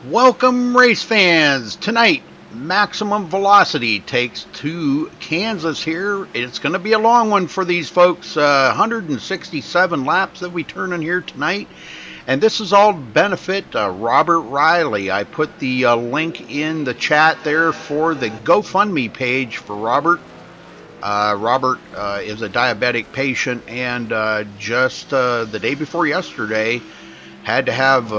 Welcome, race fans. Tonight, Maximum Velocity takes to Kansas here. It's going to be a long one for these folks. 167 laps that we turn in here tonight. And this is all benefit Robert Riley. I put the link in the chat there for the GoFundMe page for Robert. Robert is a diabetic patient and just the day before yesterday had to have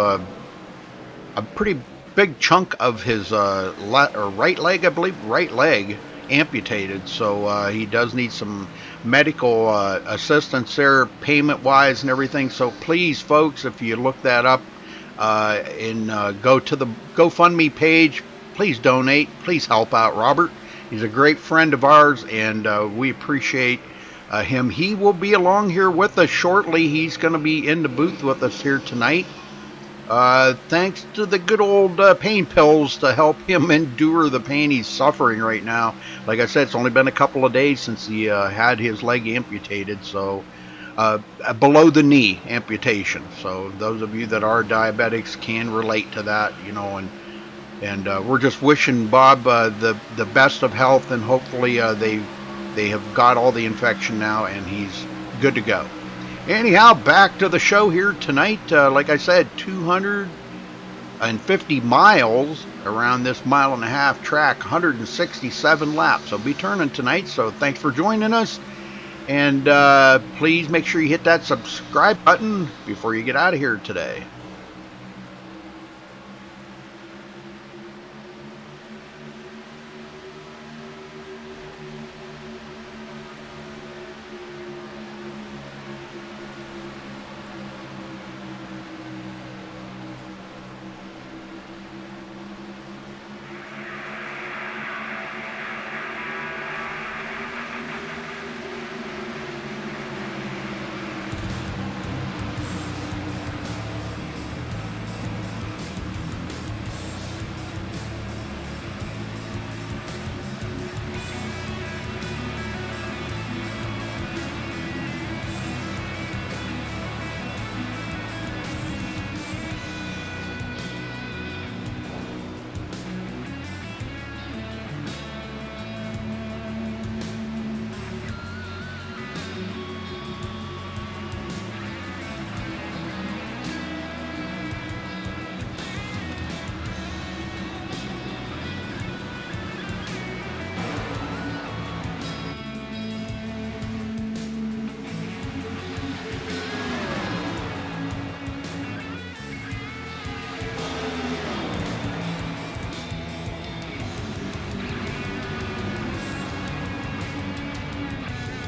a pretty big chunk of his right leg, I believe, right leg amputated. So he does need some medical assistance there, payment wise and everything. So please, folks, if you look that up and go to the GoFundMe page, please donate. Please help out Robert. He's a great friend of ours, and we appreciate him. He will be along here with us shortly. He's going to be in the booth with us here tonight. Thanks to the good old pain pills to help him endure the pain he's suffering right now. Like I said, it's only been a couple of days since he had his leg amputated, so below the knee amputation. So those of you that are diabetics can relate to that, and we're just wishing Bob the best of health, and hopefully they have got all the infection now and he's good to go. Anyhow, back to the show here tonight. Like I said, 250 miles around this mile-and-a-half track, 167 laps. I'll be turning tonight, so thanks for joining us. And please make sure you hit that subscribe button before you get out of here today.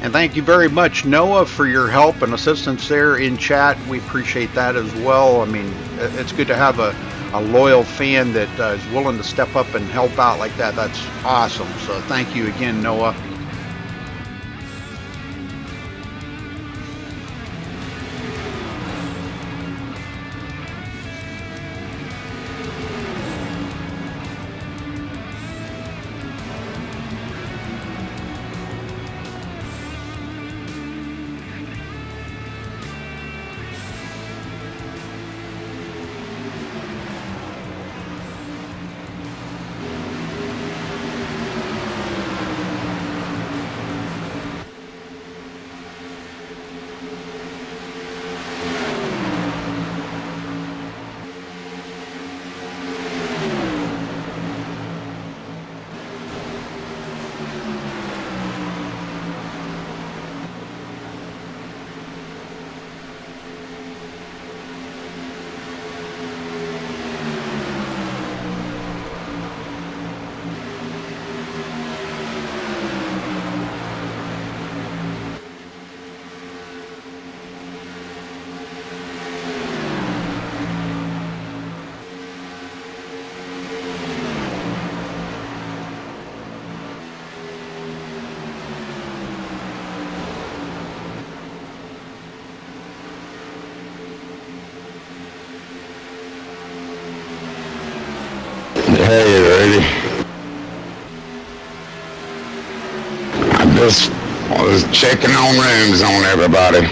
And thank you very much, Noah, for your help and assistance there in chat. We appreciate that as well. I mean, it's good to have a loyal fan that is willing to step up and help out like that. That's awesome. So thank you again, Noah. Hey, you ready? I just was checking on rooms on everybody.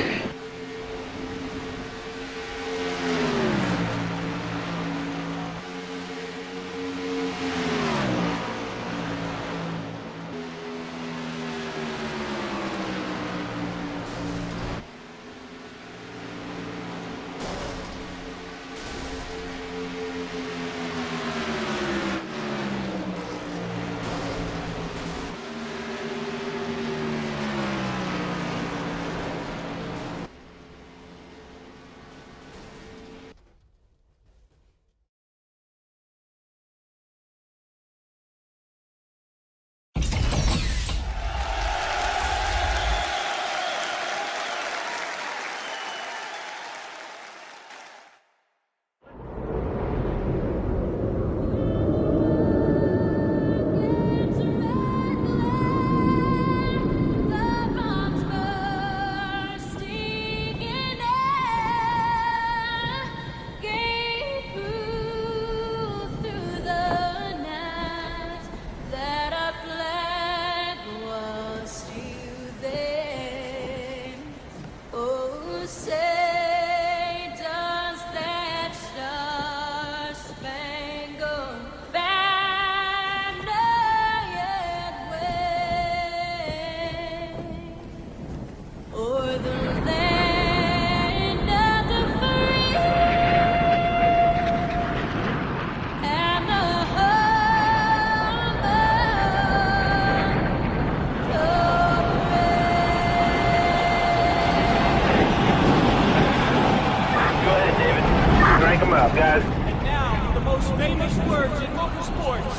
them out, guys. And now, the most famous words in motorsports.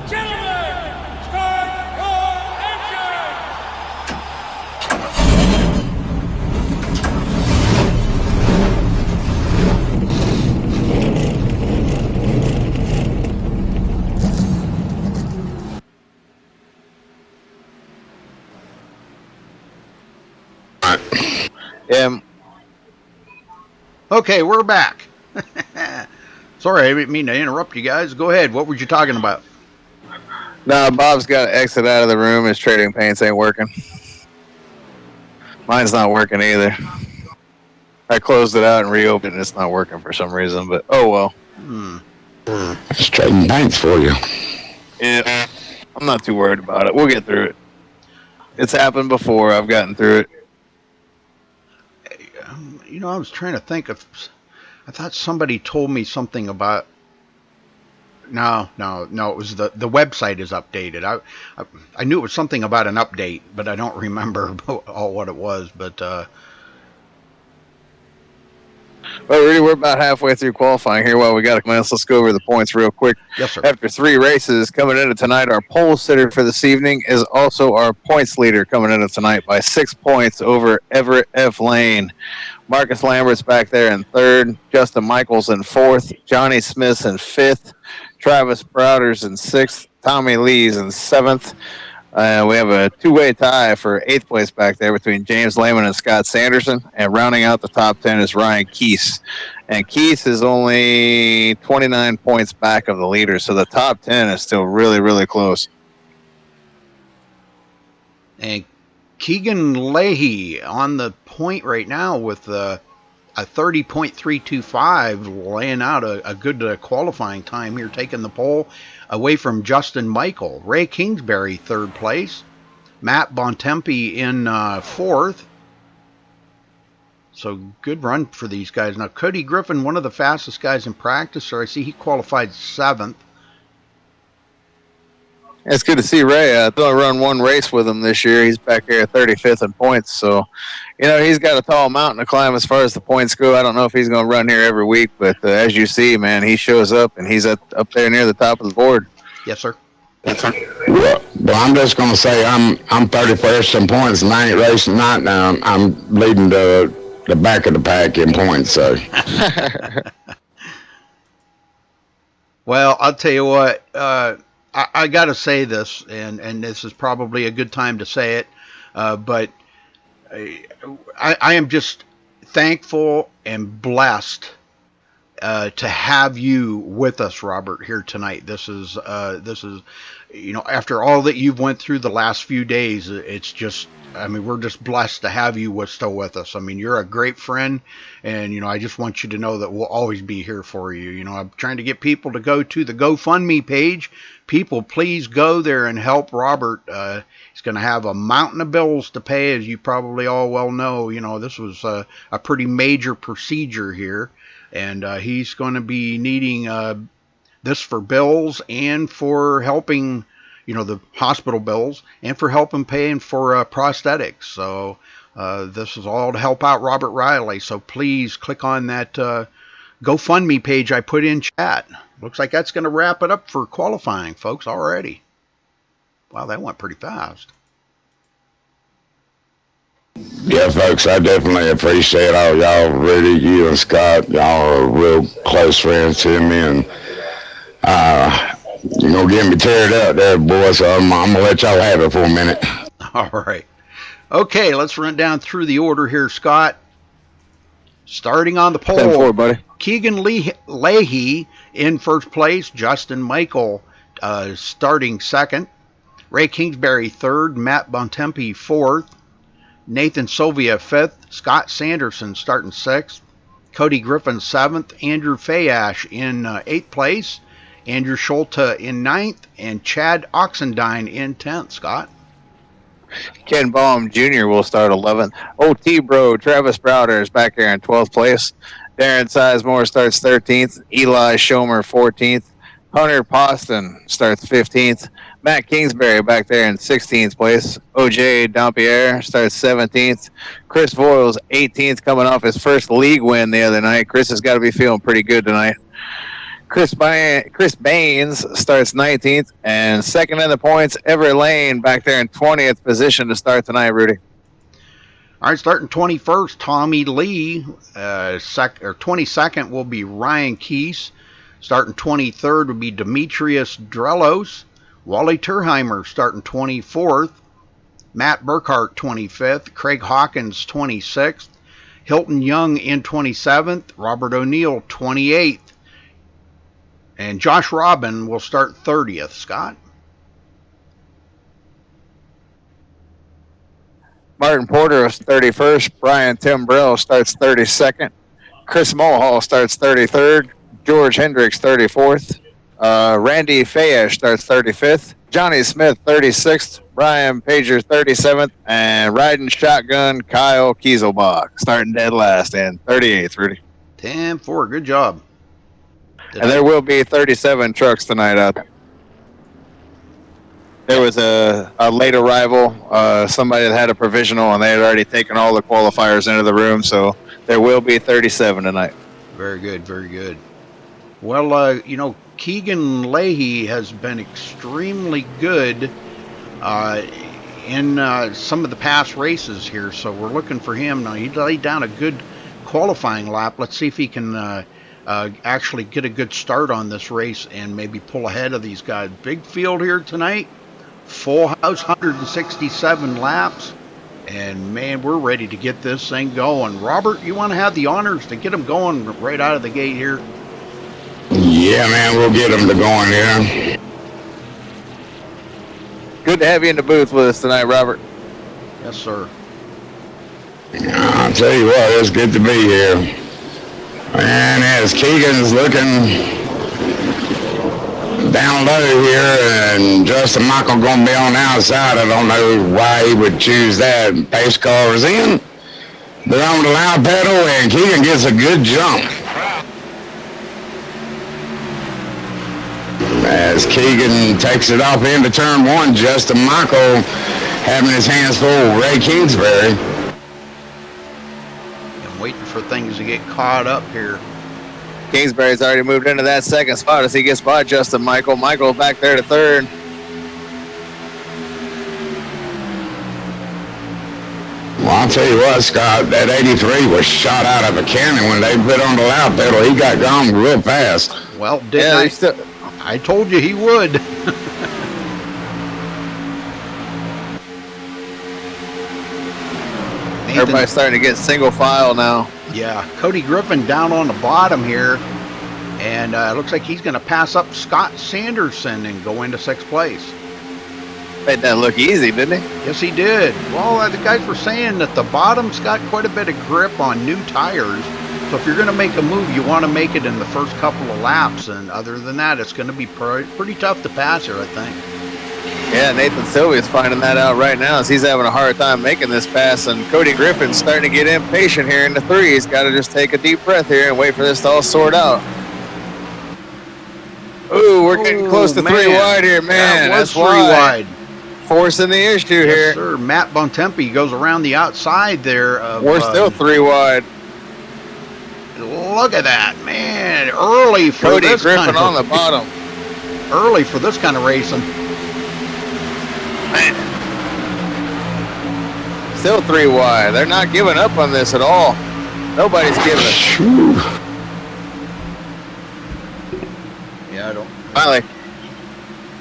Gentlemen, start your engine! Okay, we're back. Sorry, I didn't mean to interrupt you guys. Go ahead. What were you talking about? No, Bob's got to exit out of the room. His trading paints ain't working. Mine's not working either. I closed it out and reopened it. It's not working for some reason, but oh well. It's trading paints for you. Yeah, I'm not too worried about it. We'll get through it. It's happened before. I've gotten through it. You know, I was trying to think of. I thought somebody told me something about. No. It was the website is updated. I knew it was something about an update, but I don't remember all what it was. But Well, Rudy, we're about halfway through qualifying here. While we got to commence, let's go over the points real quick. yes, sir. After 3 races coming into tonight, our pole sitter for this evening is also our points leader coming into tonight by 6 points over Everett F. Lane. Marcus Lambert's back there in 3rd. Justin Michaels in 4th. Johnny Smith's in 5th. Travis Browder's in 6th. Tommy Lee's in 7th. We have a 2-way tie for 8th place back there between James Lehman and Scott Sanderson. And rounding out the top 10 is Ryan Keese. And Keese is only 29 points back of the leader. So the top 10 is still really, really close. And Keegan Leahy on the point right now with a 30.325, laying out a good qualifying time here, taking the pole away from Justin Michael. Ray Kingsbury, 3rd place. Matt Bontempi in 4th. So good run for these guys. Now, Cody Griffin, one of the fastest guys in practice, so I see he qualified 7th. It's good to see Ray. I only run 1 race with him this year. He's back there at 35th in points. So, you know, he's got a tall mountain to climb as far as the points go. I don't know if he's going to run here every week, but as you see, man, he shows up, and he's up there near the top of the board. Yes, sir. Well, I'm just going to say I'm 31st in points, and I ain't racing tonight now. I'm leading the back of the pack in points, so. Well, I'll tell you what, I got to say this, and this is probably a good time to say it, but I am just thankful and blessed to have you with us, Robert, here tonight. This is you know, after all that you've went through the last few days, it's just, I mean, we're just blessed to have you still with us. I mean, you're a great friend, and, you know, I just want you to know that we'll always be here for you. You know, I'm trying to get people to go to the GoFundMe page. People, please go there and help Robert. He's going to have a mountain of bills to pay, as you probably all well know. You know, this was a pretty major procedure here, and he's going to be needing this for bills and for helping, you know, the hospital bills, and for helping paying for prosthetics. So this is all to help out Robert Riley. So please click on that GoFundMe page I put in chat. Looks like that's going to wrap it up for qualifying, folks, already. Wow, that went pretty fast. Yeah, folks, I definitely appreciate all y'all. Rudy, you and Scott, y'all are real close friends to me, and you're going to get me teared up there, boy, so I'm going to let y'all have it for a minute. All right. Okay, let's run down through the order here, Scott. Starting on the pole, 10-4, buddy. Keegan Leahy in 1st place. Justin Michael starting 2nd. Ray Kingsbury 3rd. Matt Bontempi 4th. Nathan Sylvia 5th. Scott Sanderson starting 6th. Cody Griffin 7th. Andrew Fayash in 8th place. Andrew Schulte in 9th. And Chad Oxendine in 10th, Scott. Ken Baum Jr. will start 11th. OT Bro, Travis Browder is back there in 12th place. Darren Sizemore starts 13th. Eli Schomer 14th. Hunter Poston starts 15th. Matt Kingsbury back there in 16th place. OJ Dampierre starts 17th. Chris Voiles 18th, coming off his first league win the other night. Chris has got to be feeling pretty good tonight. Chris Baines starts 19th, and second in the points, Everett Lane back there in 20th position to start tonight, Rudy. All right, starting 21st, Tommy Lee. 22nd will be Ryan Keese. Starting 23rd will be Demetrius Drelos. Wally Turheimer starting 24th. Matt Burkhart 25th. Craig Hawkins 26th. Hilton Young in 27th. Robert O'Neill 28th. And Josh Robin will start 30th. Scott? Martin Porter is 31st. Brian Timbrell starts 32nd. Chris Mulhall starts 33rd. George Hendricks 34th. Randy Fayesh starts 35th. Johnny Smith 36th. Brian Pager 37th. And riding shotgun Kyle Kieselbach starting dead last in 38th, Rudy. 10-4. Good job. And there will be 37 trucks tonight out there. There was a late arrival, somebody that had a provisional, and they had already taken all the qualifiers into the room, so there will be 37 tonight. Very good, very good. Well, Keegan Leahy has been extremely good in some of the past races here, so we're looking for him. Now, he laid down a good qualifying lap. Let's see if he can actually get a good start on this race and maybe pull ahead of these guys. Big field here tonight. Full house, 167 laps. And, man, we're ready to get this thing going. Robert, you want to have the honors to get them going right out of the gate here? Yeah, man, we'll get them to going here. Good to have you in the booth with us tonight, Robert. Yes, sir. I'll tell you what, it's good to be here. And as Keegan's looking down low here, and Justin Michael going to be on the outside. I don't know why he would choose that. Pace car's in. They're on the loud pedal, and Keegan gets a good jump. As Keegan takes it off into turn one, Justin Michael having his hands full with Ray Kingsbury. I'm waiting for things to get caught up here. Kingsbury's already moved into that second spot as he gets by Justin Michael. Michael back there to third. Well, I'll tell you what, Scott, that 83 was shot out of a cannon when they put on the loud pedal. He got gone real fast. Well, I told you he would. Everybody's starting to get single file now. Yeah, Cody Griffin down on the bottom here. And looks like he's going to pass up Scott Sanderson and go into sixth place. Made that look easy, didn't he? Yes, he did. Well, the guys were saying that the bottom's got quite a bit of grip on new tires. So if you're going to make a move, you want to make it in the first couple of laps. And other than that, it's going to be pretty tough to pass here, I think. Yeah, Nathan Sylvia's finding that out right now as he's having a hard time making this pass. And Cody Griffin's starting to get impatient here in the three. He's got to just take a deep breath here and wait for this to all sort out. Ooh, we're getting close to 3 wide here, man. That was That's 3 wide. wide. Forcing the issue here. Yes, sir. Matt Bontempi goes around the outside there. We're still 3 wide. Look at that, man. Early for Cody this Griffin kind of, on the bottom. Early for this kind of racing. Man. Still 3 wide. They're not giving up on this at all. Nobody's giving it. Yeah, I don't. Finally.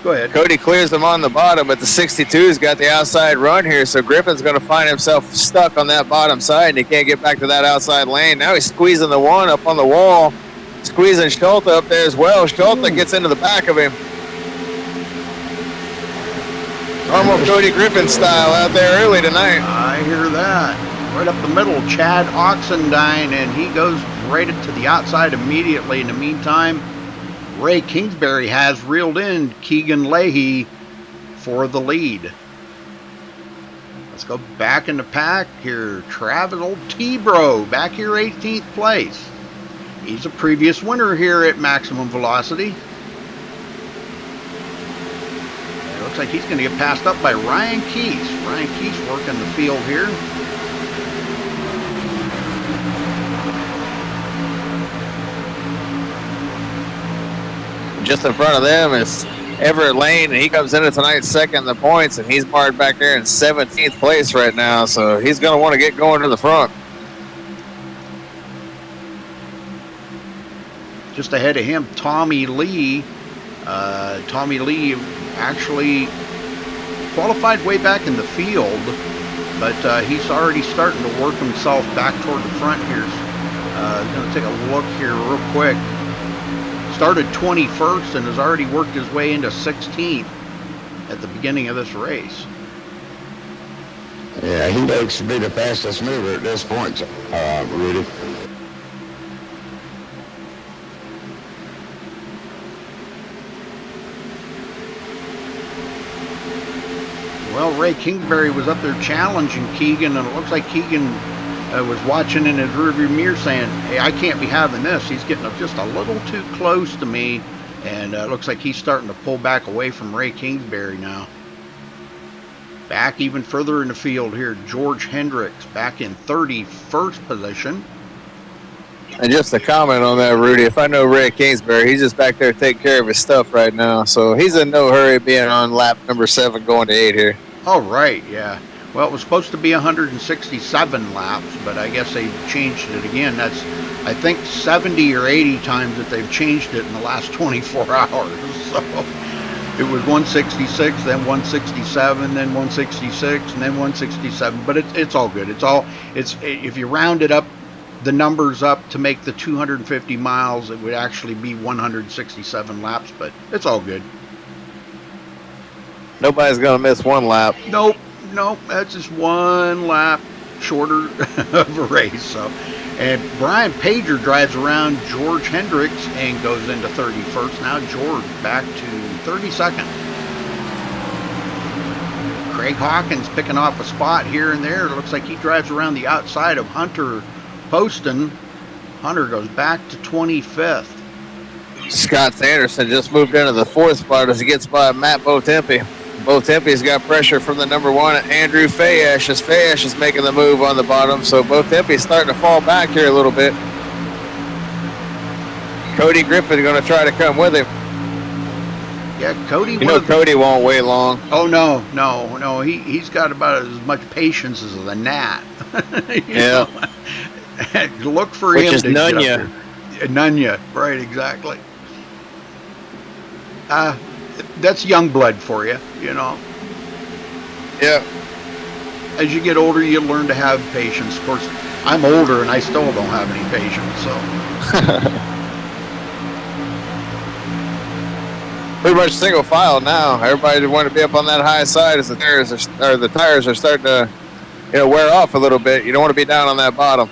Go ahead. Cody clears them on the bottom, but the 62's got the outside run here, so Griffin's going to find himself stuck on that bottom side, and he can't get back to that outside lane. Now he's squeezing the one up on the wall, squeezing Schulte up there as well. Schulte gets into the back of him. Normal Cody Griffin style out there early tonight. I hear that. Right up the middle, Chad Oxendine, and he goes right to the outside immediately. In the meantime, Ray Kingsbury has reeled in Keegan Leahy for the lead. Let's go back in the pack here. Travis Old T-Bro back here 18th place. He's a previous winner here at Maximum Velocity. It looks looks like he's going to get passed up by Ryan Keith. Ryan Keith's working the field here. Just in front of them is Everett Lane, and he comes into tonight's second in the points, and he's marked back there in 17th place right now, so he's going to want to get going to the front. Just ahead of him, Tommy Lee. Tommy Lee actually qualified way back in the field, but he's already starting to work himself back toward the front here. Going to take a look here real quick. Started 21st and has already worked his way into 16th at the beginning of this race. Yeah, he looks to be the fastest mover at this point, Rudy. Well, Ray Kingsbury was up there challenging Keegan, and it looks like Keegan was watching in his rearview mirror saying, hey, I can't be having this. He's getting just a little too close to me, and it looks like he's starting to pull back away from Ray Kingsbury now. Back even further in the field here, George Hendricks back in 31st position. And just a comment on that, Rudy, if I know Ray Kingsbury, he's just back there taking care of his stuff right now, so he's in no hurry being on lap number 7 going to 8 here. Oh, right, yeah. Well, it was supposed to be 167 laps, but I guess they changed it again. That's, I think, 70 or 80 times that they've changed it in the last 24 hours. So it was 166, then 167, then 166, and then 167. But it's all good. It's if you round it up, the numbers up to make the 250 miles, it would actually be 167 laps. But it's all good. Nobody's going to miss one lap. Nope, that's just one lap shorter of a race. So, and Brian Pager drives around George Hendricks and goes into 31st. Now George back to 32nd. Craig Hawkins picking off a spot here and there. It looks like he drives around the outside of Hunter Poston. Hunter goes back to 25th. Scott Sanderson just moved into the 4th spot as he gets by Matt Botempi. Botempi's got pressure from the number 1, Andrew Fayesh, as Fayesh is making the move on the bottom, so Botempi's starting to fall back here a little bit. Cody Griffin going to try to come with him. Yeah, Cody. You know Cody won't wait long. Oh, no. He's got about as much patience as a gnat. Yeah. Look for Which him. Is Nunya. Nunya, right, exactly. That's young blood for you, you know. Yeah. As you get older, you learn to have patience. Of course, I'm older and I still don't have any patience, so. Pretty much single file now. Everybody want to be up on that high side as the tires are starting to, wear off a little bit. You don't want to be down on that bottom.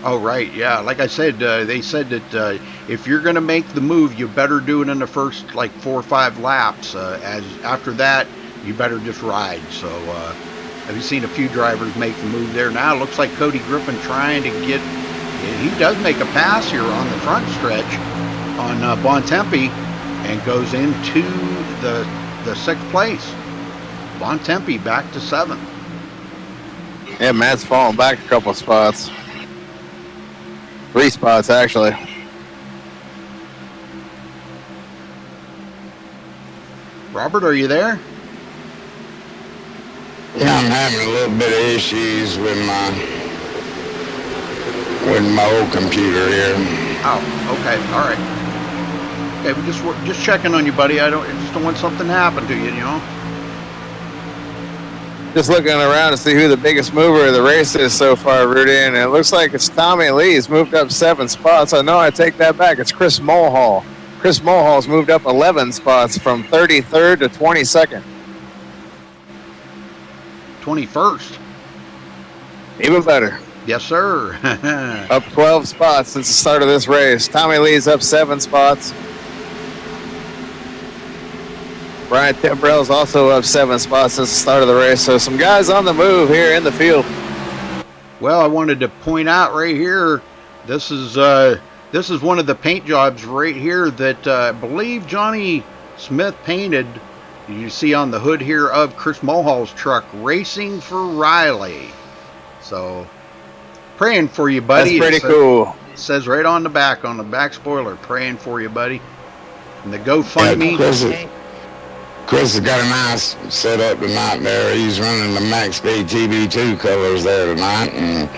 Oh, right, yeah. Like I said, they said that if you're going to make the move, you better do it in the first, 4 or 5 laps. As after that, you better just ride. So, have you seen a few drivers make the move there? Now it looks like Cody Griffin trying to get, he does make a pass here on the front stretch on Bontempi and goes into the 6th place. Bontempi back to 7th. Yeah, Matt's falling back a couple spots. 3 spots, actually. Robert, are you there? Yeah, I'm having a little bit of issues with my old computer here. Oh, okay, all right. Okay, we just checking on you, buddy. I just don't want something to happen to you, you know. Just looking around to see who the biggest mover of the race is so far, Rudy, and it looks like it's Tommy Lee. He's moved up 7 spots. I know I take that back. It's Chris Mulhall. Chris Mulhall's moved up 11 spots from 33rd to 22nd. 21st. Even better. Yes, sir. Up 12 spots since the start of this race. Tommy Lee's up 7 spots. Brian Timbrell's also up 7 spots since the start of the race. So some guys on the move here in the field. Well, I wanted to point out right here, this is one of the paint jobs right here that I believe Johnny Smith painted You see on the hood here of Chris Mulhall's truck, Racing for Riley. So, praying for you, buddy. That's pretty cool. It says right on the back spoiler, praying for you, buddy. And the GoFundMe. Yeah, Chris has got a nice setup tonight there. He's running the MaxSpeedTV 2 colors there tonight. And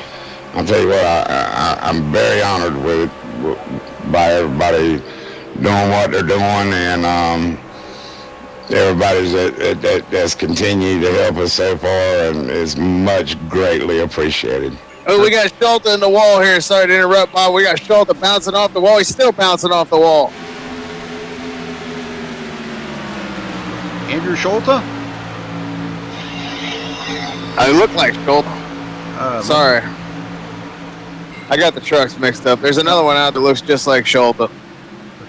I'll tell you what, I'm very honored with it, by everybody doing what they're doing. And everybody that's continued to help us so far, and is much greatly appreciated. Oh, we got Schulte in the wall here. Sorry to interrupt, Bob. We got Schulte bouncing off the wall. He's still bouncing off the wall. Andrew Schulte? I look like Schulte. Sorry. I got the trucks mixed up. There's another one out that looks just like Schulte.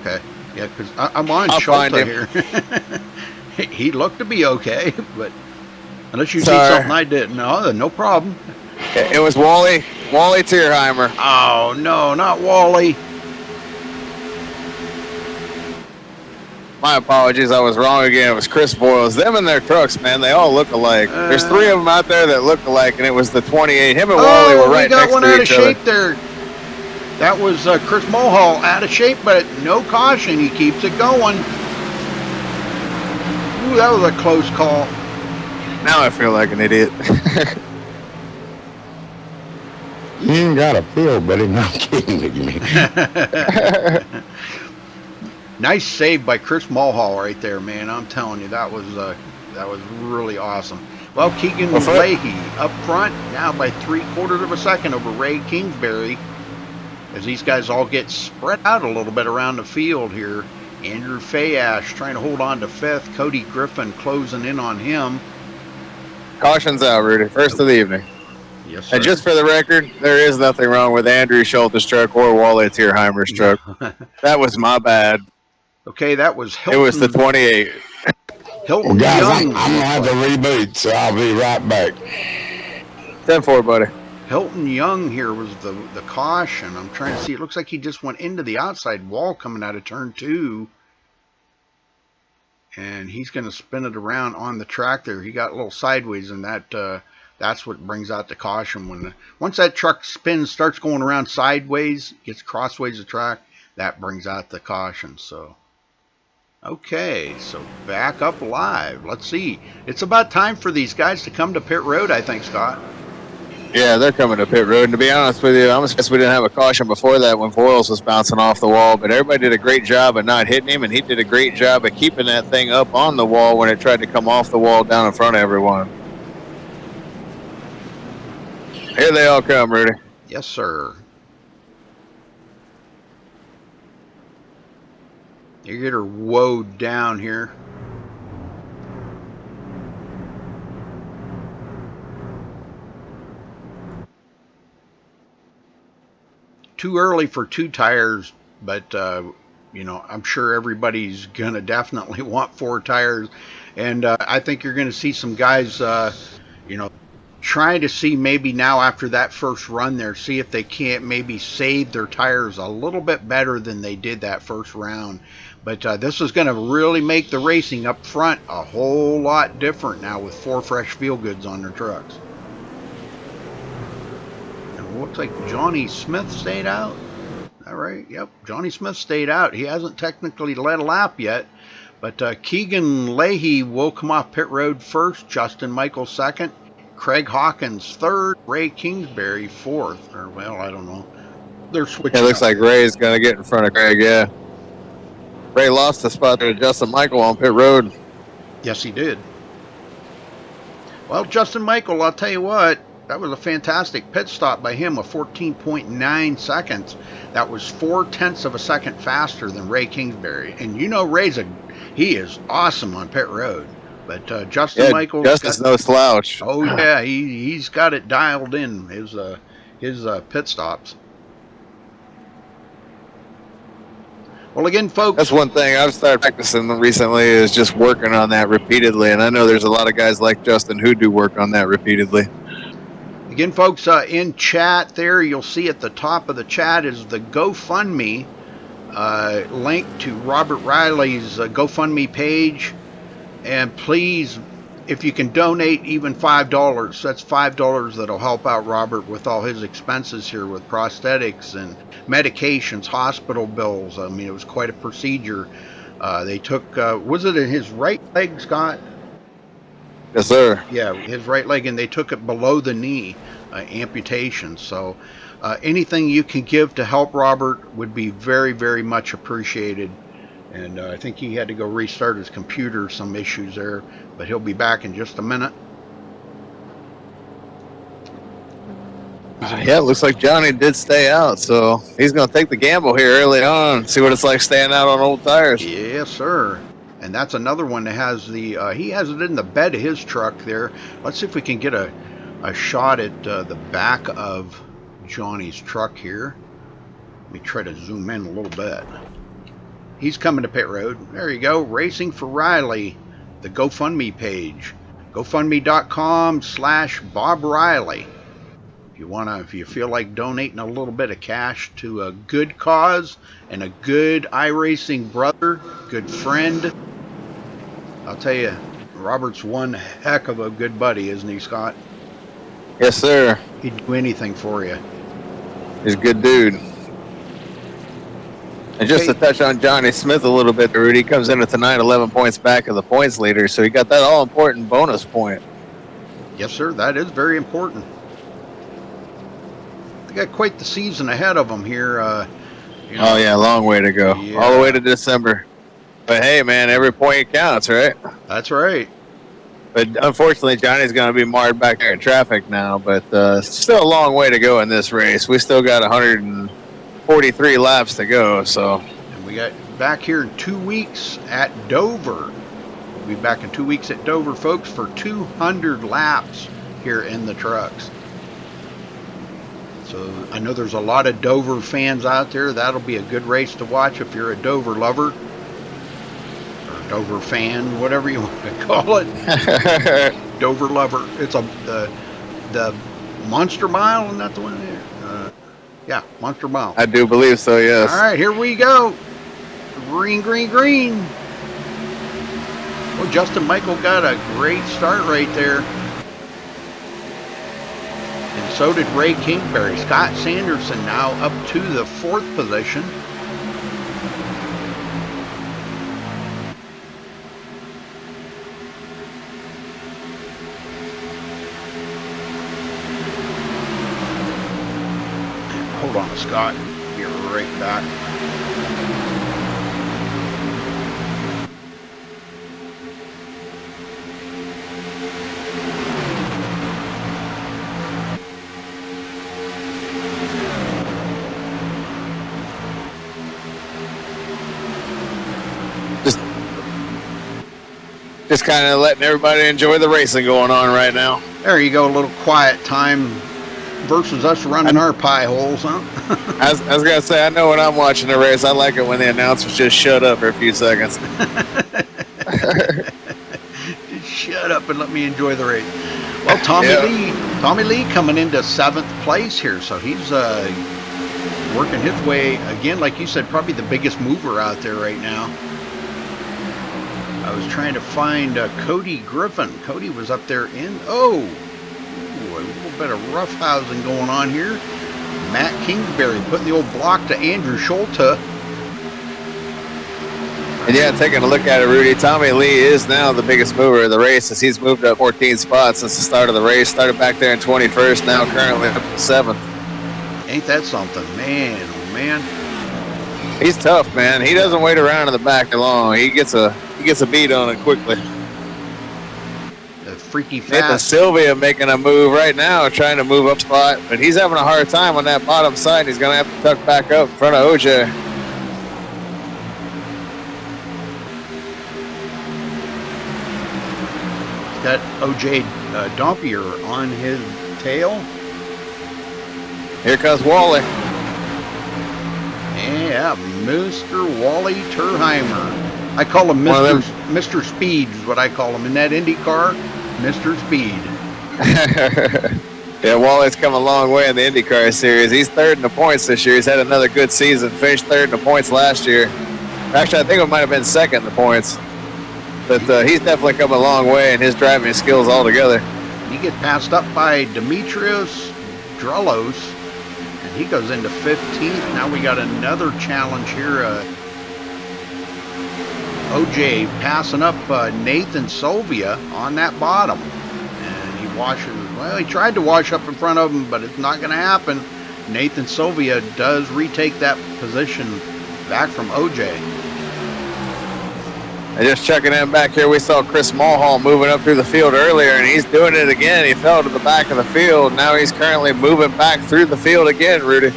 Okay. Yeah, because I'm on I'll Schulte find him. here. He looked to be okay, but unless you see Sorry. something I didn't. No problem. It was Wally Tierheimer. Oh, no, not Wally. My apologies, I was wrong again. It was Chris Boyles. Them and their trucks, man, they all look alike. There's 3 of them out there that look alike, and it was the 28. Him and Wally were right we got next one to out of each other. shape there. That was Chris Mulhall out of shape, but no caution. He keeps it going. Ooh, that was a close call. Now I feel like an idiot. You ain't got a feel, buddy. Not kidding with me. Nice save by Chris Mulhall right there, man. I'm telling you, that was really awesome. Well, Keegan Leahy up front now by 3/4 of a second over Ray Kingsbury, as these guys all get spread out a little bit around the field here. Andrew Fayash trying to hold on to 5th. Cody Griffin closing in on him. Caution's out, Rudy. First of the evening. Yes, sir. And just for the record, there is nothing wrong with Andrew Schulte's truck or Wally Tierheimer's truck. That was my bad. Okay, that was Hilton. It was the 28. Hilton Well, guys, Young. I'm going to have to reboot, so I'll be right back. 10-4, buddy. Hilton Young here was the caution. I'm trying to see. It looks like he just went into the outside wall coming out of turn 2. And he's going to spin it around on the track there. He got a little sideways, and that's what brings out the caution. Once that truck starts going around sideways, gets crossways the track, that brings out the caution. So, okay, so back up live. Let's see. It's about time for these guys to come to pit road, I think, Scott. Yeah, they're coming to pit road. And to be honest with you, I guess we didn't have a caution before that when Voiles was bouncing off the wall. But everybody did a great job of not hitting him, and he did a great job of keeping that thing up on the wall when it tried to come off the wall down in front of everyone. Here they all come, Rudy. Yes, sir. You get her woed down here. Too early for 2 tires, but you know, I'm sure everybody's gonna definitely want 4 tires, and I think you're gonna see some guys, you know, trying to see maybe now after that first run there, see if they can't maybe save their tires a little bit better than they did that first round. But this is going to really make the racing up front a whole lot different now with 4 fresh feel goods on their trucks. And it looks like Johnny Smith stayed out. All right, yep, Johnny Smith stayed out. He hasn't technically led a lap yet, but Keegan Leahy will come off pit road first, Justin Michael second, Craig Hawkins third, Ray Kingsbury fourth. Or, well, I don't know. They're switching. It looks like Ray's going to get in front of Craig, yeah. Ray lost the spot to Justin Michael on pit road. Yes, he did. Well, Justin Michael, I'll tell you what, that was a fantastic pit stop by him of 14.9 seconds. That was 0.4 of a second faster than Ray Kingsbury. And you know he is awesome on pit road. But Justin Michael, Justin's no slouch. Oh yeah, he's got it dialed in, his pit stops. Well, again, folks, That's one thing I've started practicing recently is just working on that repeatedly. And I know there's a lot of guys like Justin who do work on that repeatedly. Again, folks, in chat there, you'll see at the top of the chat is the GoFundMe link to Robert Riley's GoFundMe page. And please, if you can donate even $5, that's $5 that'll help out Robert with all his expenses here with prosthetics and medications, hospital bills. I mean, it was quite a procedure. They took, was it in his right leg, Scott? Yes, sir. Yeah, his right leg, and they took it below the knee, amputation. So anything you can give to help Robert would be very, very much appreciated. And I think he had to go restart his computer, some issues there, but he'll be back in just a minute. Yeah, it looks like Johnny did stay out, so he's going to take the gamble here early on, see what it's like staying out on old tires. Yes, sir. And that's another one that has the, he has it in the bed of his truck there. Let's see if we can get a shot at the back of Johnny's truck here. Let me try to zoom in a little bit. He's coming to pit road. There you go. Racing for Riley. The GoFundMe page. GoFundMe.com/Bob Riley. If you feel like donating a little bit of cash to a good cause and a good iRacing brother, good friend. I'll tell you, Robert's one heck of a good buddy, isn't he, Scott? Yes, sir. He'd do anything for you. He's a good dude. And just to touch on Johnny Smith a little bit, Rudy comes into tonight 11 points back of the points leader, so he got that all-important bonus point. Yes, sir. That is very important. They got quite the season ahead of them here. Oh, yeah, long way to go. Yeah. All the way to December. But, hey, man, every point counts, right? That's right. But, unfortunately, Johnny's going to be marred back there in traffic now, but still a long way to go in this race. We still got 143 laps to go, so. And we got back here in 2 weeks at Dover. We'll be back in 2 weeks at Dover, folks, for 200 laps here in the trucks. So I know there's a lot of Dover fans out there. That'll be a good race to watch if you're a Dover lover or Dover fan, whatever you want to call it. Dover lover. It's the Monster Mile, isn't that the one there? Yeah, Monster Mile. I do believe so, yes. All right, here we go. Green, green, green. Well, Justin Michael got a great start right there. And so did Ray Kingsbury. Scott Sanderson now up to the 4th position. Hold on, Scott. Be right back. Just kind of letting everybody enjoy the racing going on right now. There you go, a little quiet time versus us running our pie holes, huh? I was going to say, I know when I'm watching the race, I like it when the announcers just shut up for a few seconds. Just shut up and let me enjoy the race. Well, Tommy Lee coming into 7th place here, so he's working his way, again, like you said, probably the biggest mover out there right now. I was trying to find Cody Griffin. Cody was up there in, a little bit of roughhousing going on here. Matt Kingsbury putting the old block to Andrew Schulte. And yeah, taking a look at it, Rudy, Tommy Lee is now the biggest mover of the race as he's moved up 14 spots since the start of the race. Started back there in 21st, now currently up to 7th. Ain't that something? Man, oh man. He's tough, man. He doesn't wait around in the back too long. He gets a beat on it quickly. The freaky fast. Nathan Sylvia making a move right now, trying to move up spot, but he's having a hard time on that bottom side. He's going to have to tuck back up in front of OJ. Got OJ Dompier on his tail. Here comes Wally. Yeah, Mr. Wally Terheimer. I call him Mr. Speed is what I call him. In that Indy car, Mr. Speed. Yeah, Wally's come a long way in the IndyCar series. He's 3rd in the points this year. He's had another good season. Finished 3rd in the points last year. Actually, I think it might have been 2nd in the points. But he's definitely come a long way in his driving skills altogether. He gets passed up by Demetrios Drelos, and he goes into 15th. Now we got another challenge here. OJ passing up Nathan Sylvia on that bottom. And he washes, well, he tried to wash up in front of him, but it's not going to happen. Nathan Sylvia does retake that position back from OJ. And just checking in back here, we saw Chris Mulhall moving up through the field earlier, and he's doing it again. He fell to the back of the field. Now he's currently moving back through the field again, Rudy.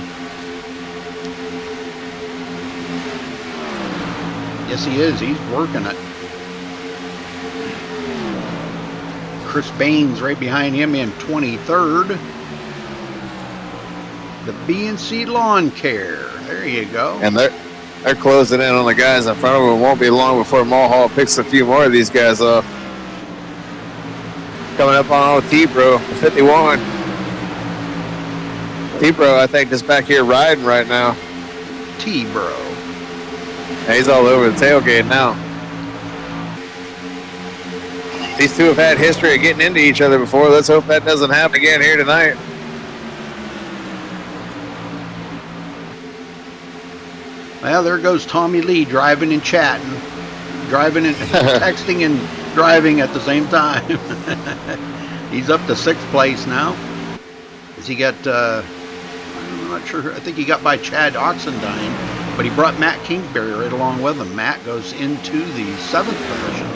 Yes, he is. He's working it. Chris Baines right behind him in 23rd. The B&C Lawn Care. There you go. And they're closing in on the guys in front of them. It won't be long before Mulhall picks a few more of these guys up. Coming up on old T-Bro, 51. T-Bro, I think, just back here riding right now. T-Bro. Yeah, he's all over the tailgate now. These two have had history of getting into each other before. Let's hope that doesn't happen again here tonight. Well, there goes Tommy Lee driving and chatting. Driving and texting and driving at the same time. He's up to 6th place now. Has he got, I'm not sure, I think he got by Chad Oxendine, but he brought Matt Kingsbury right along with him. Matt goes into the 7th position.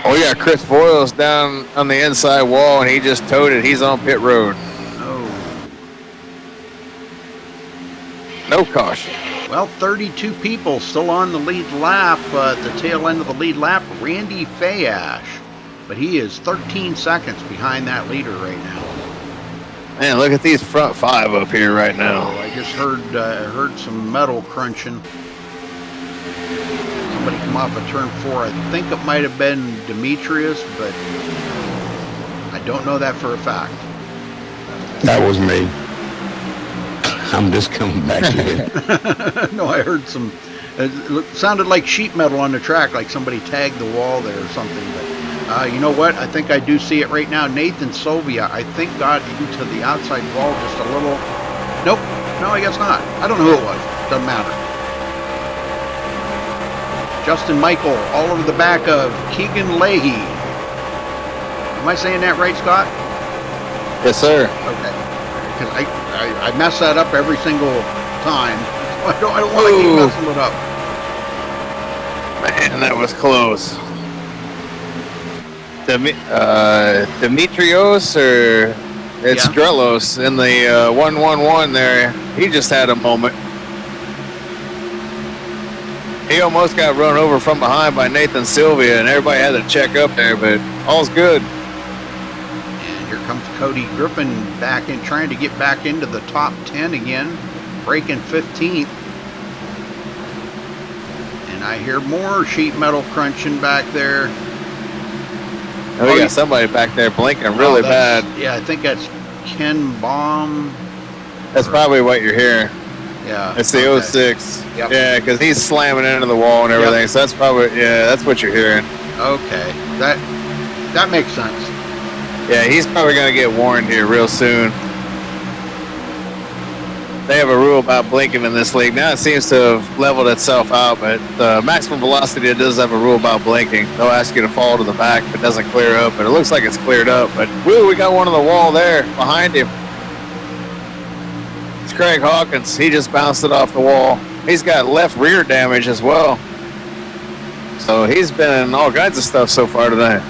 Oh yeah, Chris Boyle's down on the inside wall, and he just towed it. He's on pit road. No caution. Well, 32 people still on the lead lap. At the tail end of the lead lap, Randy Fayash. But he is 13 seconds behind that leader right now. Man, look at these front 5 up here right now. Oh, I just heard some metal crunching. Somebody come off of turn 4. I think it might have been Demetrius, but I don't know that for a fact. That was me. I'm just coming back in. No, I heard some. It sounded like sheet metal on the track, like somebody tagged the wall there or something. But you know what? I think I do see it right now. Nathan Sylvia, I think, got into the outside wall just a little. Nope. No, I guess not. I don't know who it was. Doesn't matter. Justin Michael all over the back of Keegan Leahy. Am I saying that right, Scott? Yes, sir. Okay. Because I mess that up every single time. I don't want to keep messing it up. Man, that was close. Demetrios, or it's Drelos in the 111 there. He just had a moment. He almost got run over from behind by Nathan Sylvia, and everybody had to check up there, but all's good. And here comes Cody Griffin back in, trying to get back into the top 10 again, breaking 15th. And I hear more sheet metal crunching back there. Oh, we got somebody back there blinking really bad. Yeah, I think that's Ken Baum. That's probably what you're hearing. Yeah. It's the 06. Yep. Yeah, because he's slamming into the wall and everything. Yep. So that's probably, yeah, that's what you're hearing. Okay. That makes sense. Yeah, he's probably going to get warned here real soon. They have a rule about blinking in this league. Now it seems to have leveled itself out, but maximum velocity does have a rule about blinking. They'll ask you to fall to the back if it doesn't clear up, but it looks like it's cleared up. But woo, we got one on the wall there behind him. It's Craig Hawkins. He just bounced it off the wall. He's got left rear damage as well. So he's been in all kinds of stuff so far today.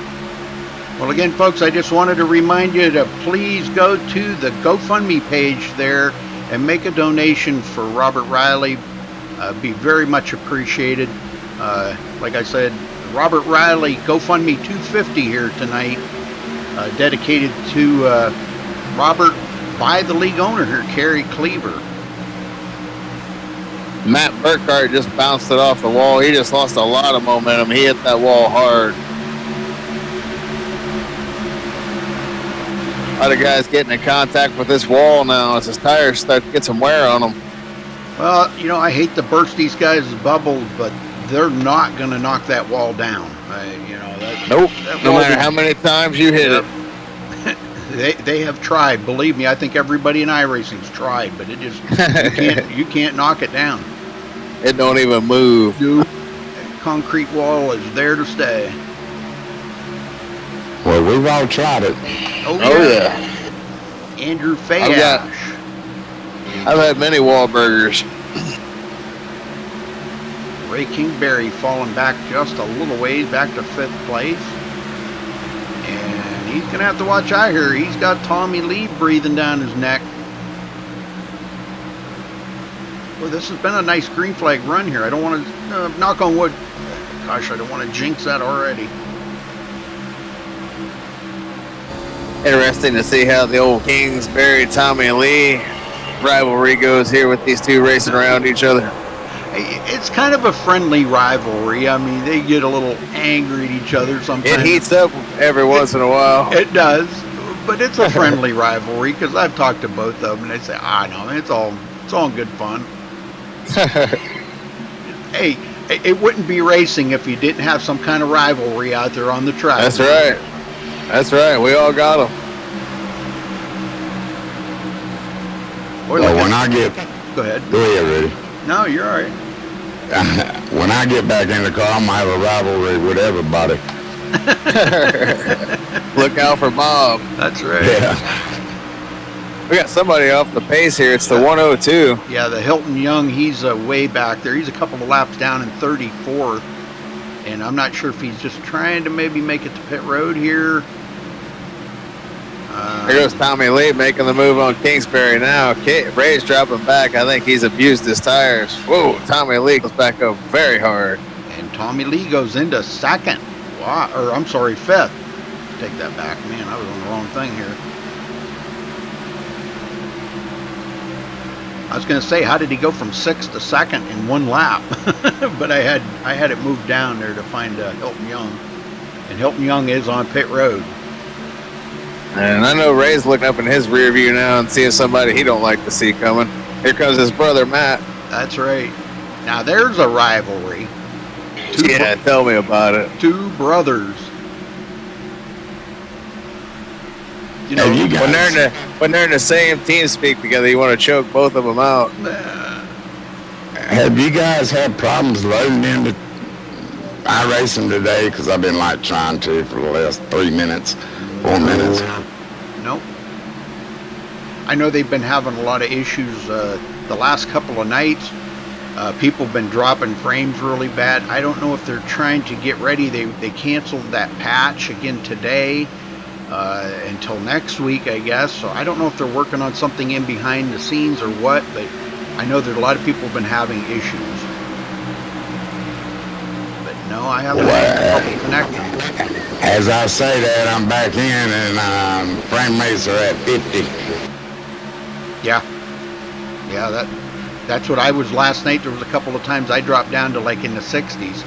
Well, again, folks, I just wanted to remind you to please go to the GoFundMe page there and make a donation for Robert Riley. Be very much appreciated. Like I said, Robert Riley GoFundMe 250 here tonight, dedicated to Robert by the league owner here, Kerry Cleaver. Matt Burkhart just bounced it off the wall. He just lost a lot of momentum. He hit that wall hard. A lot of guys getting in contact with this wall now as his tires start to get some wear on them. Well, you know, I hate to burst these guys' bubbles, but they're not going to knock that wall down. Nope. That No matter wasn't- how many times you hit Yep. it. They have tried. Believe me, I think everybody in iRacing's tried, but it just you can't knock it down. It don't even move. Nope. That concrete wall is there to stay. Well, we've all tried it. Oh yeah. Andrew Fayash. I've had many Wahlburgers. Ray Kingberry falling back just a little ways back to 5th place. And he's going to have to watch out here. He's got Tommy Lee breathing down his neck. Well, this has been a nice green flag run here. I don't want to, knock on wood. Gosh, I don't want to jinx that already. Interesting to see how the old Kingsbury Tommy Lee rivalry goes here with these two racing around each other. It's kind of a friendly rivalry. I mean, they get a little angry at each other sometimes. It heats up every once in a while. It does, but it's a friendly rivalry because I've talked to both of them and they say, no, it's all in good fun. Hey, it wouldn't be racing if you didn't have some kind of rivalry out there on the track. That's right. That's right. We all got them. Well, when I get... Go ahead. Go ahead, Rudy. No, you're all right. When I get back in the car, I'm going to have a rivalry with everybody. Look out for Bob. That's right. Yeah. We got somebody off the pace here. It's the 102. Yeah, the Hilton Young, he's way back there. He's a couple of laps down in 34th. And I'm not sure if he's just trying to maybe make it to pit road here. There goes Tommy Lee making the move on Kingsbury now. Ray's dropping back. I think he's abused his tires. Whoa, Tommy Lee goes back up very hard. And Tommy Lee goes into 2nd. Wow, or I'm sorry, 5th. Take that back. Man, I was on the wrong thing here. I was going to say, how did he go from 6th to 2nd in 1 lap? But I had it moved down there to find Hilton Young. And Hilton Young is on pit road. And I know Ray's looking up in his rear view now and seeing somebody he don't like to see coming. Here comes his brother, Matt. That's right. Now there's a rivalry. Tell me about it. 2 brothers. You know, Hey, you guys, When they're in the same team speak together, you want to choke both of them out. have you guys had problems loading into iRacing today? Because I've been like trying to for the last 3 minutes, 4 minutes. Nope. I know they've been having a lot of issues the last couple of nights. People have been dropping frames really bad. I don't know if they're trying to get ready. They canceled that patch again today until next week, I guess. So I don't know if they're working on something in behind the scenes or what, but I know that a lot of people have been having issues. But no, I haven't had trouble connecting. As I say that, I'm back in and frame rates are at 50. Yeah, that's what I was last night. There was a couple of times I dropped down to like in the 60s,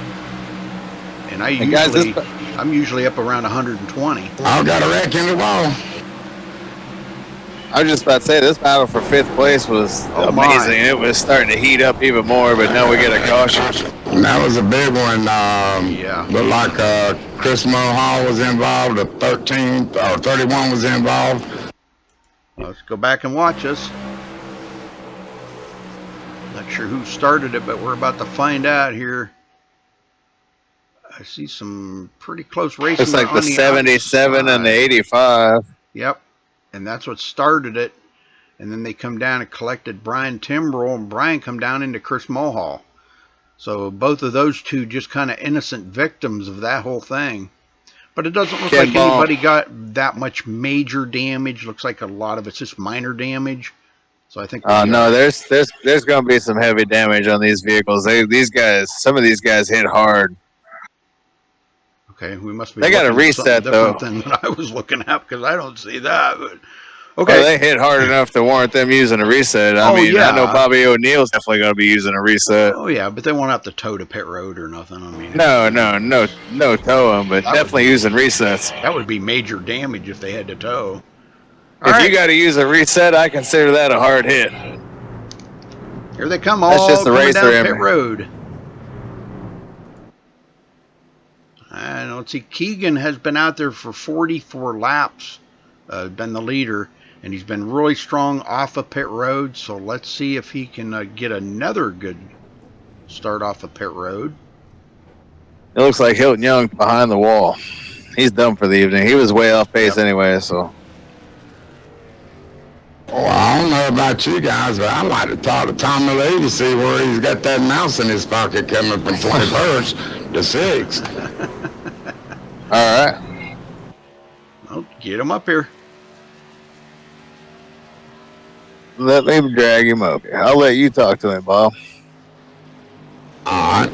and I'm usually up around 120. I've got a wreck in the wall. I was just about to say, this battle for 5th place was amazing. It was starting to heat up even more, but now we get a caution. And that was a big one. Yeah. Looked like Chris Mulhall was involved, the 13 or 31 was involved. Let's go back and watch us. Not sure who started it, but we're about to find out here. I see some pretty close racing. It's like the 77 and the 85. Yep. And that's what started it. And then they come down and collected Brian Timbrell, and Brian come down into Chris Mulhall. So both of those two just kind of innocent victims of that whole thing. But it doesn't look like anybody got that much major damage. Looks like a lot of it's just minor damage. So I think. No, there's going to be some heavy damage on these vehicles. Some of these guys hit hard. Okay, we must be. They got to reset though. Than what I was looking at because I don't see that. But okay, well, they hit hard enough to warrant them using a reset. I mean, yeah. I know Bobby O'Neill's definitely going to be using a reset. Oh yeah, but they won't have to tow to pit road or nothing. I mean, no towing, but definitely using resets. That would be major damage if they had to tow. If you got to use a reset, I consider that a hard hit. Here they come, all coming down pit road. let's see. Keegan has been out there for 44 laps, been the leader, and he's been really strong off of pit road. So let's see if he can get another good start off of pit road. It looks like Hilton Young behind the wall. He's done for the evening. He was way off pace anyway, so. Well, I don't know about you guys, but I'd like to talk to Tommy Lee to see where he's got that mouse in his pocket coming from 21st to 6th. All right. Well, get him up here. Let me drag him up here. I'll let you talk to him, Bob. All right.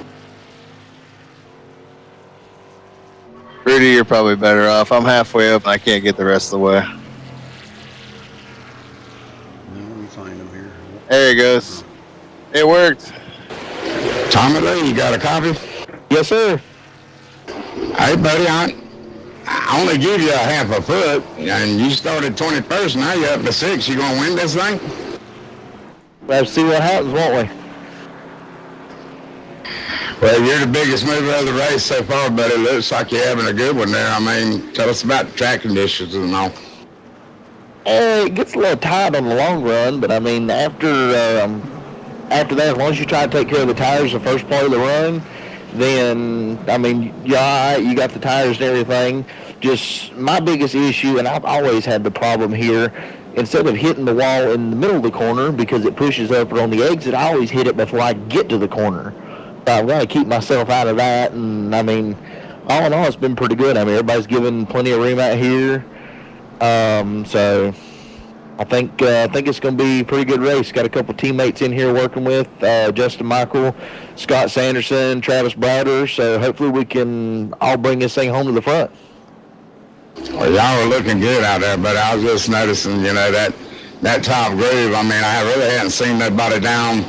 Rudy, you're probably better off. I'm halfway up and I can't get the rest of the way. Let me find him here. There he goes. It worked. Tommy Lee, you got a copy? Yes, sir. Hey, buddy, I only give you a half a foot, and you started 21st, now you're up to 6. You gonna win this thing? We'll see what happens, won't we? Well, you're the biggest mover of the race so far, but it looks like you're having a good one there. I mean, tell us about the track conditions and all. It gets a little tight on the long run, but I mean, after that, as long as you try to take care of the tires the first part of the run, then, I mean, you're all right, you got the tires and everything. Just my biggest issue, and I've always had the problem here, instead of hitting the wall in the middle of the corner because it pushes up on the exit, I always hit it before I get to the corner. I'm going to keep myself out of that, and I mean, all in all, it's been pretty good. I mean, everybody's given plenty of room out here, so I think it's going to be a pretty good race. Got a couple teammates in here working with Justin Michael, Scott Sanderson, Travis Browder, so hopefully we can all bring this thing home to the front. Well, y'all are looking good out there, but I was just noticing, you know, that top groove. I mean, I really hadn't seen nobody down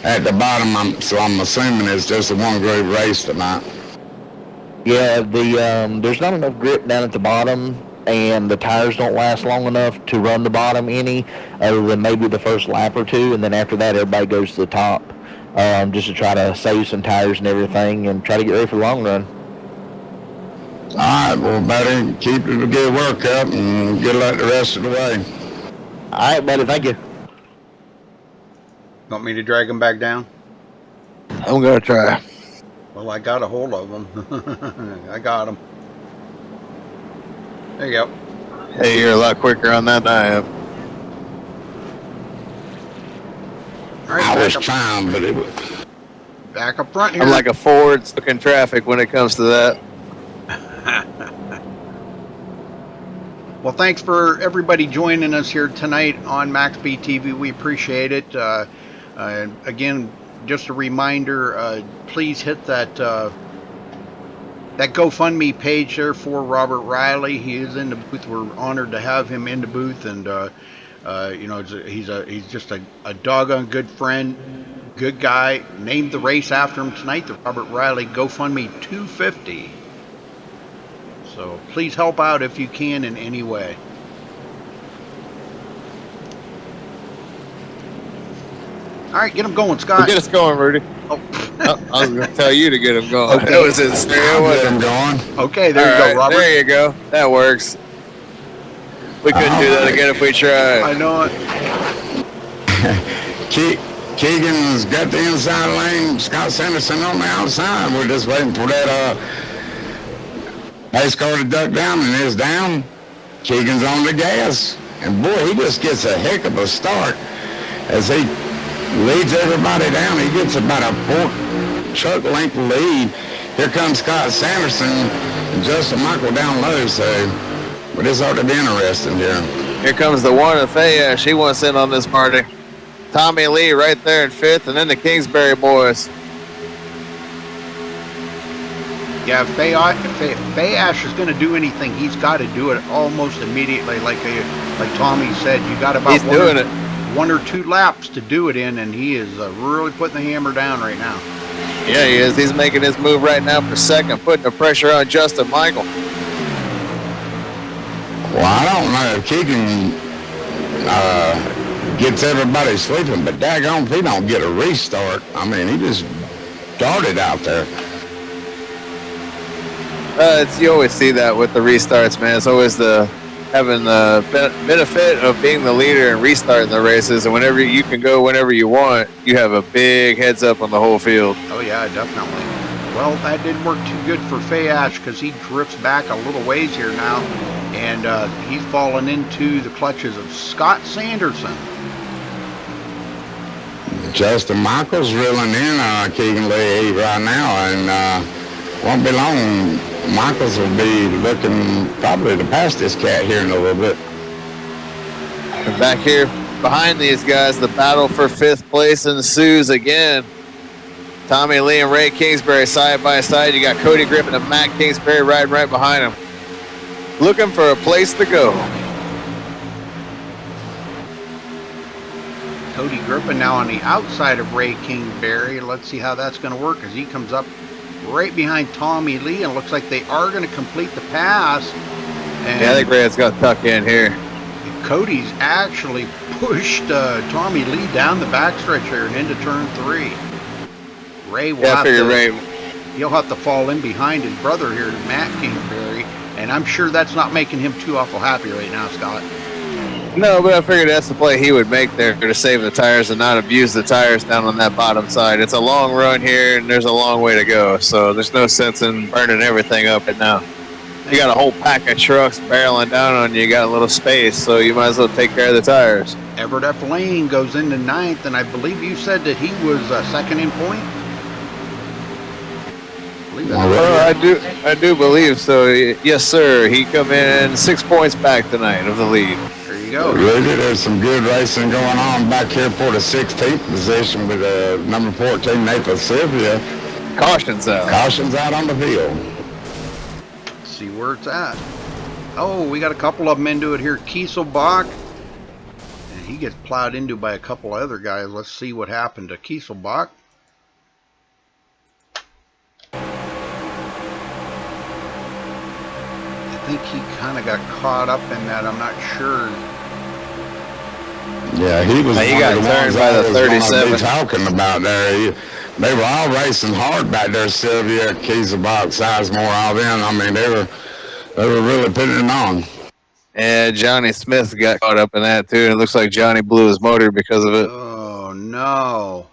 at the bottom, so I'm assuming it's just a one groove race tonight. Yeah, there's not enough grip down at the bottom, and the tires don't last long enough to run the bottom any, other than maybe the first lap or two, and then after that everybody goes to the top, just to try to save some tires and everything and try to get ready for the long run. All right, well, buddy, keep the good work up and good luck the rest of the way. All right, buddy, thank you. Want me to drag him back down? I'm going to try. Well, I got a hold of him. I got him. There you go. Hey, you're a lot quicker on that than I am. All right, I was back up, trying, but it was... back up front here. I'm like a Ford stuck in traffic when it comes to that. Well, thanks for everybody joining us here tonight on MaxSpeedTV. We appreciate it. Again, just a reminder, please hit that that GoFundMe page there for Robert Riley. He is in the booth. We're honored to have him in the booth, and you know, he's just a doggone good friend, good guy. Named the race after him tonight, the Robert Riley GoFundMe 250. So please help out if you can in any way. All right, get him going, Scott. Well, get us going, Rudy. Oh. I was going to tell you to get him going. Okay. That was in stereo. I'll get him going. Okay, there you go, Robert. There you go. That works. We couldn't do that again if we tried. I know it. Keegan's got the inside lane, Scott Sanderson on the outside. We're just waiting for that pace car to duck down, and it's down. Keegan's on the gas. And boy, he just gets a heck of a start as he leads everybody down. He gets about a 4-truck length lead. Here comes Scott Sanderson and Justin Michael down low, so but this ought to be interesting here. Here comes the one of Fayette. She wants in on this party. Tommy Lee right there in 5th, and then the Kingsbury boys. Yeah, if Fay Ash is going to do anything, he's got to do it almost immediately. Like Tommy said, you got about one or two laps to do it in, and he is really putting the hammer down right now. Yeah, he is. He's making his move right now for second, putting the pressure on Justin Michael. Well, I don't know if Keegan gets everybody sleeping, but daggone if he don't get a restart. I mean, he just darted out there. You always see that with the restarts, man. It's always having the benefit of being the leader and restarting the races, and whenever you can go whenever you want, you have a big heads up on the whole field. Oh yeah, definitely. Well, that didn't work too good for Fayash because he drifts back a little ways here now, and he's fallen into the clutches of Scott Sanderson. Justin Michaels reeling in Keegan Lee right now, and won't be long. Michaels will be looking probably to pass this cat here in a little bit. And back here behind these guys, the battle for 5th place ensues again. Tommy Lee and Ray Kingsbury side by side. You got Cody Griffin and Matt Kingsbury riding right behind him, looking for a place to go. Cody Griffin now on the outside of Ray Kingsbury. Let's see how that's going to work as he comes up right behind Tommy Lee, and looks like they are going to complete the pass. And yeah, I think Ray's got to tuck in here. Cody's actually pushed Tommy Lee down the backstretch there and into turn 3. Ray will he'll have to fall in behind his brother here, Matt Kingsbury, and I'm sure that's not making him too awful happy right now, Scott. No, but I figured that's the play he would make there to save the tires and not abuse the tires down on that bottom side. It's a long run here, and there's a long way to go, so there's no sense in burning everything up right now. You got a whole pack of trucks barreling down on you. You got a little space, so you might as well take care of the tires. Everett F. Lane goes into 9th, and I believe you said that he was second in point? Well, I do believe so. Yes, sir. He come in 6 points back tonight of the lead. There you go. Really, there's some good racing going on back here for the 16th position with number 14, Nathan Sylvia. Caution's out. Caution's out on the field. Let's see where it's at. Oh, we got a couple of them into it here. Kieselbach, and he gets plowed into by a couple of other guys. Let's see what happened to Kieselbach. I think he kind of got caught up in that. I'm not sure. Yeah, he was he got turned by the 37. Talking about there. They were all racing hard back there, Sylvia, Kieselbach, Sizemore, all them. I mean, they were really putting it on. And Johnny Smith got caught up in that, too. And it looks like Johnny blew his motor because of it. Oh, no.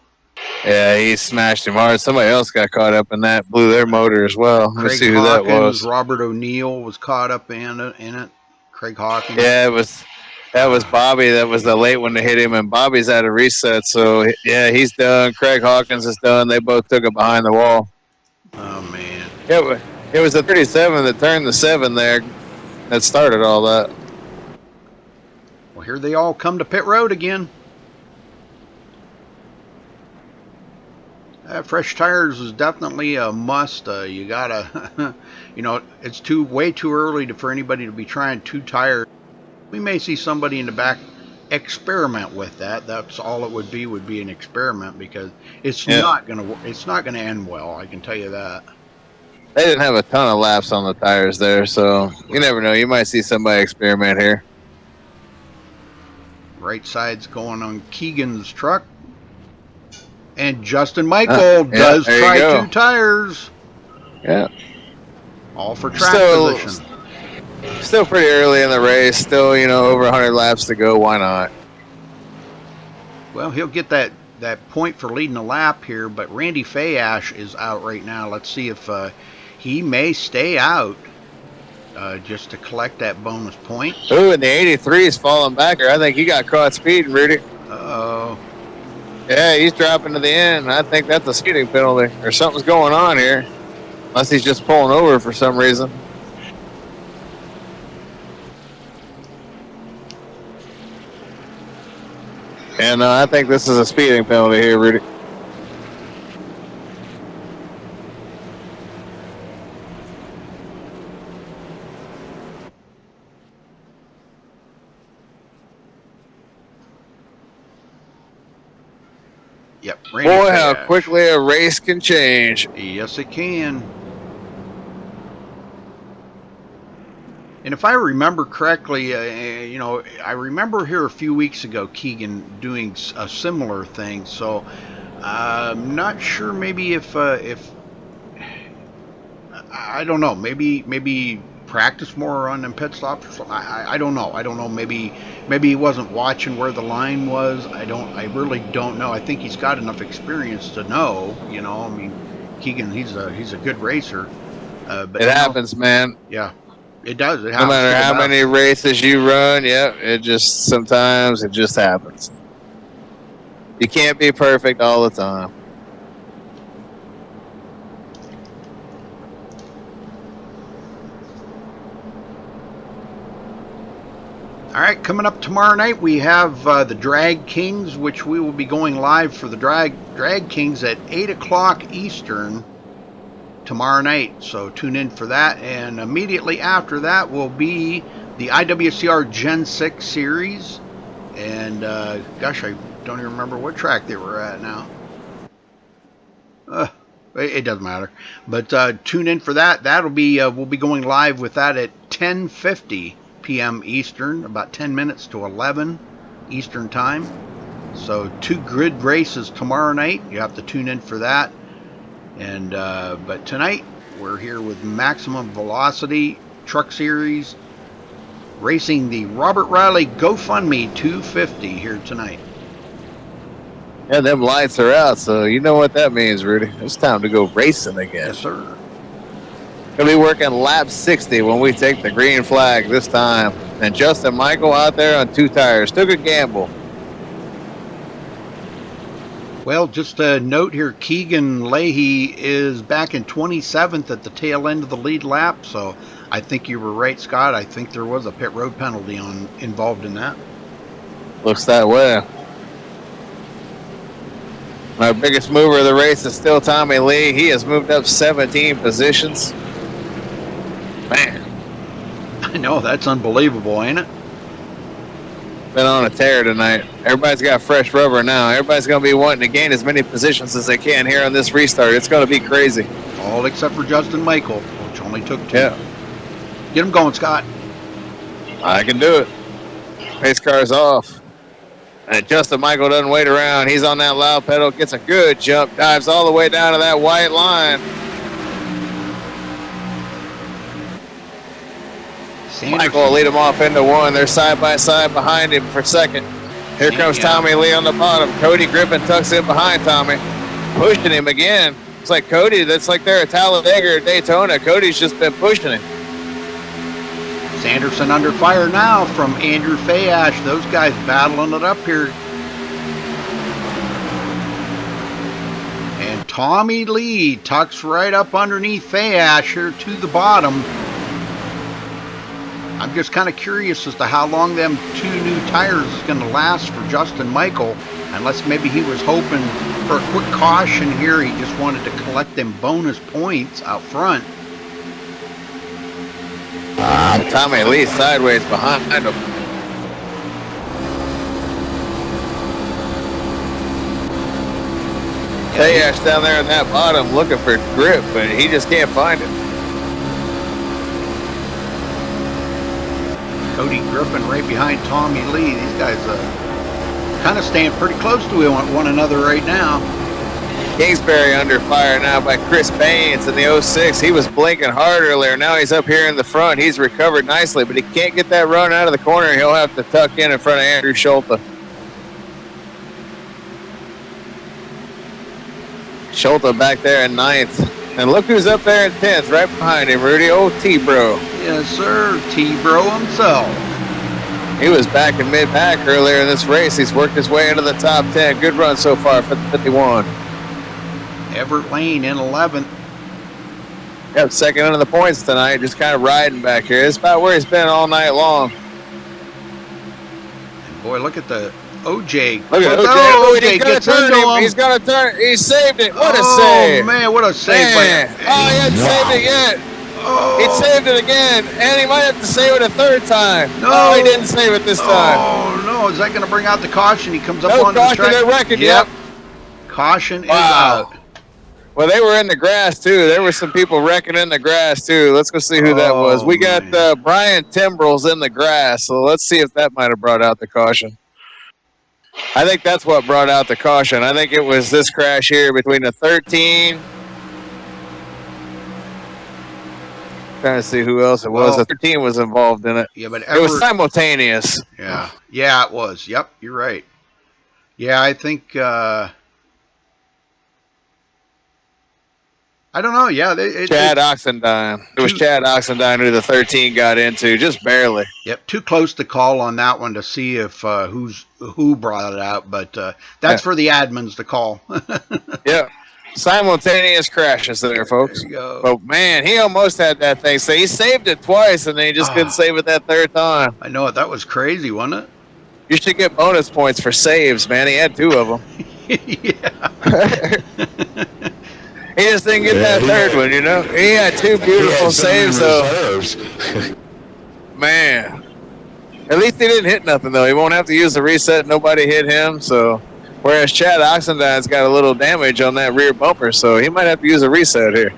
Yeah, he smashed him hard. Somebody else got caught up in that, blew their motor as well. Let's see who Hawkins, that was. Robert O'Neill was caught up in it. Craig Hawkins. Yeah, that was Bobby. That was the late one to hit him, and Bobby's at a reset. So, yeah, he's done. Craig Hawkins is done. They both took it behind the wall. Oh, man. It was the 37 that turned the 7 there that started all that. Well, here they all come to pit road again. Fresh tires is definitely a must. You gotta, it's way too early for anybody to be trying 2 tires. We may see somebody in the back experiment with that. That's all it would be an experiment, because it's not gonna end well. I can tell you that. They didn't have a ton of laps on the tires there, so you never know. You might see somebody experiment here. Right side's going on Keegan's truck. And Justin Michael does try 2 tires. Yeah. All for track position. Still pretty early in the race. Still, over 100 laps to go. Why not? Well, he'll get that point for leading a lap here, but Randy Fayash is out right now. Let's see if he may stay out just to collect that bonus point. Ooh, and the 83 is falling back here. I think he got caught speeding, Rudy. Uh-oh. Yeah, he's dropping to the end. I think that's a speeding penalty, or something's going on here. Unless he's just pulling over for some reason. And I think this is a speeding penalty here, Rudy. Yep. Boy, how quickly a race can change. Yes, it can. And if I remember correctly, I remember here a few weeks ago Keegan doing a similar thing. So I'm not sure. Maybe if I I don't know. Maybe practice more on them pit stops. Or something. I don't know. I don't know. Maybe he wasn't watching where the line was. I really don't know. I think he's got enough experience to know. You know. I mean, Keegan, he's a good racer. But It happens, man. Yeah, it does. It No happens. matter how many races you run, sometimes it just happens. You can't be perfect all the time. All right, coming up tomorrow night, we have the Drag Kings, which we will be going live for the Drag Kings at 8 o'clock Eastern tomorrow night. So tune in for that. And immediately after that will be the IWCR Gen 6 series. And gosh, I don't even remember what track they were at now. It doesn't matter. But tune in for that. That'll be we'll be going live with that at 10:50 p.m. Eastern, about 10 minutes to 11 Eastern time. So 2 grid races tomorrow night. You have to tune in for that. And but tonight we're here with Maximum Velocity Truck Series, racing the Robert Riley GoFundMe 250 here tonight. Yeah, them lights are out, so you know what that means, Rudy. It's time to go racing again. Yes, sir. Gonna be working lap 60 when we take the green flag this time. And Justin Michael out there on 2 tires. Took a gamble. Well, just a note here, Keegan Leahy is back in 27th at the tail end of the lead lap, so I think you were right, Scott. I think there was a pit road penalty involved in that. Looks that way. Our biggest mover of the race is still Tommy Lee. He has moved up 17 positions. Man. I know, that's unbelievable, ain't it? Been on a tear tonight. Everybody's got fresh rubber now. Everybody's going to be wanting to gain as many positions as they can here on this restart. It's going to be crazy. All except for Justin Michael, which only took 2. Yeah. Get him going, Scott. I can do it. Pace car's off. And Justin Michael doesn't wait around. He's on that loud pedal, gets a good jump, dives all the way down to that white line. Michael will lead him off into 1. They're side by side behind him for 2nd. Here comes Tommy Lee on the bottom. Cody Griffin tucks in behind Tommy, pushing him again. It's like Cody, that's like they're at Talladega or Daytona. Cody's just been pushing him. Sanderson under fire now from Andrew Fayash. Those guys battling it up here. And Tommy Lee tucks right up underneath Fayash here to the bottom. I'm just kind of curious as to how long them 2 new tires is going to last for Justin Michael, unless maybe he was hoping for a quick caution here. He just wanted to collect them bonus points out front. Tommy Lee sideways behind him. Fayash down there in that bottom looking for grip, but he just can't find it. Cody Griffin right behind Tommy Lee. These guys kind of staying pretty close to one another right now. Kingsbury under fire now by Chris Baines in the 06. He was blinking hard earlier. Now he's up here in the front. He's recovered nicely, but he can't get that run out of the corner. He'll have to tuck in front of Andrew Schulte. Schulte back there in 9th. And look who's up there in 10th, right behind him, Rudy. Old T-Bro. Yes, sir. T-Bro himself. He was back in mid-pack earlier in this race. He's worked his way into the top 10. Good run so far for the 51. Everett Lane in 11th. Yep, 2nd into the points tonight. Just kind of riding back here. It's about where he's been all night long. And boy, look at the OJ. Look at OJ. He's gets into him. He's going to turn. He saved it. What a save. Oh, man, what a save. Man. He hadn't saved it yet. Oh. He saved it again, and he might have to save it a 3rd time. No. He didn't save it this time. Oh, no. Is that going to bring out the caution? He comes up no on the track. No caution, they're wrecking. Yep. Caution is out. Well, they were in the grass, too. There were some people wrecking in the grass, too. Let's go see who that was. We got Brian Timbrels in the grass, so let's see if that might have brought out the caution. I think that's what brought out the caution. I think it was this crash here between the 13 Trying to see who else it was. The team was involved in it. Yeah, but it was simultaneous. Yeah, it was. Yep, you're right. Yeah, I think. I don't know. Yeah, Chad Oxendine. It was Chad Oxendine who the 13 got into, just barely. Yep, too close to call on that one to see if who brought it out, but that's for the admins to call. Yeah, simultaneous crashes there, folks. There you go. But man, he almost had that thing. So he saved it twice, and then he just couldn't save it that third time. I know it. That was crazy, wasn't it? You should get bonus points for saves, man. He had 2 of them. Yeah. He just didn't get that third one, you know? He had 2 beautiful saves, though. Man. At least he didn't hit nothing, though. He won't have to use the reset. Nobody hit him, so... Whereas Chad Oxendine's got a little damage on that rear bumper, so he might have to use a reset here.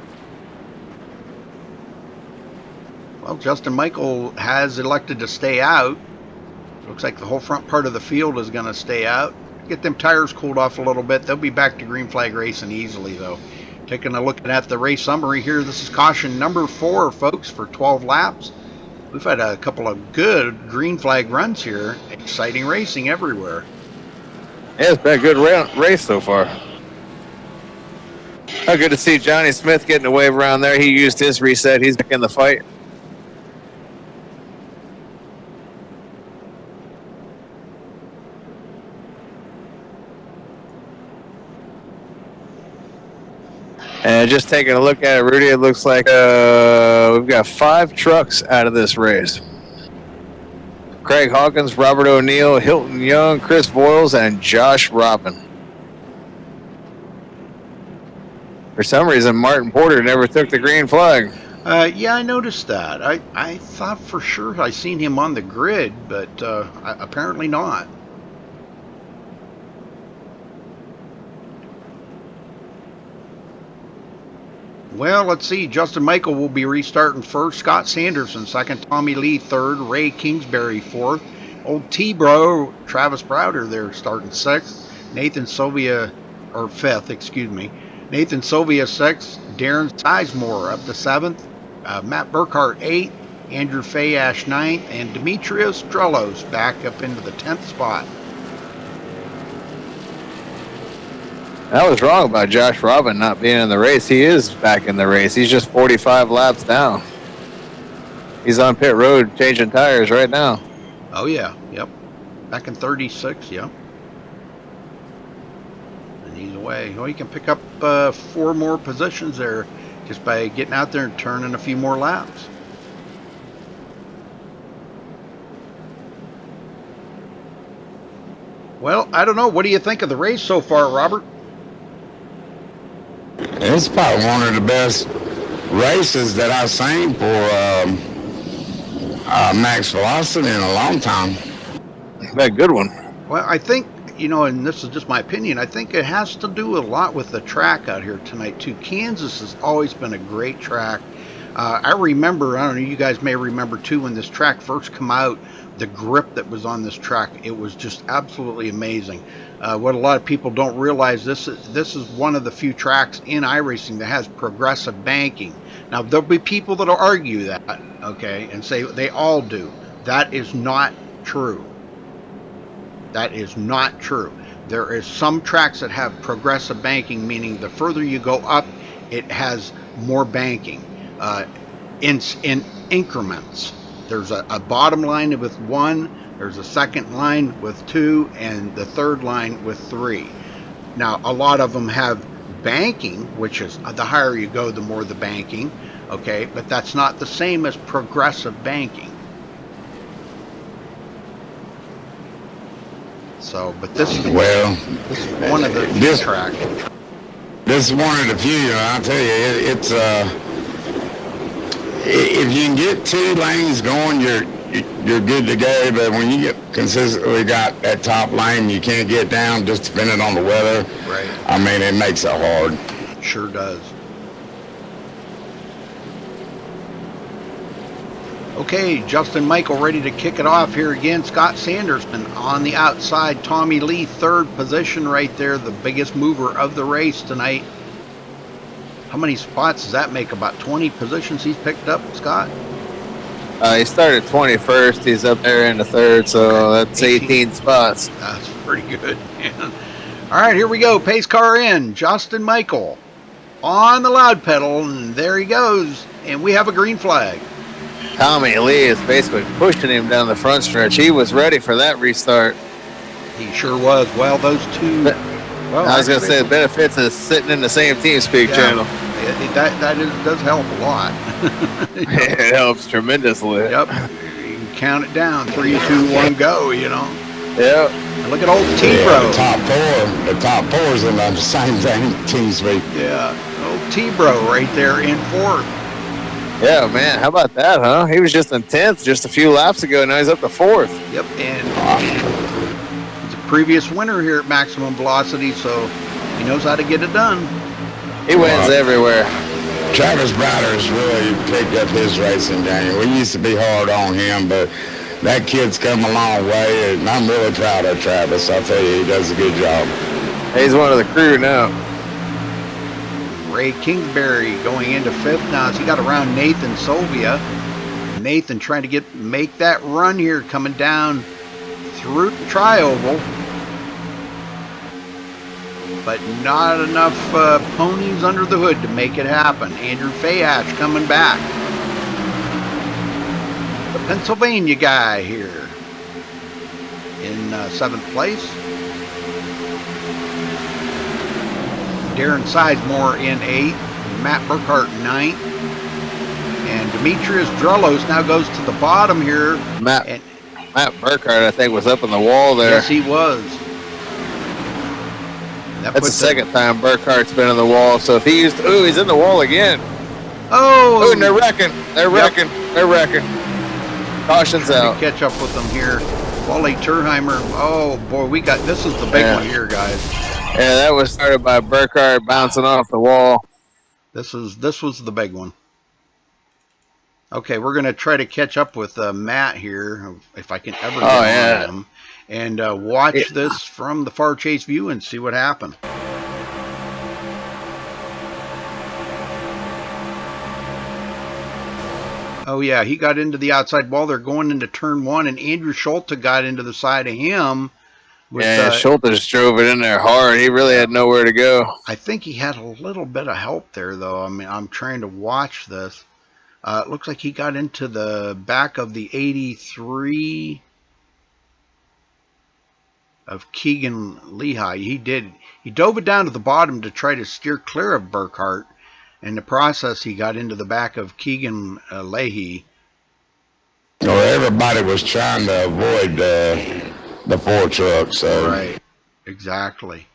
Well, Justin Michael has elected to stay out. Looks like the whole front part of the field is going to stay out. Get them tires cooled off a little bit. They'll be back to green flag racing easily, though. Taking a look at the race summary here, this is caution number 4, folks, for 12 laps. We've had a couple of good green flag runs here. Exciting racing everywhere. Yeah, it's been a good race so far. Oh, good to see Johnny Smith getting a wave around there. He used his reset. He's back in the fight. And just taking a look at it, Rudy, it looks like we've got 5 trucks out of this race. Craig Hawkins, Robert O'Neill, Hilton Young, Chris Voiles, and Josh Robin. For some reason, Martin Porter never took the green flag. Yeah, I noticed that. I thought for sure I seen him on the grid, but apparently not. Well, let's see. Justin Michael will be restarting first. Scott Sanderson second. Tommy Lee third. Ray Kingsbury fourth. Old T-Bro, Travis Browder there starting sixth. Nathan Sylvia, or fifth, excuse me. Nathan Sylvia sixth. Darren Sizemore up to seventh. Matt Burkhart eighth. Andrew Fayash ninth. And Demetrios Strelos back up into the 10th spot. I was wrong about Josh Robin not being in the race. He is back in the race. He's just 45 laps down. He's on pit road changing tires right now. Oh, yeah. Yep. Back in 36, yep. And he's away. Well, you can pick up 4 more positions there just by getting out there and turning a few more laps. Well, I don't know. What do you think of the race so far, Robert? It's probably one of the best races that I've seen for max velocity in a long time. A good one. Well, I think, you know, and this is just my opinion, I think it has to do a lot with the track out here tonight, too. Kansas has always been a great track. I remember, I don't know, you guys may remember, too, when this track first came out, the grip that was on this track, it was just absolutely amazing. What a lot of people don't realize, this is one of the few tracks in iRacing that has progressive banking. Now, there'll be people that'll argue that, okay, and say they all do. That is not true. That is not true. There is some tracks that have progressive banking, meaning the further you go up, it has more banking in increments. There's a bottom line with 1. There's a second line with 2, and the third line with 3. Now, a lot of them have banking, which is the higher you go, the more the banking, okay? But that's not the same as progressive banking. So, but this is one of the few tracks. This is one of the few, I'll tell you, it's if you can get 2 lanes going, you're good to go, but when you get consistently got that top lane, you can't get down just depending on the weather. Right. I mean, it makes it hard. Sure does. Okay, Justin Michael ready to kick it off here again. Scott Sanderson on the outside. Tommy Lee, 3rd position right there, the biggest mover of the race tonight. How many spots does that make? About 20 positions he's picked up, Scott? He started 21st. He's up there in the third, so Okay. that's 18 spots. That's pretty good, man. All right, here we go. Pace car in. Justin Michael on the loud pedal, and there he goes. And we have a green flag. Tommy Lee is basically pushing him down the front stretch. He was ready for that restart. He sure was. Well, those two. Well, I was going to say the benefits of sitting in the same TeamSpeak channel. That does help a lot. It helps tremendously. Yep. You can count it down. 3, 2, 1, go, you know. Yep. And look at old T-Bro. The top four's in the same thing, TeamSpeak. Yeah. Old T-Bro right there in fourth. Yeah, man. How about that, huh? He was just in 10th just a few laps ago. Now he's up to 4th. Yep. And he's a previous winner here at Maximum Velocity, so he knows how to get it done. He wins everywhere. Travis Browder's really picked up his racing game. We used to be hard on him, but that kid's come a long way, and I'm really proud of Travis. I'll tell you, he does a good job. He's one of the crew now. Ray Kingsbury going into fifth now as he got around Nathan Sylvia. Nathan trying to make that run here, coming down through the tri-oval. But not enough ponies under the hood to make it happen. Andrew Fayash coming back. The Pennsylvania guy here in 7th place. Darren Sizemore in 8th. Matt Burkhart 9th. And Demetrius Drelos now goes to the bottom here. Matt Burkhart, I think, was up in the wall there. Yes, he was. That's the second time Burkhart's been in the wall. So if he used, he's in the wall again. Oh, and they're wrecking. They're wrecking. They're wrecking. Caution's out. Catch up with them here. Wally Turheimer. Oh boy, this is the big one here, guys. Yeah, that was started by Burkhart bouncing off the wall. This was the big one. Okay, we're gonna try to catch up with Matt here, if I can ever get on him, and watch this from the far chase view and see what happened. Oh yeah, he got into the outside wall. They're going into turn 1, and Andrew Schulte got into the side of him. Schulte just drove it in there hard. He really had nowhere to go. I think he had a little bit of help there, though. I mean, I'm trying to watch this. It looks like he got into the back of the 83 of Keegan Lehigh. He did. He dove it down to the bottom to try to steer clear of Burkhart. In the process, he got into the back of Keegan Leahy. Well, everybody was trying to avoid the 4 trucks. So. Right, exactly.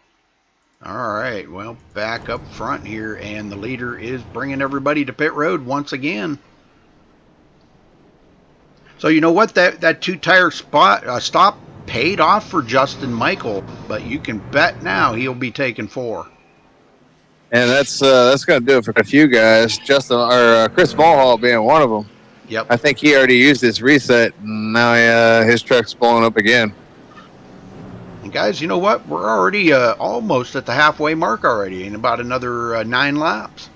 All right, well, back up front here, and the leader is bringing everybody to pit road once again. So you know what? That 2-tire stop paid off for Justin Michael, but you can bet now he'll be taking 4. And that's going to do it for a few guys. Chris Mulhall being one of them. Yep. I think he already used his reset, and now his truck's blowing up again. And guys, you know what? We're already almost at the halfway mark already, in about another 9 laps.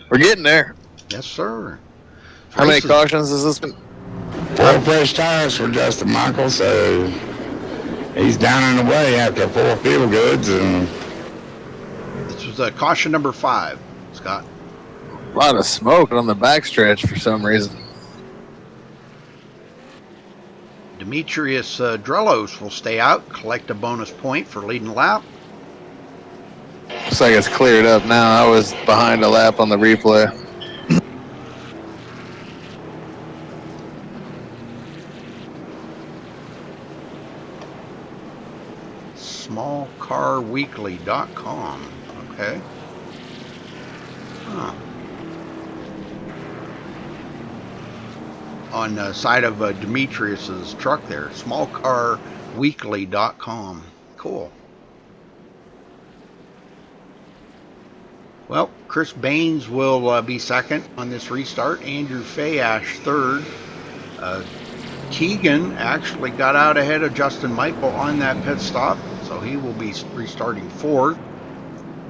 We're getting there. Yes, sir. How many cautions has this been? 4 fresh tires for Justin Michael, so he's down and away after 4 field goods. And this was caution number 5, Scott. A lot of smoke on the backstretch for some reason. Demetrius Drelos will stay out, collect a bonus point for leading the lap. Looks like it's cleared up now. I was behind a lap on the replay. Smallcarweekly.com. Okay. Huh. On the side of Demetrius's truck there. Smallcarweekly.com. Cool. Well, Chris Baines will be second on this restart. Andrew Fayash third. Keegan actually got out ahead of Justin Michael on that pit stop, so he will be restarting fourth.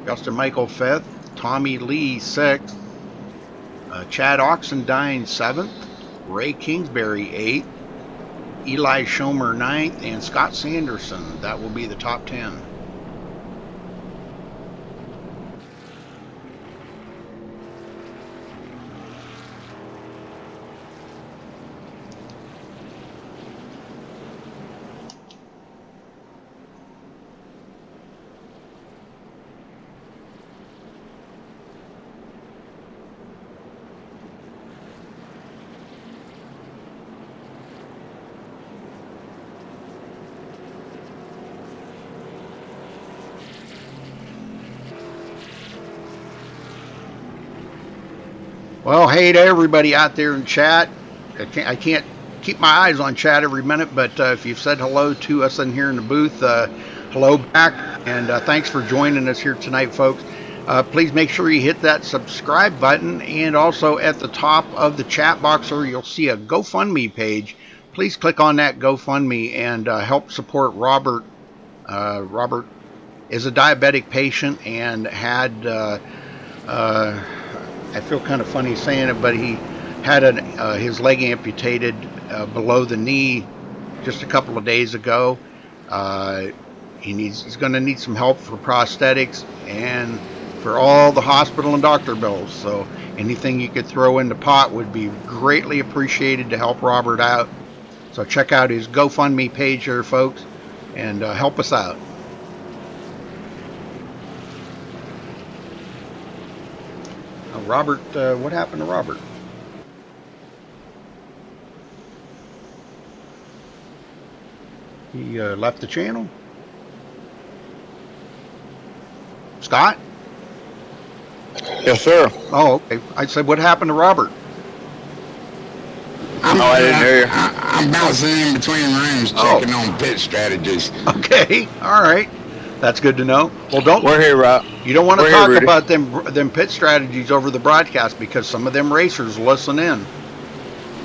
Justin Michael 5th, Tommy Lee 6th, Chad Oxendine 7th, Ray Kingsbury 8th, Eli Schomer 9th, and Scott Sanderson. That will be the top 10. Well, hey to everybody out there in chat. I can't keep my eyes on chat every minute, but if you've said hello to us in here in the booth, hello back, and thanks for joining us here tonight, folks. Please make sure you hit that subscribe button, and also at the top of the chat box there you'll see a GoFundMe page. Please click on that GoFundMe and help support Robert. Robert is a diabetic patient and had I feel kind of funny saying it, but he had his leg amputated below the knee just a couple of days ago. He's going to need some help for prosthetics and for all the hospital and doctor bills. So anything you could throw in the pot would be greatly appreciated to help Robert out. So check out his GoFundMe page here, folks, and help us out. Robert, what happened to Robert? He left the channel? Scott? Yes, sir. Oh, okay. I said, what happened to Robert? I didn't hear you. I'm bouncing in between rooms checking on pit strategies. Okay, all right. That's good to know. Well, We're here, Rob. you don't want to We're talk here, Rudy. about them pit strategies over the broadcast because some of them racers listen in.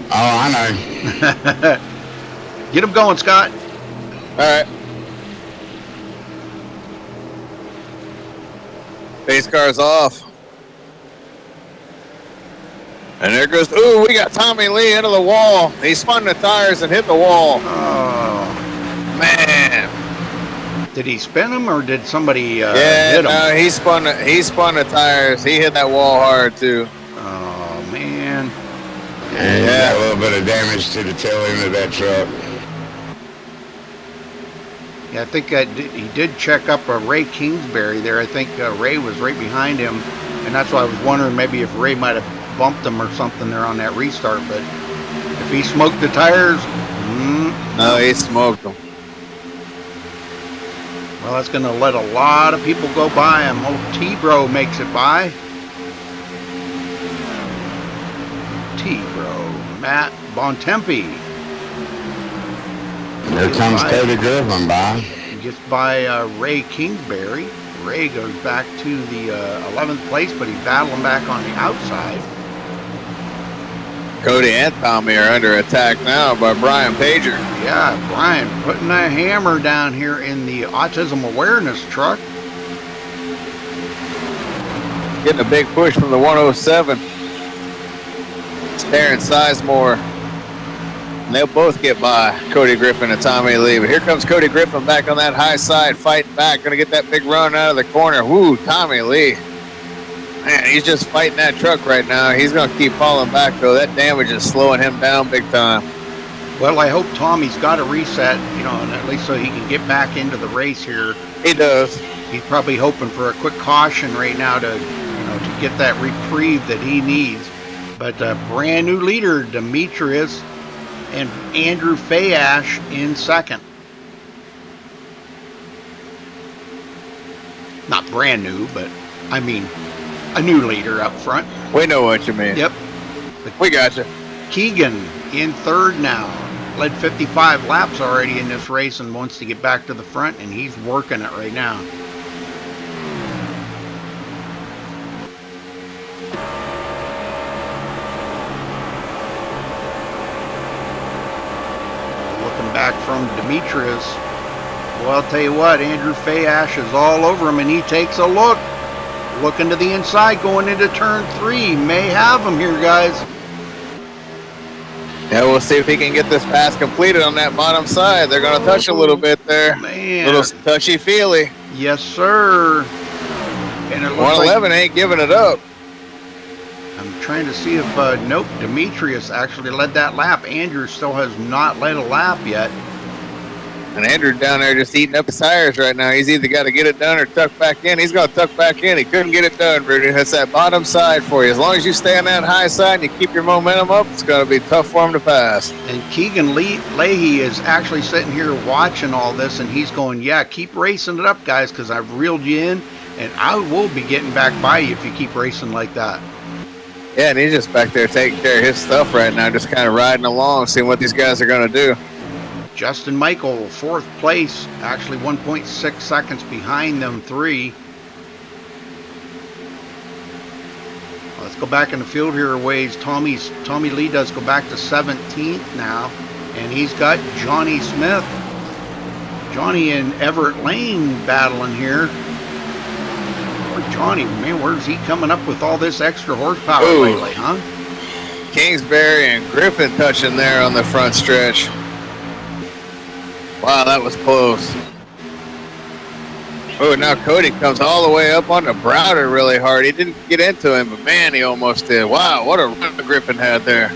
Oh, I know. Get them going, Scott. All right. Pace car's off. And there goes, ooh, we got Tommy Lee into the wall. He spun the tires and hit the wall. Oh, Man. did he spin them or did somebody Yeah, hit him? no, he spun the tires. He hit that wall hard, too. Oh, man. And you got a little bit of damage to the tail end of that truck. Yeah, I think he did check up Ray Kingsbury there. I think Ray was right behind him, and that's why I was wondering maybe if Ray might have bumped him or something there on that restart. But if he smoked the tires, No, he smoked them. well, that's going to let a lot of people go by him. Old T-Bro makes it by. T-Bro, Matt Bontempi. Here comes Cody Griffin by. He gets by Ray Kingsbury. Ray goes back to the 11th place, but he's battling back on the outside. Cody and Tommy are under attack now by Brian Pager. Yeah, Brian putting a hammer down here in the autism awareness truck. Getting a big push from the 107. It's Darren Sizemore. And they'll both get by Cody Griffin and Tommy Lee. But here comes Cody Griffin back on that high side, fighting back. Going to get that big run out of the corner. Woo, Tommy Lee. Man, he's just fighting that truck right now. He's going to keep falling back, though. That damage is slowing him down big time. Well, I hope Tommy's got a reset, and at least so he can get back into the race here. He does. He's probably hoping for a quick caution right now to get that reprieve that he needs. But brand new leader, Demetrius and Andrew Fayash in second. Not brand new, but I mean a new leader up front. We know what you mean. Yep. We got you. Keegan in third now. Led 55 laps already in this race and wants to get back to the front, and he's working it right now. Looking back from Demetrius. Well, I'll tell you what, Andrew Fayash is all over him, and he takes a look. looking to the inside, going into turn 3. May have him here, guys. Yeah, we'll see if he can get this pass completed on that bottom side. They're going to touch a little bit there. Man. Little touchy-feely. Yes, sir. And it looks 111 ain't giving it up. I'm trying to see if, nope, Demetrius actually led that lap. Andrew still has not led a lap yet. And Andrew's down there just eating up his tires right now. He's either got to get it done or tuck back in. He's going to tuck back in. He couldn't get it done, Rudy. That's that bottom side for you. As long as you stay on that high side and you keep your momentum up, it's going to be tough for him to pass. And Keegan Leahy is actually sitting here watching all this, and he's going, yeah, keep racing it up, guys, because I've reeled you in, and I will be getting back by you if you keep racing like that. Yeah, and he's just back there taking care of his stuff right now, just kind of riding along, seeing what these guys are going to do. Justin Michael, 4th place, actually 1.6 seconds behind them 3. Let's go back in the field here a ways. Tommy Lee does go back to 17th now, and he's got Johnny Smith. Johnny and Everett Lane battling here. Poor Johnny, man, where's he coming up with all this extra horsepower lately, huh? Kingsbury and Griffin touching there on the front stretch. Wow, that was close. Oh, now Cody comes all the way up onto Browder really hard. He didn't get into him, but man, he almost did. Wow, what a run Griffin had there.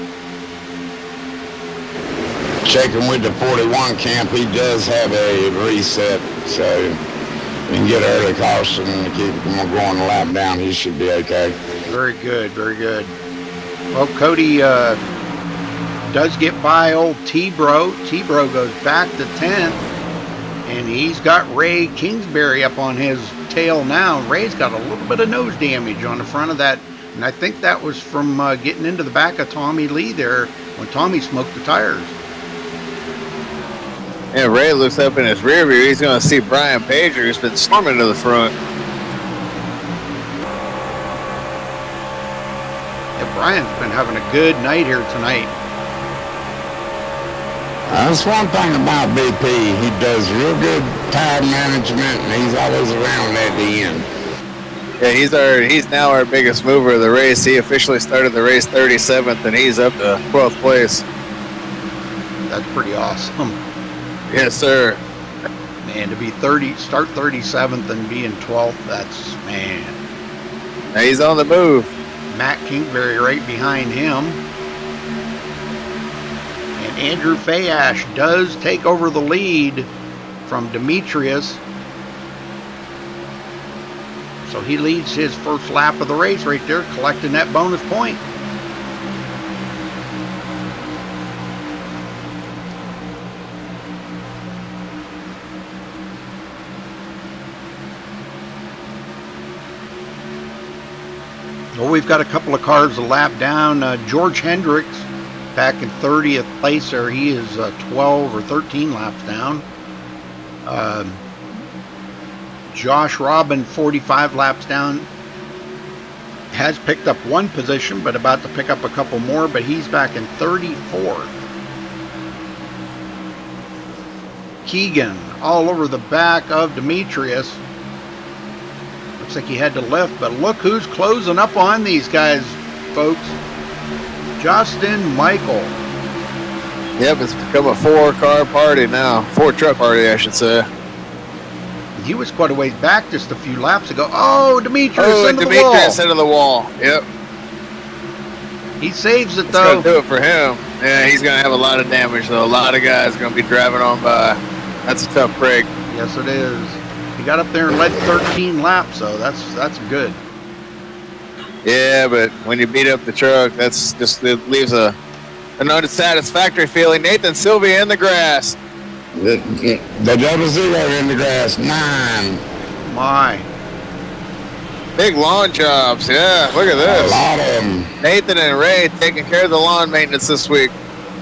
Checking with the 41 camp, he does have a reset, so you can get early caution and keep him going a lap down. He should be okay. Very good, very good. Well, Cody does get by old T-Bro. T-Bro goes back to 10th, and he's got Ray Kingsbury up on his tail now. Ray's got a little bit of nose damage on the front of that, and I think that was from getting into the back of Tommy Lee there when Tommy smoked the tires. Yeah, Ray looks up in his rear view. He's going to see Brian Pager, who's been storming to the front. Yeah, Brian's been having a good night here tonight. That's one thing about BP. He does real good tire management, and he's always around at the end. Yeah, he's now our biggest mover of the race. He officially started the race 37th, and he's up to 12th place. That's pretty awesome. Yes, sir. Man, to be start 37th and be in 12th, that's, man. Now he's on the move. Matt Kingsbury right behind him. And Andrew Fayash does take over the lead from Demetrius. So he leads his first lap of the race right there, collecting that bonus point. Well, we've got a couple of cars a lap down. George Hendricks back in 30th place there. He is 12 or 13 laps down. Josh Robin, 45 laps down. Has picked up one position, but about to pick up a couple more, but he's back in 34th. Keegan all over the back of Demetrius. Looks like he had to lift, but look who's closing up on these guys, folks. Justin Michael. Yep, it's become a 4-car party now. 4-truck party, I should say. He was quite a ways back just a few laps ago. Oh, Demetrius into the wall. Demetrius into the wall. Yep. He saves it, It's though. going to do it for him. Yeah, he's going to have a lot of damage, though. A lot of guys are going to be driving on by. That's a tough break. Yes, it is. He got up there and led 13 laps, so that's good. Yeah, but when you beat up the truck, that's just, it leaves an unsatisfactory feeling. Nathan Sylvia in the grass. The 00 in the grass, 9. My. Big lawn jobs. Yeah, look at this. A lot of them. Nathan and Ray taking care of the lawn maintenance this week.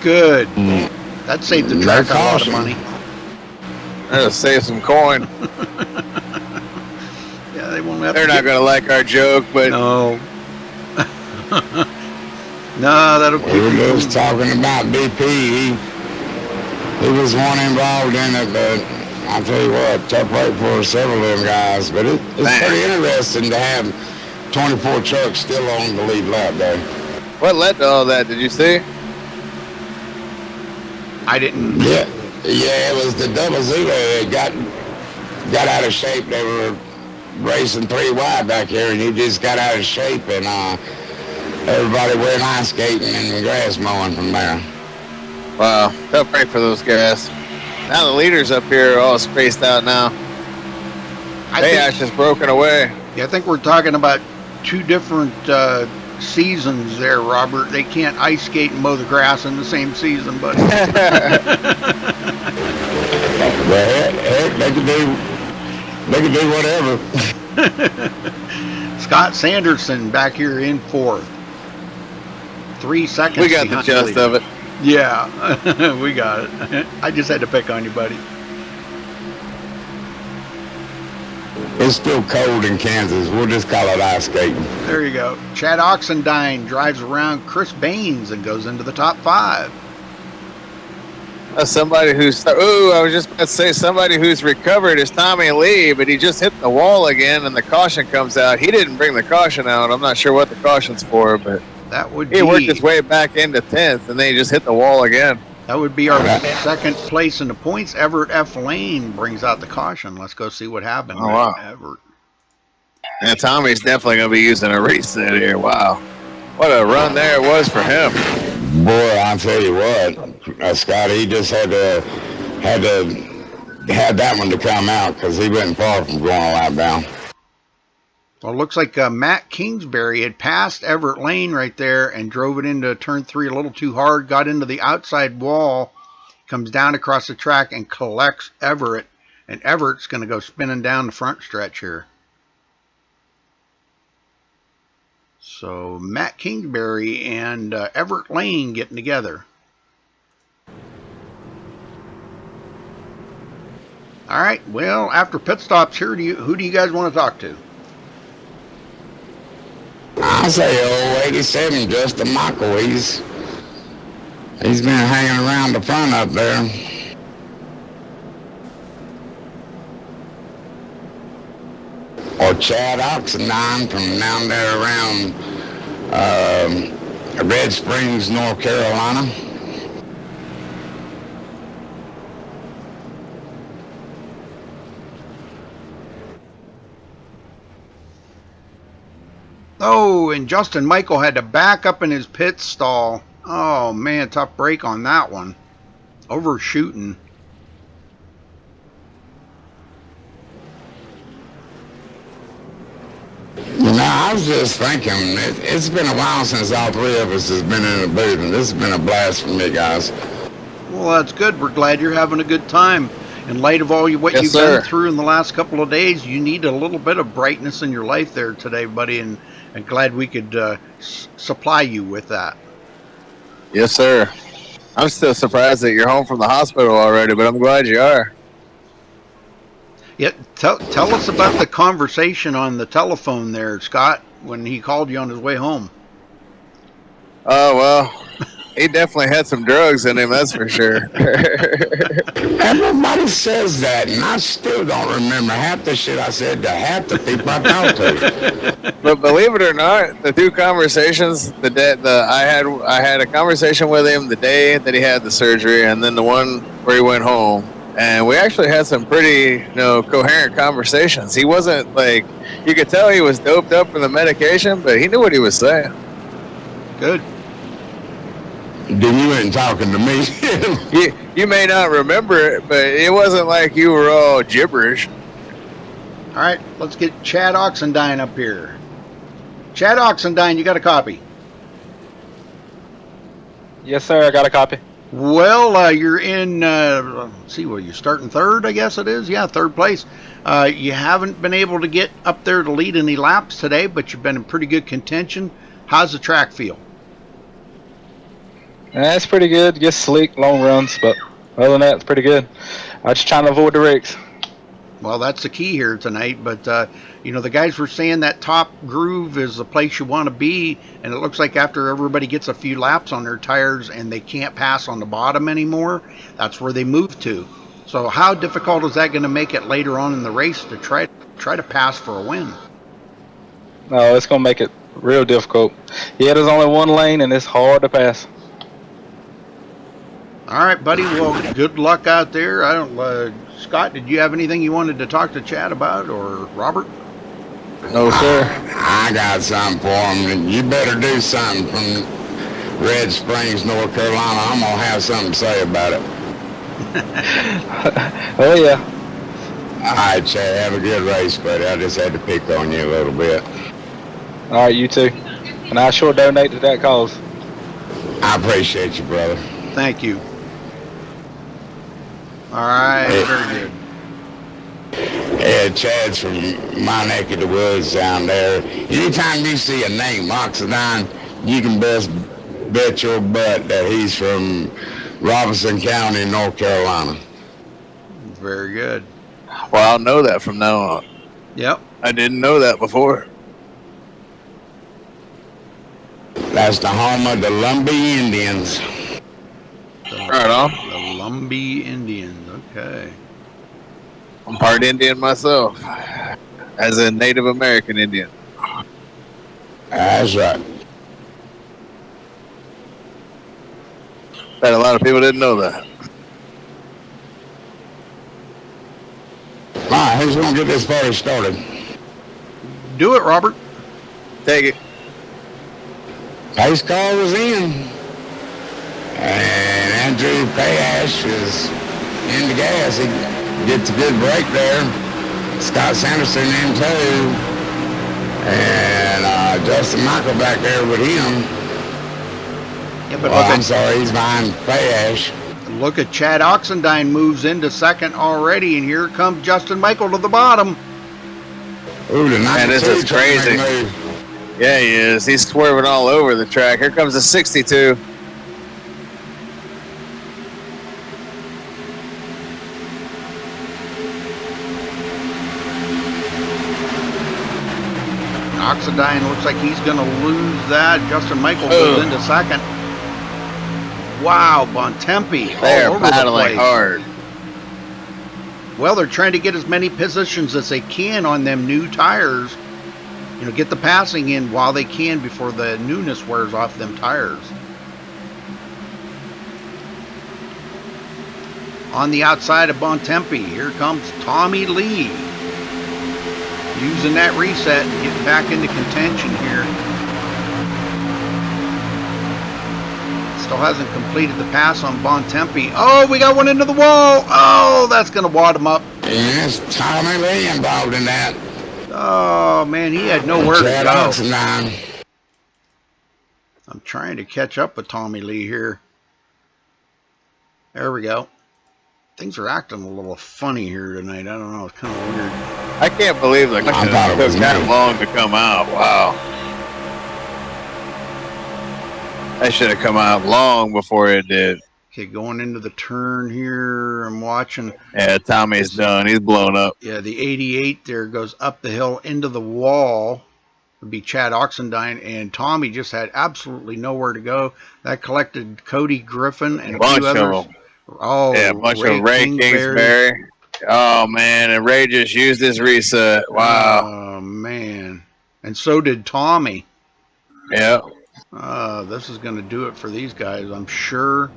Good. That saved the track a lot of money. That'll save some coin. Yeah, they won't have They're not going to like our joke, but No. No, that'll keep We were you just talking about BP. He was one involved in it, but I'll tell you what, tough break for several of them guys. But it's pretty interesting to have 24 trucks still on the lead lap there. What led to all that? Did you see? I didn't. Yeah, it was the double Zulu. It got out of shape. They were racing 3 wide back here, and he just got out of shape, and everybody went ice skating and grass mowing from there. Wow, tough break for those guys. Now the leaders up here are all spaced out now. Ash is broken away. Yeah, I think we're talking about 2 different seasons there, Robert. They can't ice skate and mow the grass in the same season, but they can do whatever. Scott Sanderson back here in 4th. 3 seconds. We got the gist of it. Yeah, we got it. I just had to pick on you, buddy. It's still cold in Kansas. We'll just call it ice skating. There you go. Chad Oxendine drives around Chris Baines and goes into the top 5. Somebody who's I was just about to say somebody who's recovered is Tommy Lee, but he just hit the wall again, and the caution comes out. He didn't bring the caution out. I'm not sure what the caution's for, but that would he worked his way back into 10th, and then he just hit the wall again. That would be our second place in the points. Everett F. Lane brings out the caution. Let's go see what happened. Oh, wow. Everett. And Tommy's definitely going to be using a reset here. Wow. What a run there it was for him. Boy, I'll tell you what, Scott, he just had that one to come out because he wasn't far from going a lap down. Well, it looks like Matt Kingsbury had passed Everett Lane right there and drove it into turn 3 a little too hard, got into the outside wall, comes down across the track and collects Everett, and Everett's going to go spinning down the front stretch here. So Matt Kingsbury and Everett Lane getting together. All right, well, after pit stops here, who do you guys want to talk to? I say old 87, Justin Michael. He's been hanging around the front up there. Or Chad Oxendine from down there around Red Springs, North Carolina. Oh, and Justin Michael had to back up in his pit stall. Oh, man, tough break on that one. Overshooting. You know, I was just thinking, it's been a while since all 3 of us has been in the booth, and this has been a blast for me, guys. Well, that's good. We're glad you're having a good time. In light of all what you've been through in the last couple of days, you need a little bit of brightness in your life there today, buddy, and glad we could supply you with that. Yes, sir. I'm still surprised that you're home from the hospital already, but I'm glad you are. Yeah, tell us about the conversation on the telephone there, Scott, when he called you on his way home. Oh, well, he definitely had some drugs in him, that's for sure. Everybody says that, and I still don't remember half the shit I said to half the people I talked to. But believe it or not, the 2 conversations, I had a conversation with him the day that he had the surgery, and then the one where he went home. And we actually had some pretty, coherent conversations. He wasn't like, you could tell he was doped up from the medication, but he knew what he was saying. Good. Then you ain't talking to me. You may not remember it, but it wasn't like you were all gibberish. All right, let's get Chad Oxendine up here. Chad Oxendine, you got a copy? Yes, sir, I got a copy. Well, you're in, let's see, you're starting 3rd, I guess it is? Yeah, 3rd place. You haven't been able to get up there to lead any laps today, but you've been in pretty good contention. How's the track feel? It's pretty good. Gets slick, long runs, but other than that, it's pretty good. I'm just trying to avoid the wrecks. Well, that's the key here tonight, but, the guys were saying that top groove is the place you want to be, and it looks like after everybody gets a few laps on their tires and they can't pass on the bottom anymore, that's where they move to. So how difficult is that going to make it later on in the race to try to pass for a win? No, it's gonna make it real difficult. Yeah, there's only one lane and it's hard to pass. All right, buddy. Well, good luck out there. I don't, Scott, did you have anything you wanted to talk to Chad about, or Robert? No, sir. I got something for him. You better do something from Red Springs, North Carolina. I'm going to have something to say about it. Oh, yeah. All right, Chad, have a good race, buddy. I just had to pick on you a little bit. All right, you too. And I sure donate to that cause. I appreciate you, brother. Thank you. All right, very good. Yeah, Chad's from my neck of the woods down there. Anytime you see a name, Oxidine, you can best bet your butt that he's from Robinson County, North Carolina. Very good. Well, I'll know that from now on. Yep. I didn't know that before. That's the home of the Lumbee Indians. Right on. The Lumbee Indians. Okay. I'm part Indian myself, as a Native American Indian. That's right. Bet a lot of people didn't know that. All right, who's going to get this party started? Do it, Robert. Take it. Pace car was in. And Andrew Payash is in the gas. He gets a good break there. Scott Sanderson in too. And Justin Michael back there with him. Yeah, but I'm sorry, he's behind Payash. look at Chad Oxendine moves into second already, and here comes Justin Michael to the bottom. Ooh, the Man, this is crazy. Yeah, he is. He's swerving all over the track. Here comes the 62. Oxendine looks like he's going to lose that. Justin Michael goes into second. Wow, Bontempi They all are over the battling place. hard. Well, they're trying to get as many positions as they can on them new tires. You know, get the passing in while they can before the newness wears off them tires. On the outside of Bontempi, here comes Tommy Lee. Using that reset and getting back into contention here. Still hasn't completed the pass on Bontempi. Oh, we got one into the wall. Oh, that's going to wad him up. Yes, Tommy Lee involved in that. Oh, man, he had nowhere to Chad go. Oxendine. I'm trying to catch up with Tommy Lee here. There we go. Things are acting a little funny here tonight. I don't know. It's kind of weird. I can't believe the question thought it was took that me. long to come out. Wow. That should have come out long before it did. Okay, going into the turn here. I'm watching. Yeah, Tommy's done. He's blown up. Yeah, the 88 there goes up the hill into the wall. Would be Chad Oxendine, and Tommy just had absolutely nowhere to go. That collected Cody Griffin and a Bunch few of others. them. Oh, Yeah, a bunch of Ray Kingsbury. Oh, man, and Ray just used his reset. Wow. Oh, man. And so did Tommy. Yeah. This is going to do it for these guys, I'm sure.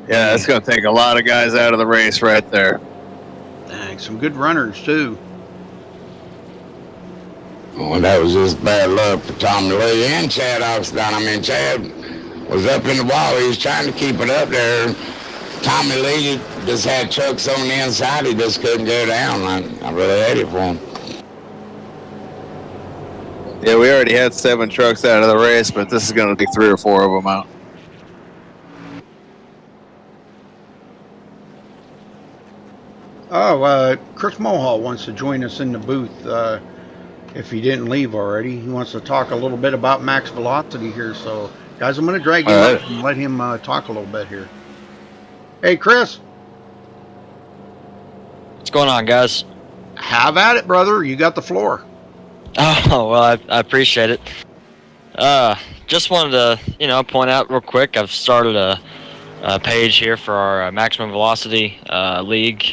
Yeah, it's going to take a lot of guys out of the race right there. Dang, some good runners, too. Well, that was just bad luck for Tommy Lee and Chad Oxendine. I mean, Chad was up in the wall. He was trying to keep it up there. Tommy Lee just had trucks on the inside. He just couldn't go down. I really had it for him. Yeah, we already had 7 trucks out of the race, but this is going to be 3 or 4 of them out. Oh, Chris Mohall wants to join us in the booth. If he didn't leave already, he wants to talk a little bit about max velocity here. So, guys, I'm going to drag him up and let him talk a little bit here. Hey, Chris. What's going on, guys? Have at it, brother. You got the floor. Oh, well, I appreciate it. Just wanted to, point out real quick, I've started a page here for our Maximum Velocity League.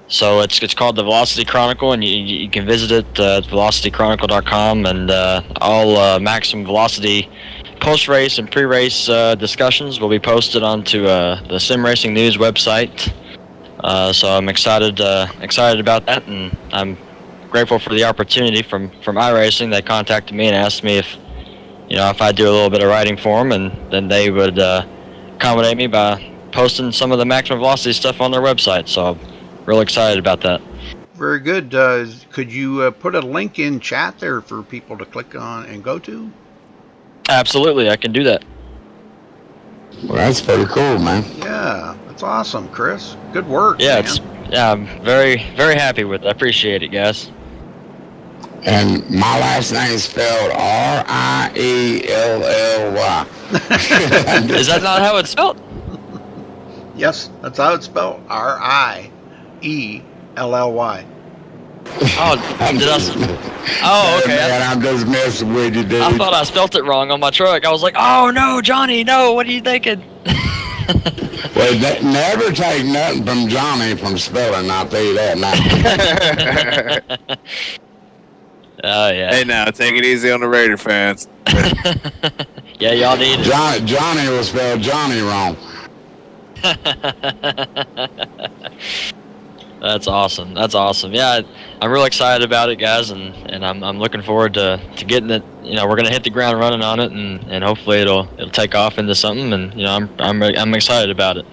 So it's called the Velocity Chronicle, and you can visit it at velocitychronicle.com, and all Maximum Velocity post-race and pre-race discussions will be posted onto the Sim Racing News website. So I'm excited about that, and I'm grateful for the opportunity from iRacing. They contacted me and asked me if I'd do a little bit of writing for them, and then they would accommodate me by posting some of the Maximum Velocity stuff on their website. So I'm real excited about that. Very good. Could you put a link in chat there for people to click on and go to? Absolutely, I can do that. Well, that's pretty cool, man. Yeah, that's awesome, Chris. Good work. Yeah, man. I'm very, very happy with it. I appreciate it, guys. And my last name is spelled Riellly. Is that not how it's spelled? Yes, that's how it's spelled. Riellly. Oh, okay. Man, I'm just messing with you, dude. I thought I spelt it wrong on my truck. I was like, oh no, Johnny, no, what are you thinking? Well, never take nothing from Johnny from spelling, I'll tell you that now. Oh, yeah. Hey, now, take it easy on the Raider fans. Yeah, y'all need it. Johnny will spell Johnny wrong. That's awesome. That's awesome. Yeah, I'm real excited about it, guys, and I'm looking forward to getting it. We're gonna hit the ground running on it, and hopefully it'll take off into something. And I'm excited about it.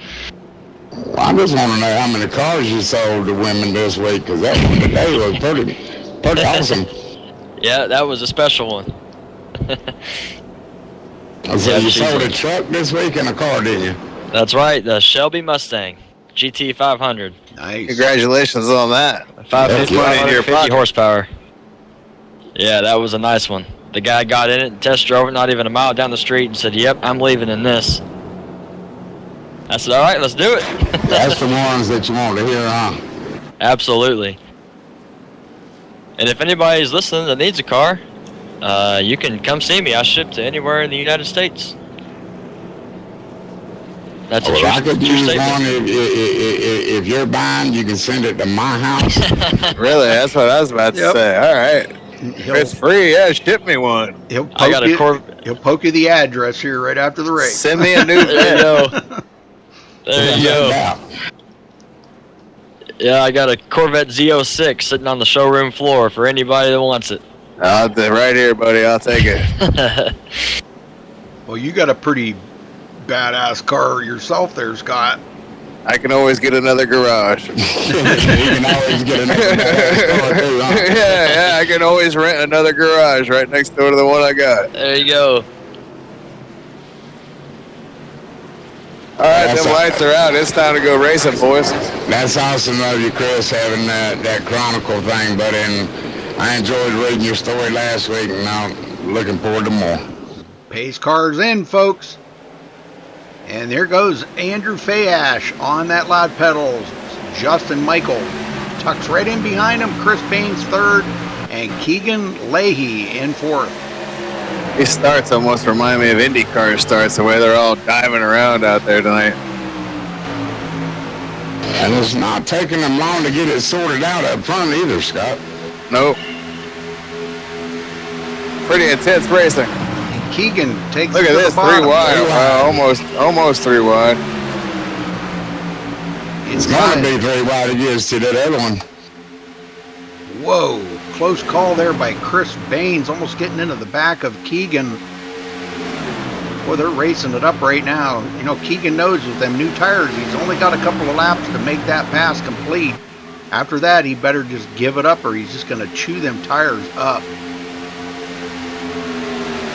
Well, I just want to know how many cars you sold to women this week, because that one today was pretty awesome. Yeah, that was a special one. So Yeah, you she's sold a like- truck this week and a car, didn't you? That's right, the Shelby Mustang GT 500. Nice. Congratulations on that. 550 horsepower. Yeah, that was a nice one. The guy got in it and test drove it not even a mile down the street and said, "Yep, I'm leaving in this." I said, "All right, let's do it." That's the ones that you want to hear, huh? Absolutely. And if anybody's listening that needs a car, you can come see me. I ship to anywhere in the United States. That's a Well, I true could use statement. one if you're buying, you can send it to my house. Really? That's what I was about to Yep. say. All right. He'll, It's free. Yeah, ship me one. he'll I got a he'll poke you the address here right after the race. Send me a new There you bill. go. There you go. Yeah. Yeah, I got a Corvette Z06 sitting on the showroom floor for anybody that wants it. Right here, buddy. I'll take it. Well, you got a pretty badass car yourself there, Scott. I can always get another garage. You can always get another car too, huh? yeah, I can always rent another garage right next door to the one I got. There you go. All right, That's them lights are out. It's time to go racing, boys. That's awesome of you, Chris, having that Chronicle thing, buddy. And I enjoyed reading your story last week, and I'm looking forward to more. Pace cars in, folks. And there goes Andrew Fayash on that loud pedals. Justin Michael tucks right in behind him. Chris Baines third, and Keegan Leahy in fourth. These starts almost remind me of IndyCar starts, the way they're all diving around out there tonight. And it's not taking them long to get it sorted out up front either, Scott. Nope. Pretty intense racing. Keegan takes Look it at to this, the 3 bottom. wide. Three Wow, wide. almost 3 wide. It's got to be 3 wide to get to that other one. Whoa, close call there by Chris Baines, almost getting into the back of Keegan. Boy, they're racing it up right now. You know, Keegan knows with them new tires, he's only got a couple of laps to make that pass complete. After that, he better just give it up or he's just going to chew them tires up.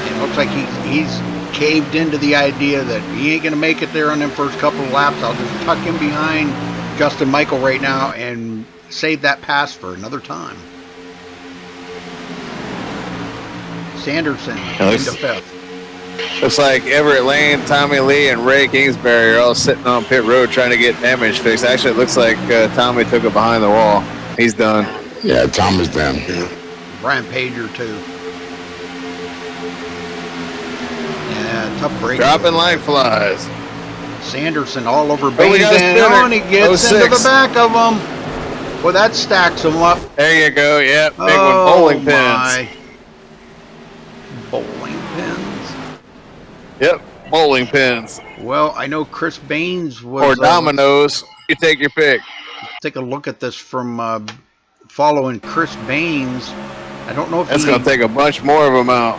And it looks like he's caved into the idea that he ain't going to make it there on them first couple of laps. I'll just tuck him behind Justin Michael right now and save that pass for another time. Sanderson into fifth. Looks like Everett Lane, Tommy Lee, and Ray Kingsbury are all sitting on pit road trying to get damage fixed. Actually, it looks like Tommy took it behind the wall. He's done. Yeah, Tom is done. Brian Pager too. Yeah, tough break. Dropping like flies. Sanderson all over we Baines, got a and spinner. he gets into the 06. back of him. Well, that stacks him up. There you go. Yep, big one. Oh, Bowling pins. my. Bowling pins. Yep, bowling pins. Well, I know Chris Baines was... Or dominoes. You take your pick. take a look at this from following Chris Baines. I don't know if That's going to take a bunch more of them out.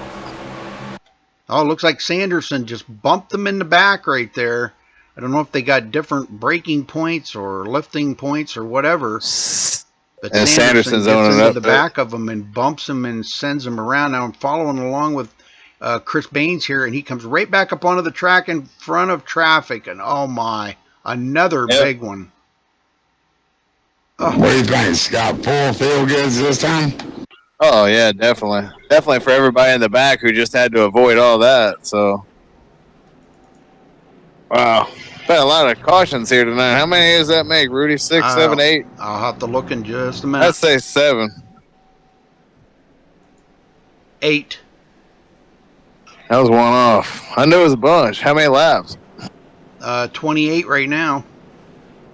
Oh, it looks like Sanderson just bumped them in the back right there. I don't know if they got different braking points or lifting points or whatever. But And Sanderson Sanderson's gets owning into up the there. back of him and bumps him and sends him around. Now I'm following along with Chris Baines here, and he comes right back up onto the track in front of traffic. And oh my, another big one. What do you think, Scott? Full field goods this time? Oh, yeah, definitely. Definitely for everybody in the back who just had to avoid all that. So, wow. Been a lot of cautions here tonight. How many does that make, Rudy? 6, 7, 8? I'll have to look in just a minute. I'd say 7. 8. That was one off. I knew it was a bunch. How many laps? 28 right now.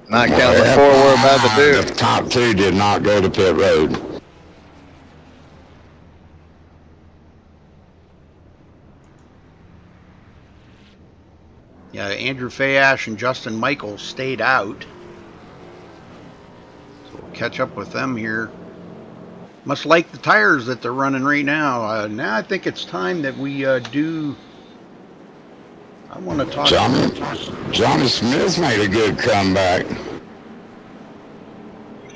Not counting the 4 we're about to do. The top 2 did not go to pit road. Yeah, Andrew Fayash and Justin Michael stayed out. So we'll catch up with them here. Must like the tires that they're running right now. Now I think it's time that we do... I want to talk... Johnny Smith's made a good comeback.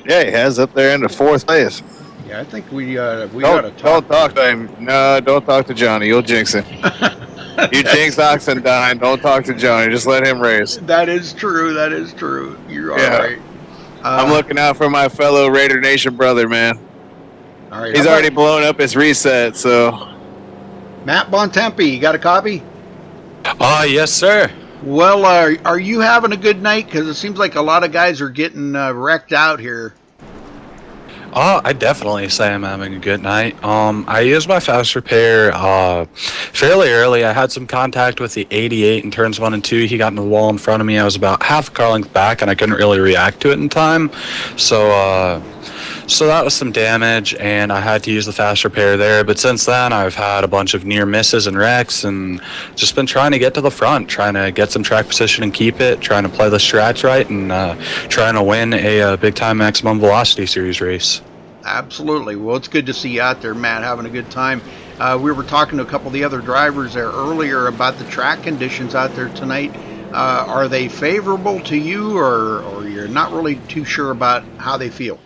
Yeah, he has up there in the 4th place. Yeah, I think we got to talk. Don't talk to him. No, don't talk to Johnny. You'll jinx him. You jinx Oxendine. Don't talk to Johnny. Just let him race. That is true. That is true. You're all right. I'm looking out for my fellow Raider Nation brother, man. All right. He's already blown up his reset, so. Matt Bontempi, you got a copy? Yes, sir. Well, are you having a good night? Because it seems like a lot of guys are getting wrecked out here. Oh, I definitely say I'm having a good night. I used my fast repair fairly early. I had some contact with the 88 in turns 1 and 2. He got in the wall in front of me. I was about half a car length back, and I couldn't really react to it in time. So that was some damage, and I had to use the fast repair there. But since then, I've had a bunch of near misses and wrecks, and just been trying to get to the front, trying to get some track position and keep it, trying to play the strats right, and trying to win a big-time Maximum Velocity Series race. Absolutely. Well, it's good to see you out there, Matt, having a good time. We were talking to a couple of the other drivers there earlier about the track conditions out there tonight. Are they favorable to you, or you're not really too sure about how they feel?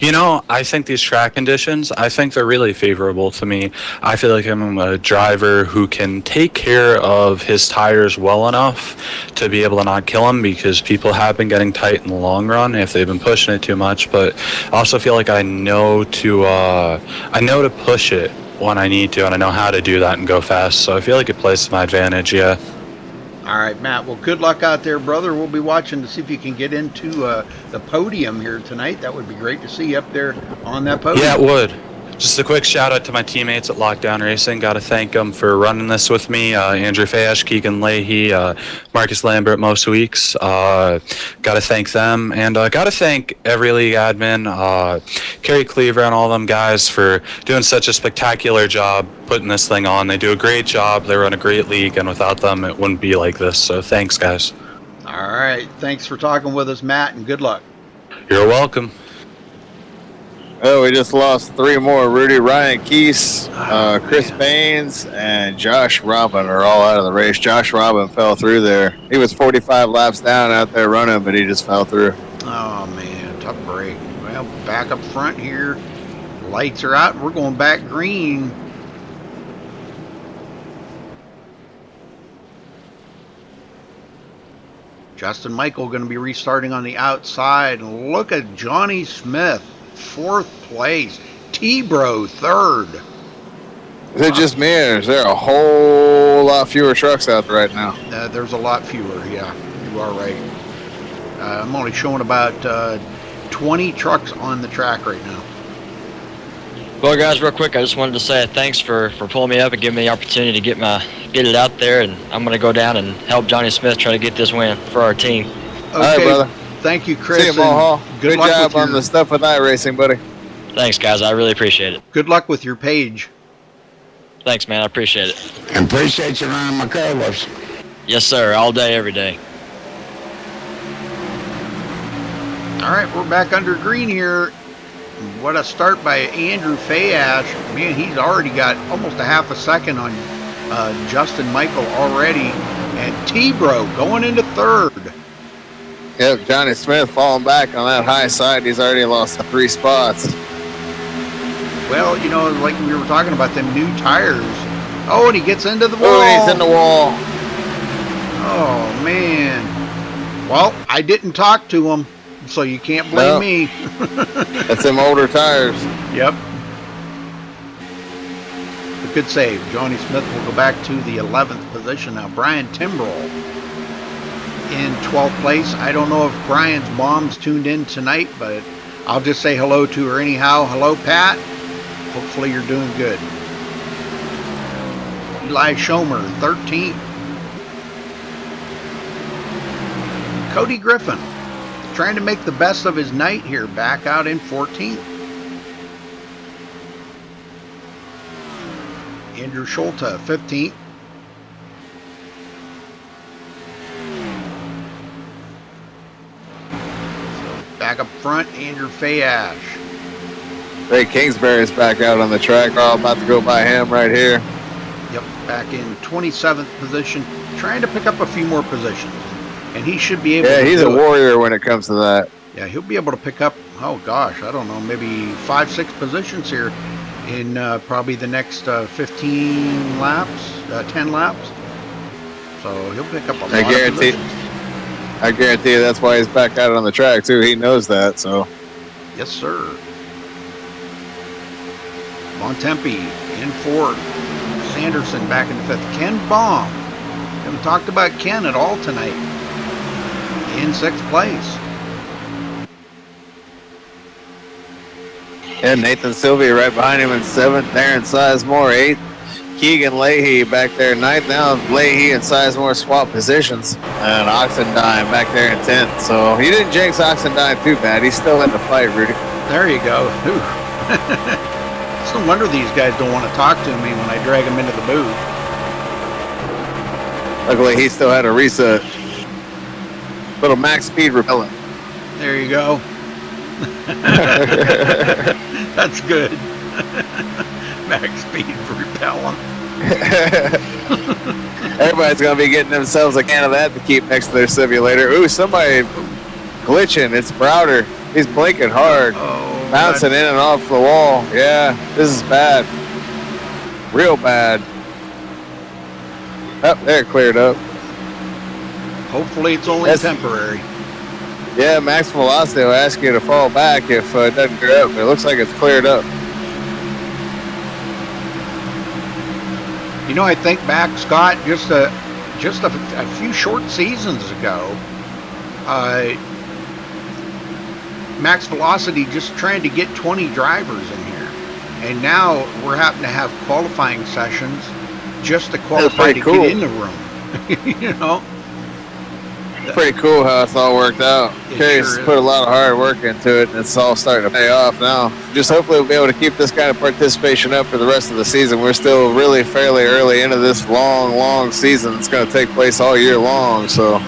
You know, I think these track conditions, I think they're really favorable to me. I feel like I'm a driver who can take care of his tires well enough to be able to not kill him, because people have been getting tight in the long run if they've been pushing it too much. But I also feel like I know to push it when I need to, and I know how to do that and go fast. So I feel like it plays to my advantage, yeah. All right, Matt. Well, good luck out there, brother. We'll be watching to see if you can get into the podium here tonight. That would be great to see you up there on that podium. Yeah, it would. Just a quick shout out to my teammates at Lockdown Racing. Got to thank them for running this with me. Andrew Fayash, Keegan Leahy, Marcus Lambert most weeks. Got to thank them. And got to thank every league admin, Kerry Cleaver and all them guys for doing such a spectacular job putting this thing on. They do a great job. They run a great league, and without them, it wouldn't be like this. So thanks, guys. All right. Thanks for talking with us, Matt, and good luck. You're welcome. Oh, we just lost 3 more. Rudy, Ryan Keese, Chris Baines, and Josh Robin are all out of the race. Josh Robin fell through there. He was 45 laps down out there running, but he just fell through. Oh, man. Tough break. Well, back up front here. Lights are out. We're going back green. Justin Michael going to be restarting on the outside. And look at Johnny Smith. 4th place. T-Bro 3rd. Is it just me, or is there a whole lot fewer trucks out there right now? There's a lot fewer, yeah. You are right. I'm only showing about 20 trucks on the track right now. Well, guys, real quick, I just wanted to say thanks for pulling me up and giving me the opportunity to get it out there, and I'm going to go down and help Johnny Smith try to get this win for our team. Okay, All right, brother. Thank you, Chris. See you, Mohawk. and Good luck job with on the stuff with iRacing, buddy. Thanks, guys. I really appreciate it. Good luck with your page. Thanks, man. I appreciate it. And appreciate you running my colors. Yes, sir. All day, every day. All right, we're back under green here. What a start by Andrew Fayash. Man, he's already got almost a half a second on Justin Michael already. And T-Bro going into third. Yep, Johnny Smith falling back on that high side. He's already lost 3 spots. Well, you know, like we were talking about them new tires. Oh, and he gets into the wall. Oh, he's in the wall. Oh, man. Well, I didn't talk to him, so you can't blame me. That's them older tires. Yep. A good save. Johnny Smith will go back to the 11th position now. Brian Timbrell in 12th place. I don't know if Brian's mom's tuned in tonight, but I'll just say hello to her anyhow. Hello, Pat. Hopefully you're doing good. Eli Schomer, 13th. Cody Griffin trying to make the best of his night here, back out in 14th. Andrew Schulte, 15th. Back up front, Andrew Fayash. Ray Kingsbury's back out on the track. Oh, about to go by him right here. Yep, back in 27th position, trying to pick up a few more positions. And he should be able to. Yeah, he's a warrior when it comes to that. Yeah, he'll be able to pick up, oh gosh, I don't know, maybe 5-6 positions here in probably the next 15 laps, 10 laps. So he'll pick up a lot of positions. I guarantee you that's why he's back out on the track, too. He knows that, so. Yes, sir. Bontempi in 4th. Sanderson back in 5th. Ken Baum. Haven't talked about Ken at all tonight. In 6th place. And Nathan Sylvia right behind him in 7th. Darren Sizemore 8th. Keegan Leahy back there 9th. Now Leahy and Sizemore swap positions. And Oxendine back there in 10th. So he didn't jinx Oxendine too bad. He's still in the fight, Rudy. There you go. It's no wonder these guys don't want to talk to me when I drag them into the booth. Luckily, he still had a reset. Little max speed repellent. There you go. That's good. Max speed repellent. Everybody's going to be getting themselves a can of that to keep next to their simulator. Ooh, somebody glitching. It's Browder. He's blinking hard. Oh, bouncing in and off the wall. Yeah, this is bad. Real bad. Oh, there, cleared up. Hopefully it's only temporary. Yeah, max velocity will ask you to fall back if it doesn't clear up. But it looks like it's cleared up. You know, I think back, Scott, just a few short seasons ago, Max Velocity just trying to get 20 drivers in here. And now we're having to have qualifying sessions just to qualify to get in the room. You know? Pretty cool how it's all worked out. Carrie's put a lot of hard work into it, and it's all starting to pay off now. Just hopefully we'll be able to keep this kind of participation up for the rest of the season. We're still really fairly early into this long season. It's going to take place all year long, so.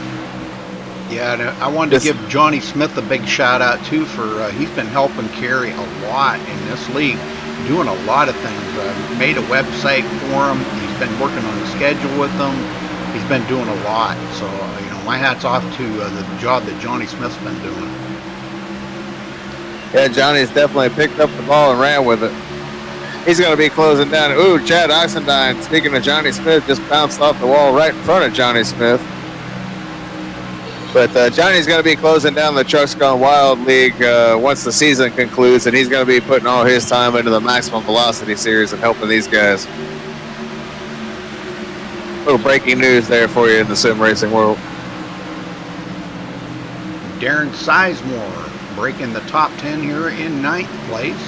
Yeah, and I wanted to give Johnny Smith a big shout out too for he's been helping Carrie a lot in this league, doing a lot of things. Made a website for him. He's been working on the schedule with them. He's been doing a lot. So you know, my hat's off to the job that Johnny Smith's been doing. Yeah, Johnny's definitely picked up the ball and ran with it. He's going to be closing down. Ooh, Chad Oxendine, speaking of Johnny Smith, just bounced off the wall right in front of Johnny Smith. But Johnny's going to be closing down the Trucks Gone Wild League once the season concludes, and he's going to be putting all his time into the Maximum Velocity Series and helping these guys. Little breaking news there for you in the sim racing world. Darren Sizemore breaking the top 10 here in 9th place.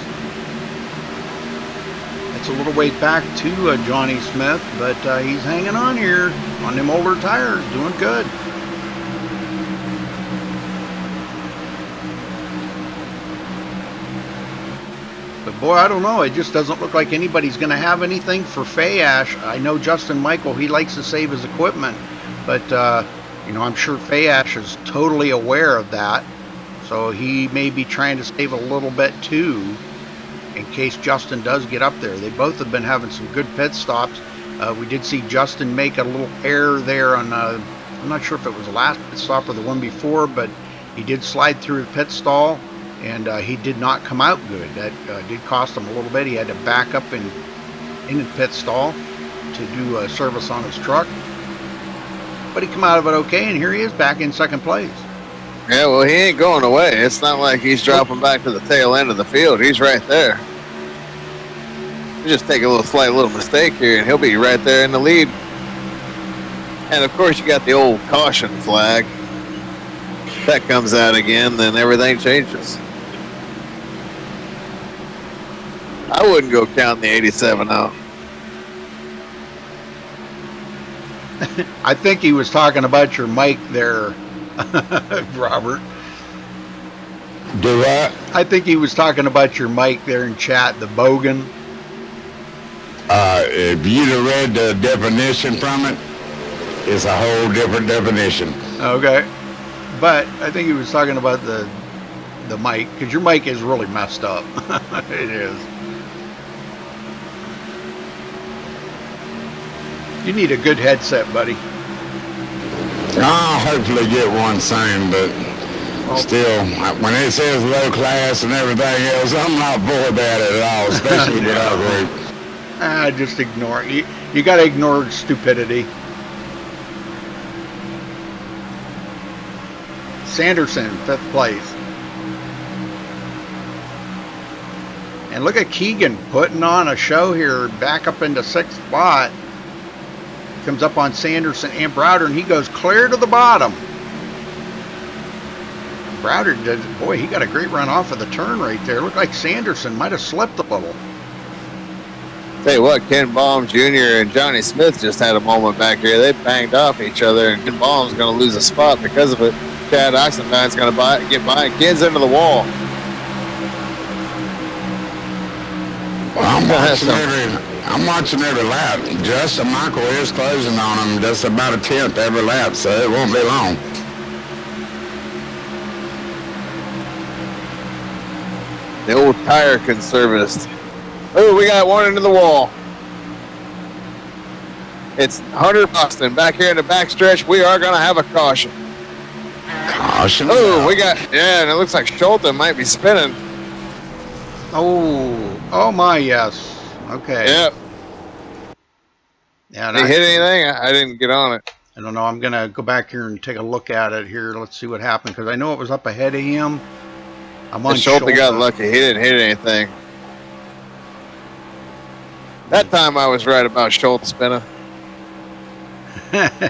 It's a little way back to Johnny Smith, but he's hanging on here on them older tires, doing good. But boy, I don't know. It just doesn't look like anybody's going to have anything for Fayash. I know Justin Michael, he likes to save his equipment, but you know, I'm sure Fayash is totally aware of that. So he may be trying to save a little bit too, in case Justin does get up there. They both have been having some good pit stops. We did see Justin make a little error there on, I'm not sure if it was the last pit stop or the one before, but he did slide through the pit stall, and he did not come out good. That did cost him a little bit. He had to back up in the pit stall to do a service on his truck. But he came out of it okay, and here he is back in second place. Yeah, well, he ain't going away. It's not like he's dropping back to the tail end of the field. He's right there. You just take a little mistake here, and he'll be right there in the lead. And, of course, you got the old caution flag. If that comes out again, then everything changes. I wouldn't go counting the 87 out. I think he was talking about your mic there, Robert. Do what? I think he was talking about your mic there in chat, the bogan. If you'd have read the definition from it, it's a whole different definition. Okay. But I think he was talking about the mic, because your mic is really messed up. It is. You need a good headset, buddy. I'll hopefully get one soon, but still, when it says low class and everything else, I'm not for that at all, especially with our group. Just ignore it. You got to ignore stupidity. Sanderson, 5th place. And look at Keegan putting on a show here, back up into 6th spot. Comes up on Sanderson and Browder, and he goes clear to the bottom. Browder did, boy, he got a great run off of the turn right there. Looked like Sanderson might have slipped a little. Tell you what, Ken Baum Jr. and Johnny Smith just had a moment back here. They banged off each other, and Ken Baum's going to lose a spot because of it. Chad Oxendine's going to get by. Ken's into the wall. Well, I'm watching every lap. Justin Michael is closing on him just about a 10th every lap, so it won't be long. The old tire conservatist. Oh, we got one into the wall. It's Hunter Boston back here in the backstretch. We are going to have a caution. Caution. Oh, we got, yeah, and it looks like Schulten might be spinning. Oh my, yes. Okay. Yep. Yeah. Did he hit anything? I didn't get on it. I don't know. I'm going to go back here and take a look at it here. Let's see what happened, because I know it was up ahead of him. I'm on Schulten got lucky. He didn't hit anything. That time I was right about Schulten spinning.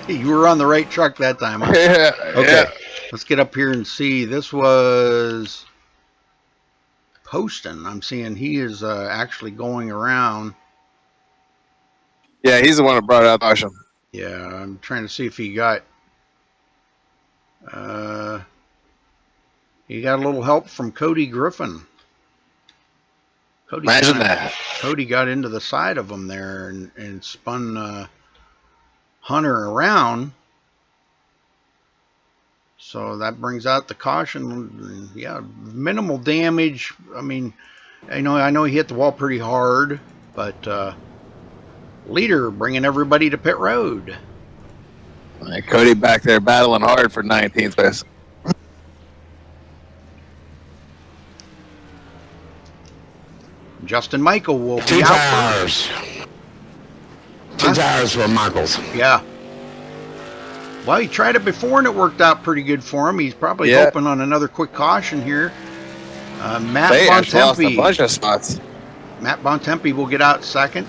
You were on the right truck that time. Huh? Yeah. Okay. Yeah. Let's get up here and see. This was Poston. I'm seeing he is actually going around. Yeah, he's the one that brought out the caution. Yeah, I'm trying to see if he got he got a little help from Cody Griffin. Imagine that. Cody got into the side of him there and spun Hunter around. So that brings out the caution. Yeah, minimal damage. I mean, I know he hit the wall pretty hard, but leader bringing everybody to pit road. Cody back there battling hard for 19th place. Justin Michael will be Two out tires. Two tires for Michaels. Yeah. Well, he tried it before and it worked out pretty good for him. He's probably hoping on another quick caution here. Matt lost a bunch Bontempi. of spots. Matt Bontempi will get out second.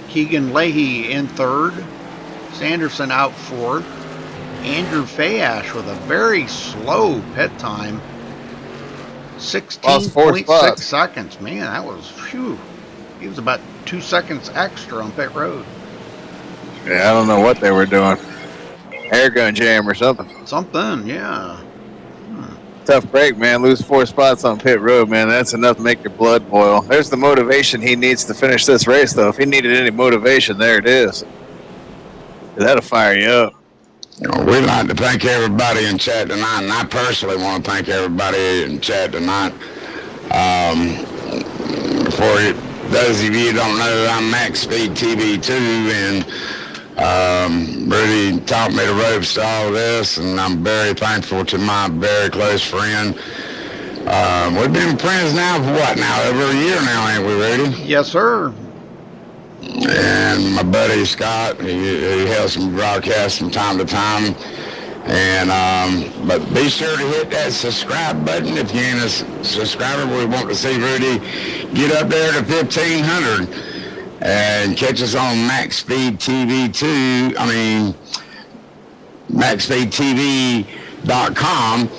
Keegan Leahy in third. Sanderson out fourth. Andrew Fayash with a very slow pit time. 16.6 seconds. Man, that was phew. He was about 2 seconds extra on pit road. Yeah, I don't know what they were doing. Air gun jam or something. Something, yeah. Tough break, man. Lose 4 spots on pit road, man. That's enough to make your blood boil. There's the motivation he needs to finish this race, though. If he needed any motivation, there it is. That'll fire you up. We'd like to thank everybody in chat tonight, and I personally want to thank everybody in chat tonight. For those of you who don't know, I'm MaxSpeedTV 2, and Rudy taught me the ropes to all this, and I'm very thankful to my very close friend. We've been friends now for what now? Over a year now, ain't we, Rudy? Yes, sir. And my buddy Scott, he helps me broadcast from time to time. And but be sure to hit that subscribe button if you ain't a subscriber. We want to see Rudy get up there to 1,500 and catch us on MaxSpeedTV 2. I mean, MaxSpeedTV.com.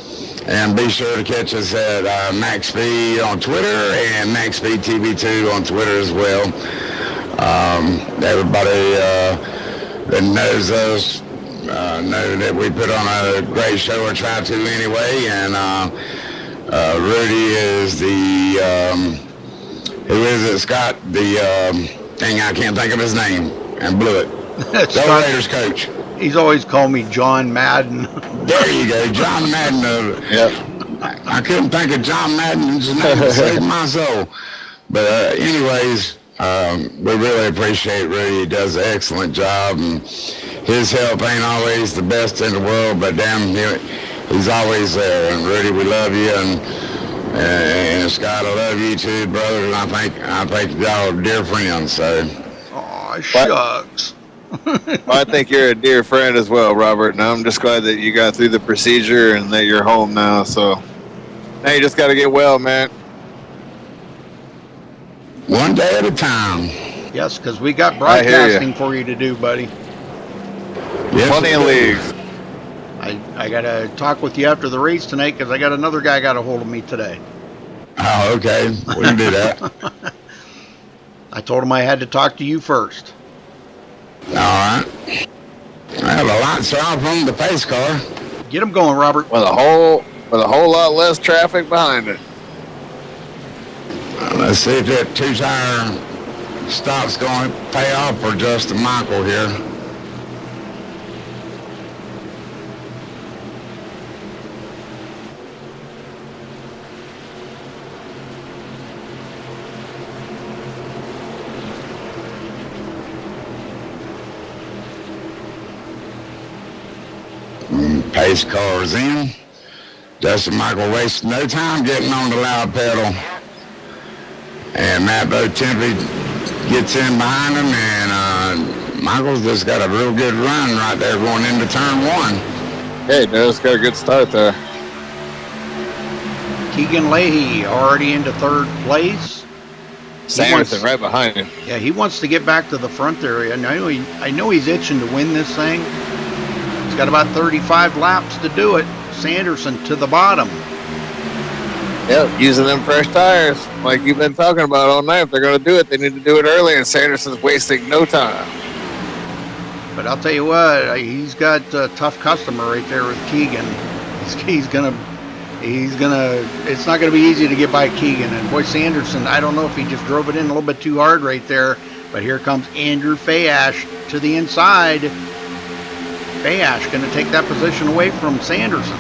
And be sure to catch us at MaxSpeed on Twitter and MaxSpeedTV2 on Twitter as well. Everybody that knows us know that we put on a great show, or try to anyway. And Rudy is the, who is it, Scott? The thing, I can't think of his name, and blew it. The Raiders coach. He's always called me John Madden. There you go, John Madden. Yep. I couldn't think of John Madden's name to save my soul. But anyways, we really appreciate Rudy. He does an excellent job, and his help ain't always the best in the world, but damn, he's always there. And Rudy, we love you, and Scott, I love you too, brother. And I think y'all are dear friends. So. Aw, shucks. Well, I think you're a dear friend as well, Robert, and I'm just glad that you got through the procedure and that you're home now. So now you just got to get well, man. One day at a time. Yes, because we got broadcasting for you to do, buddy. Yes, Plenty of leagues. I got to talk with you after the race tonight because I got another guy got a hold of me today. Oh, okay. We can do that. I told him I had to talk to you first. All right. Well, the lights are off on the pace car. Get him going, Robert. With a whole lot less traffic behind it. Let's see if that 2-tire stop's going to pay off for Justin Michael here. Pace car's in. Justin Michael wasted no time getting on the loud pedal. And Matt Botempi gets in behind him, and Michael's just got a real good run right there going into turn 1. Hey, Dennis got a good start there. Keegan Leahy already into 3rd place. Sanderson right behind him. Yeah, he wants to get back to the front there. And I know he's itching to win this thing. He's got about 35 laps to do it. Sanderson to the bottom. Yep, using them fresh tires like you've been talking about all night. If they're going to do it, they need to do it early, and Sanderson's wasting no time. But I'll tell you what, he's got a tough customer right there with Keegan. It's not gonna be easy to get by Keegan. And boy, Sanderson, I don't know if he just drove it in a little bit too hard right there, but here comes Andrew Fayash to the inside. Fayash gonna take that position away from Sanderson.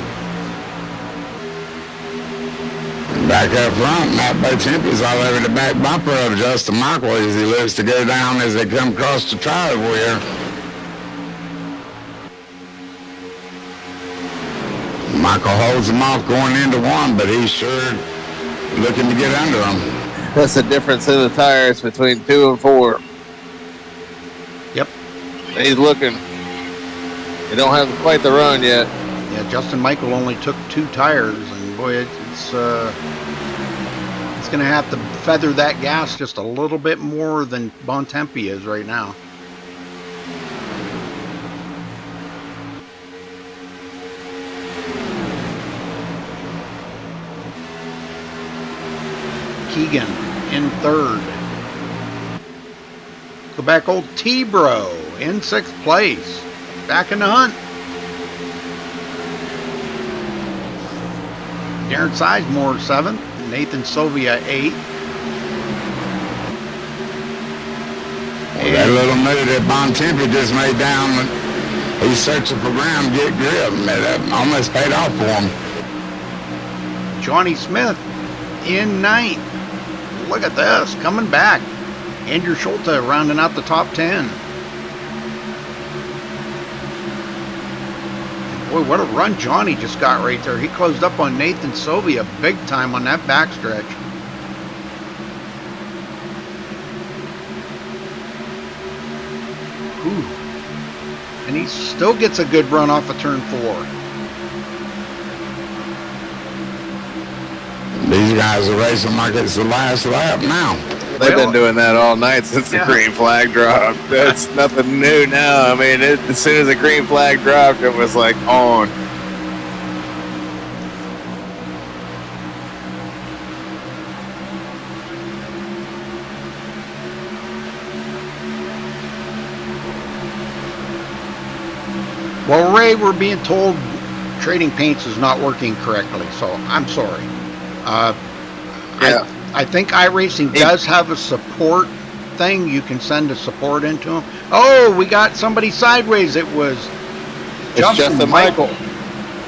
Back up front, Matt Botempi's all over the back bumper of Justin Michael as he looks to go down as they come across the driveway here. Michael holds him off going into 1, but he's sure looking to get under him. That's the difference in the tires between 2 and 4. Yep. He's looking. They don't have quite the run yet. Yeah, Justin Michael only took 2 tires, and boy, it's going to have to feather that gas just a little bit more than Bontempi is right now. Keegan in 3rd. Quebec Old T-Bro in 6th place. Back in the hunt. Darren Sizemore 7th. Nathan Sylvia 8th. Well, that little move that Bontempi just made down, he's searching for ground, get grip, and that almost paid off for him. Johnny Smith in 9th. Look at this, coming back. Andrew Schulte rounding out the top 10. And boy, what a run Johnny just got right there. He closed up on Nathan Sylvia big time on that backstretch. Ooh. And he still gets a good run off of turn 4. These guys are racing like it's the last lap now. They've been doing that all night since the green flag dropped. That's nothing new now. I mean, as soon as the green flag dropped, it was like on. Well, Ray, we're being told Trading Paints is not working correctly, so I'm sorry. I think iRacing does have a support thing. You can send a support into them. Oh, we got somebody sideways. It was Justin Michael.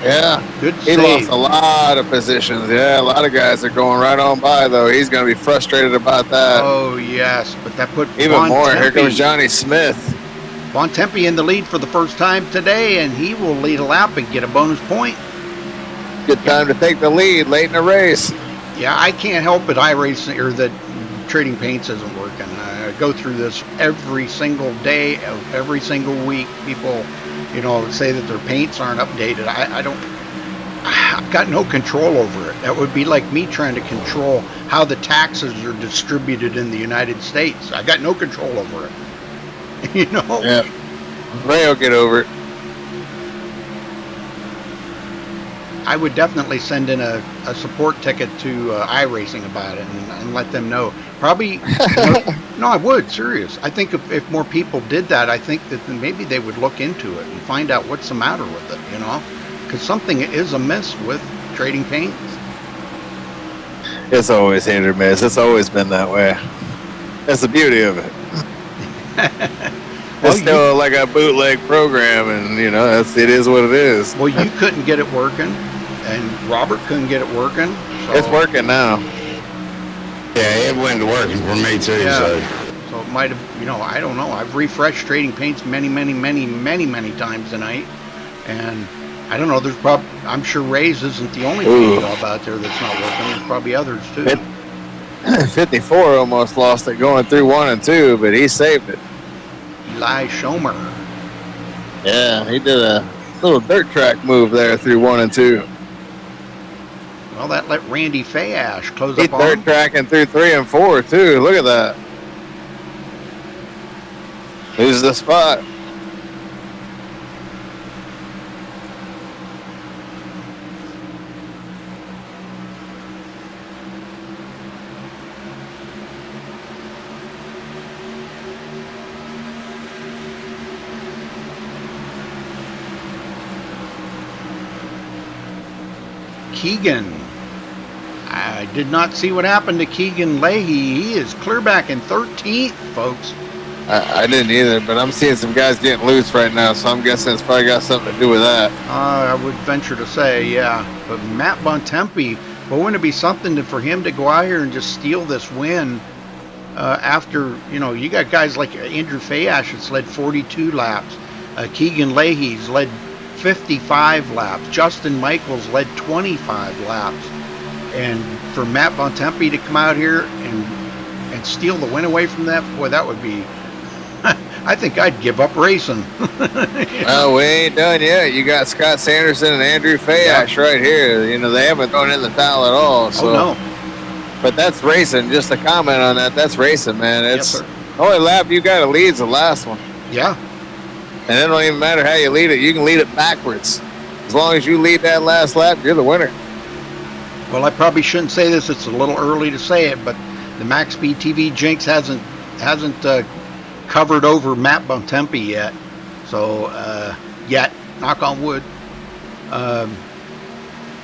Yeah. Good He save. lost a lot of positions. Yeah, a lot of guys are going right on by, though. He's going to be frustrated about that. Oh, yes, but that put Even more. Here comes Johnny Smith. Bontempi in the lead for the first time today, and he will lead a lap and get a bonus point. Good time to take the lead late in the race. Yeah, I can't help it. iRacing or that Trading Paints isn't working. I go through this every single day of every single week. People, say that their paints aren't updated. I've got no control over it. That would be like me trying to control how the taxes are distributed in the United States. I got no control over it. Yeah. Ray will get over it. I would definitely send in a support ticket to iRacing about it and let them know. Probably, no, I would, serious. I think if more people did that, I think that maybe they would look into it and find out what's the matter with it, because something is amiss with Trading Paints. It's always hit or miss. It's always been that way. That's the beauty of it. It's still like a bootleg program, and it is what it is. Well, you couldn't get it working, and Robert couldn't get it working. So. It's working now. Yeah, it wasn't working for me too. Yeah. So it might have, I don't know. I've refreshed Trading Paints many times tonight, and I don't know. There's I'm sure Ray's isn't the only paint job out there that's not working. There's probably others too. 54 almost lost it going through 1 and 2, but he saved it. Eli Schomer. Yeah, he did a little dirt track move there through 1 and 2. Well, that let Randy Fayash close He's up on dirt him. tracking through 3 and 4 too. Look at that. Loses the spot. Keegan. I did not see what happened to Keegan Leahy. He is clear back in 13th, folks. I didn't either, but I'm seeing some guys getting loose right now, so I'm guessing it's probably got something to do with that. I would venture to say, yeah. But Matt Bontempi, well, wouldn't it be something for him to go out here and just steal this win after, you got guys like Andrew Fayash that's led 42 laps. Keegan Leahy's led 55 laps. Justin Michaels led 25 laps. And for Matt Bontempi to come out here and steal the win away from that, boy, that would be... I think I'd give up racing. Oh, we ain't done yet. You got Scott Sanderson and Andrew Fayash right here. They haven't thrown in the towel at all. So. Oh, no. But that's racing. Just a comment on that. That's racing, man. It's Yes, sir. the only lap you got to lead is the last one. Yeah. And it don't even matter how you lead it. You can lead it backwards. As long as you lead that last lap, you're the winner. Well, I probably shouldn't say this. It's a little early to say it, but the MaxSpeedTV jinx hasn't covered over Matt Bontempi yet. So, knock on wood.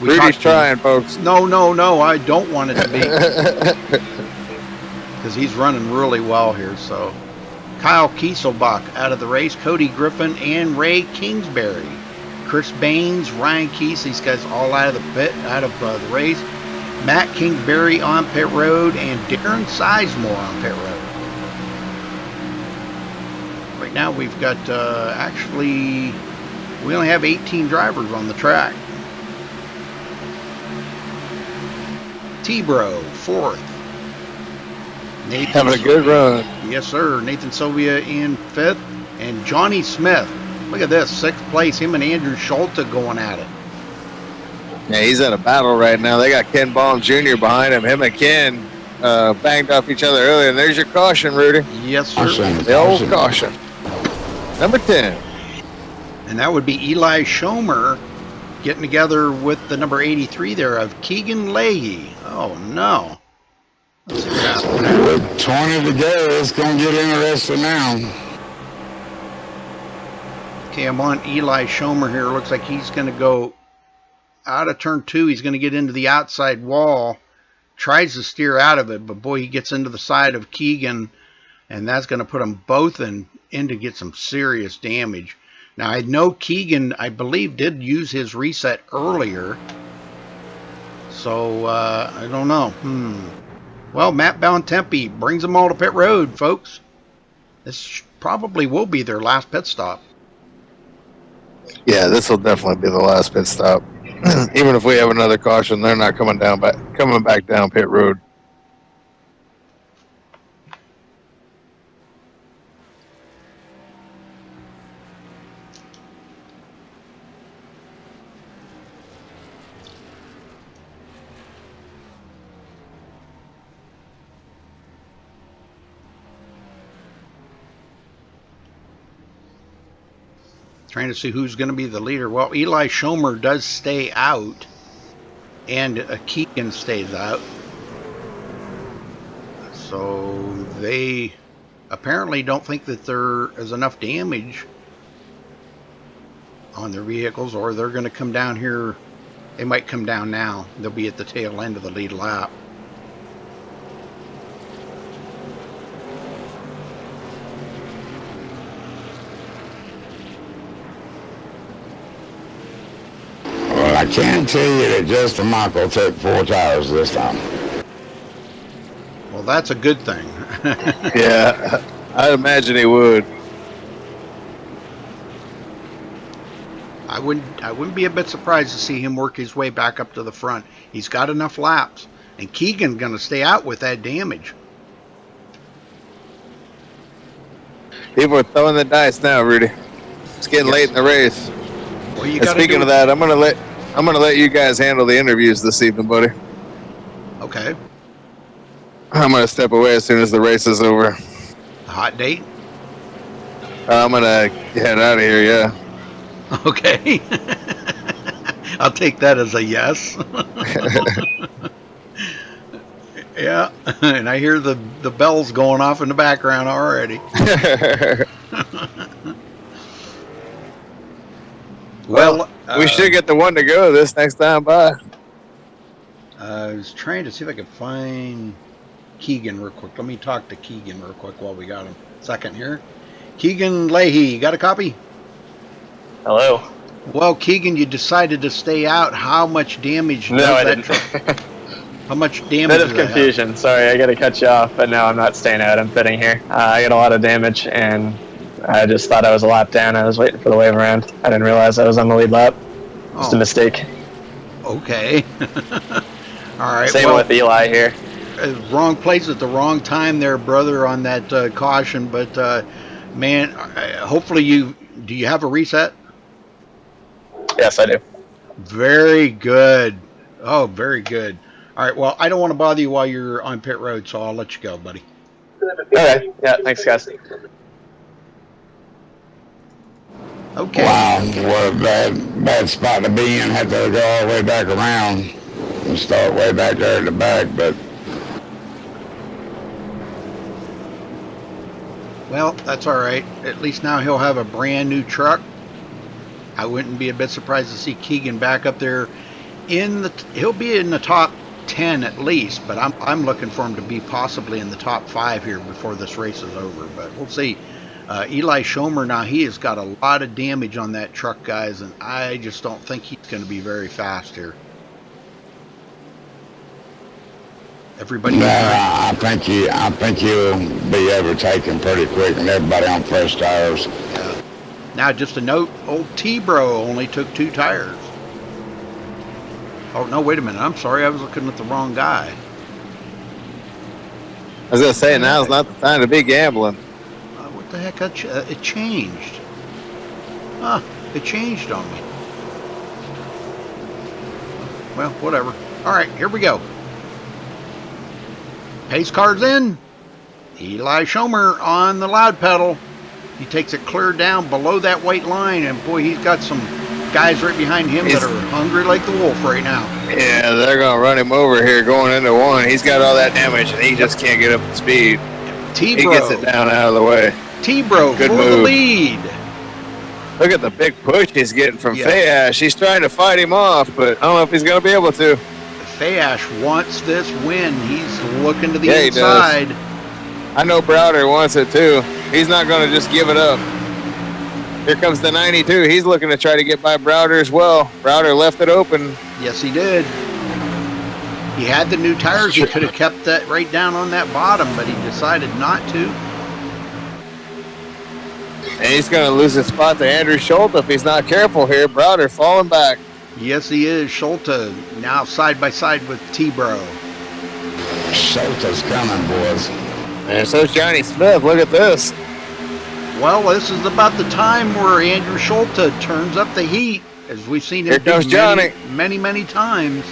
Rudy's trying, folks. No, I don't want it to be. Because he's running really well here. So, Kyle Kieselbach out of the race, Cody Griffin and Ray Kingsbury. Chris Baines, Ryan Keese, these guys all out of the pit, out of the race. Matt Kingsbury on pit road and Darren Sizemore on pit road. Right now we've got, actually, we only have 18 drivers on the track. T-Bro, 4th. Nathan Having a good run. Yes, sir. Nathan Sylvia in 5th. And Johnny Smith. Look at this, 6th place. Him and Andrew Schulte going at it. Yeah, he's in a battle right now. They got Ken Baum Jr. behind him. Him and Ken banged off each other earlier. And there's your caution, Rudy. Yes, sir. The old caution. Number 10. And that would be Eli Schomer getting together with the number 83 there of Keegan Leahy. Oh, no. Let's see what happens. With 20 to go, it's going to get interesting now. Okay, I'm on Eli Schomer here. Looks like he's going to go out of turn 2. He's going to get into the outside wall. Tries to steer out of it, but boy, he gets into the side of Keegan, and that's going to put them both in to get some serious damage. Now, I know Keegan, I believe, did use his reset earlier. So, I don't know. Well, Matt Bontempi brings them all to pit road, folks. This probably will be their last pit stop. Yeah, this will definitely be the last pit stop. Even if we have another caution, they're not coming back down pit road. Trying to see who's going to be the leader. Well, Eli Schomer does stay out, and Keegan stays out. So they apparently don't think that there is enough damage on their vehicles, or they're going to come down here. They might come down now. They'll be at the tail end of the lead lap. I can tell you that Justin Michael took 4 tires this time. Well, that's a good thing. Yeah, I'd imagine he would. I wouldn't be a bit surprised to see him work his way back up to the front. He's got enough laps, and Keegan's going to stay out with that damage. People are throwing the dice now, Rudy. It's getting late in the race. Well, you And speaking of that, I'm gonna let you guys handle the interviews this evening, buddy. Okay. I'm gonna step away as soon as the race is over. Hot date? I'm gonna head out of here. Yeah. Okay. I'll take that as a yes. Yeah, and I hear the bells going off in the background already. Well, we should get the one to go this next time by. I was trying to see if I could find Keegan real quick. Let me talk to Keegan real quick while we got him. Second here. Keegan Leahy, you got a copy? Hello. Well, Keegan, you decided to stay out. How much damage No, does I that didn't. How much damage Bit of does that confusion. Sorry, I got to cut you off, but no, I'm not staying out. I'm pitting here. I got a lot of damage, and I just thought I was a lap down. I was waiting for the wave around. I didn't realize I was on the lead lap. Just a mistake. Okay. All right. Same with Eli here. Wrong place at the wrong time there, brother, on that caution. But, man, hopefully do you have a reset? Yes, I do. Very good. Oh, very good. All right, well, I don't want to bother you while you're on pit road, so I'll let you go, buddy. Okay. Yeah, thanks, guys. Okay. Wow, what a bad spot to be in. Had to go all the way back around and start way back there at the back, but Well, that's all right. At least now he'll have a brand new truck. I wouldn't be a bit surprised to see Keegan back up there he'll be in the top 10 at least, but I'm looking for him to be possibly in the top 5 here before this race is over, but we'll see. Eli Schomer, now he has got a lot of damage on that truck, guys, and I just don't think he's going to be very fast here. Everybody? No, I think he'll be overtaken pretty quick, and everybody on fresh tires. Yeah. Now, just a note, old T-Bro only took 2 tires. Oh, no, wait a minute. I'm sorry. I was looking at the wrong guy. I was going to say, now's not the time to be gambling. What the heck? It changed. It changed on me. Well, whatever. All right, here we go. Pace car's in. Eli Schomer on the loud pedal. He takes it clear down below that white line, and boy, he's got some guys right behind him that are hungry like the wolf right now. Yeah, they're going to run him over here going into one. He's got all that damage, and he just can't get up to speed. T-Bro. He gets it down out of the way. T-Bro for move. the lead. Look at the big push he's getting from Fayash. He's trying to fight him off, but I don't know if he's going to be able to. Fayash wants this win. He's looking to the inside. He does. I know Browder wants it too. He's not going to just give it up. Here comes the 92. He's looking to try to get by Browder as well. Browder left it open. Yes, he did. He had the new tires. He could have kept that right down on that bottom, but he decided not to. And he's going to lose his spot to Andrew Schulte if he's not careful here. Browder falling back. Yes, he is. Schulte now side by side with T-Bro. Schulte's coming, boys. And so's Johnny Smith. Look at this. Well, this is about the time where Andrew Schulte turns up the heat, as we've seen him do many times.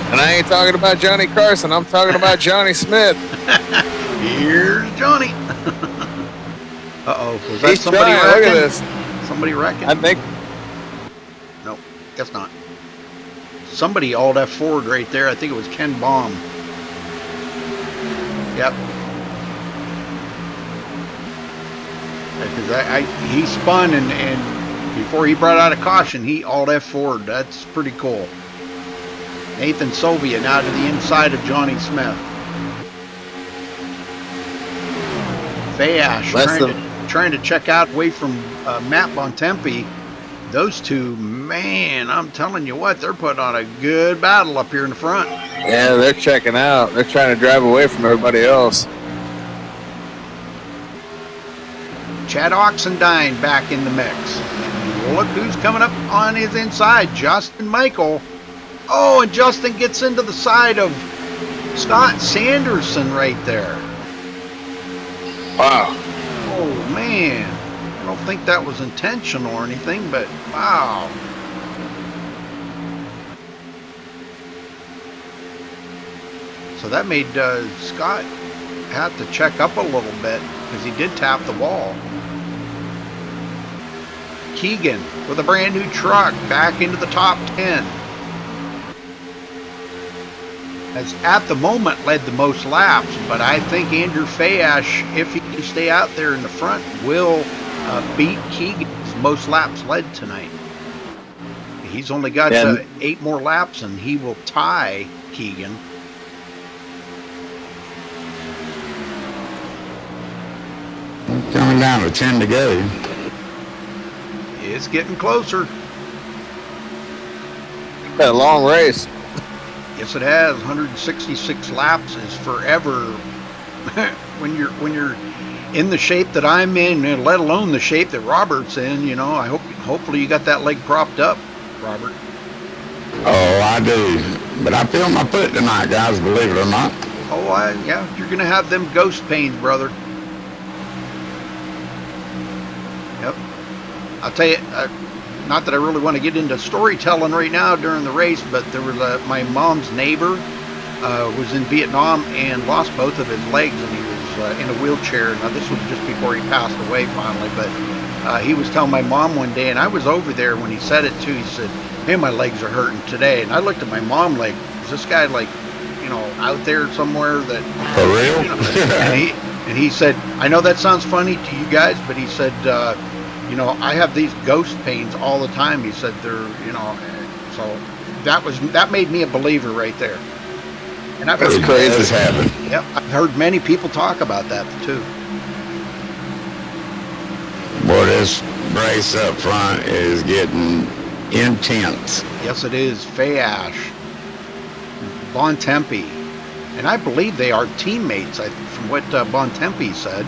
And I ain't talking about Johnny Carson. I'm talking about Johnny Smith. Here's Johnny. Uh-oh. Was that He's somebody trying. wrecking? Look at this. Somebody wrecking? I think. No, guess not. Somebody hauled F forward right there. I think it was Ken Baum. Yep. Because he spun and before he brought out a caution, he hauled F forward. That's pretty cool. Nathan Soviet now to the inside of Johnny Smith. Fayash trying to check out away from Matt Bontempi. Those two, man, I'm telling you what, they're putting on a good battle up here in the front. Yeah, they're checking out. They're trying to drive away from everybody else. Chad Oxendine back in the mix. And look who's coming up on his inside, Justin Michael. Oh, and Justin gets into the side of Scott Sanderson right there. Wow. Oh, man. I don't think that was intentional or anything, but wow. So that made Scott have to check up a little bit because he did tap the wall. Keegan with a brand new truck back into the top 10. Has at the moment led the most laps, but I think Andrew Fayash, if he can stay out there in the front, will beat Keegan's most laps led tonight. He's only got 8 more laps and he will tie Keegan. Coming down to 10 to go. It's getting closer. Been a long race. Yes, it has. 166 laps is forever. when you're in the shape that I'm in, and let alone the shape that Robert's in, you know, hopefully you got that leg propped up, Robert. Oh, I do. But I feel my foot tonight, guys, believe it or not. Oh, yeah, you're going to have them ghost pains, brother. Yep. I'll tell you, not that I really want to get into storytelling right now during the race, but there was my mom's neighbor was in Vietnam and lost both of his legs, and he was in a wheelchair. Now, this was just before he passed away finally, but he was telling my mom one day, and I was over there when he said it too. He said, "Hey, my legs are hurting today." And I looked at my mom like, is this guy like, you know, out there somewhere that... For real? You know, and And he said, I know that sounds funny to you guys, but he said, you know, I have these ghost pains all the time. He said they're, you know, so that made me a believer right there. And I've That's crazy as happened. Yep, I've heard many people talk about that too. Boy, this race up front is getting intense. Yes, it is. Fayash, Bontempi, and I believe they are teammates. From what Bontempi said,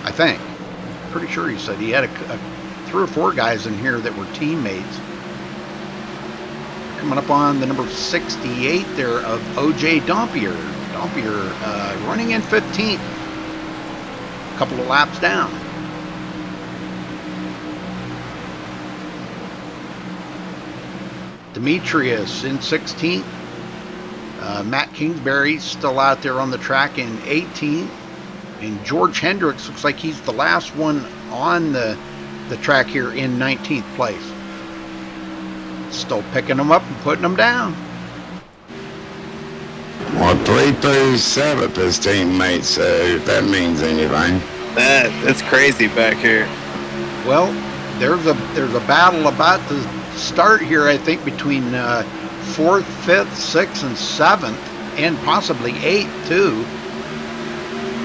I think, pretty sure he said he had a 3 or 4 guys in here that were teammates. Coming up on the number 68 there of OJ Dompier. Dompier running in 15th. A couple of laps down. Demetrius in 16th. Matt Kingsbury's still out there on the track in 18th. And George Hendricks looks like he's the last one on the track here in 19th place. Still picking them up and putting them down. Well, 3 through 7th his teammates, so if that means anything. That's crazy back here. Well, there's a battle about to start here, I think, between 4th, 5th, 6th, and 7th, and possibly 8th too.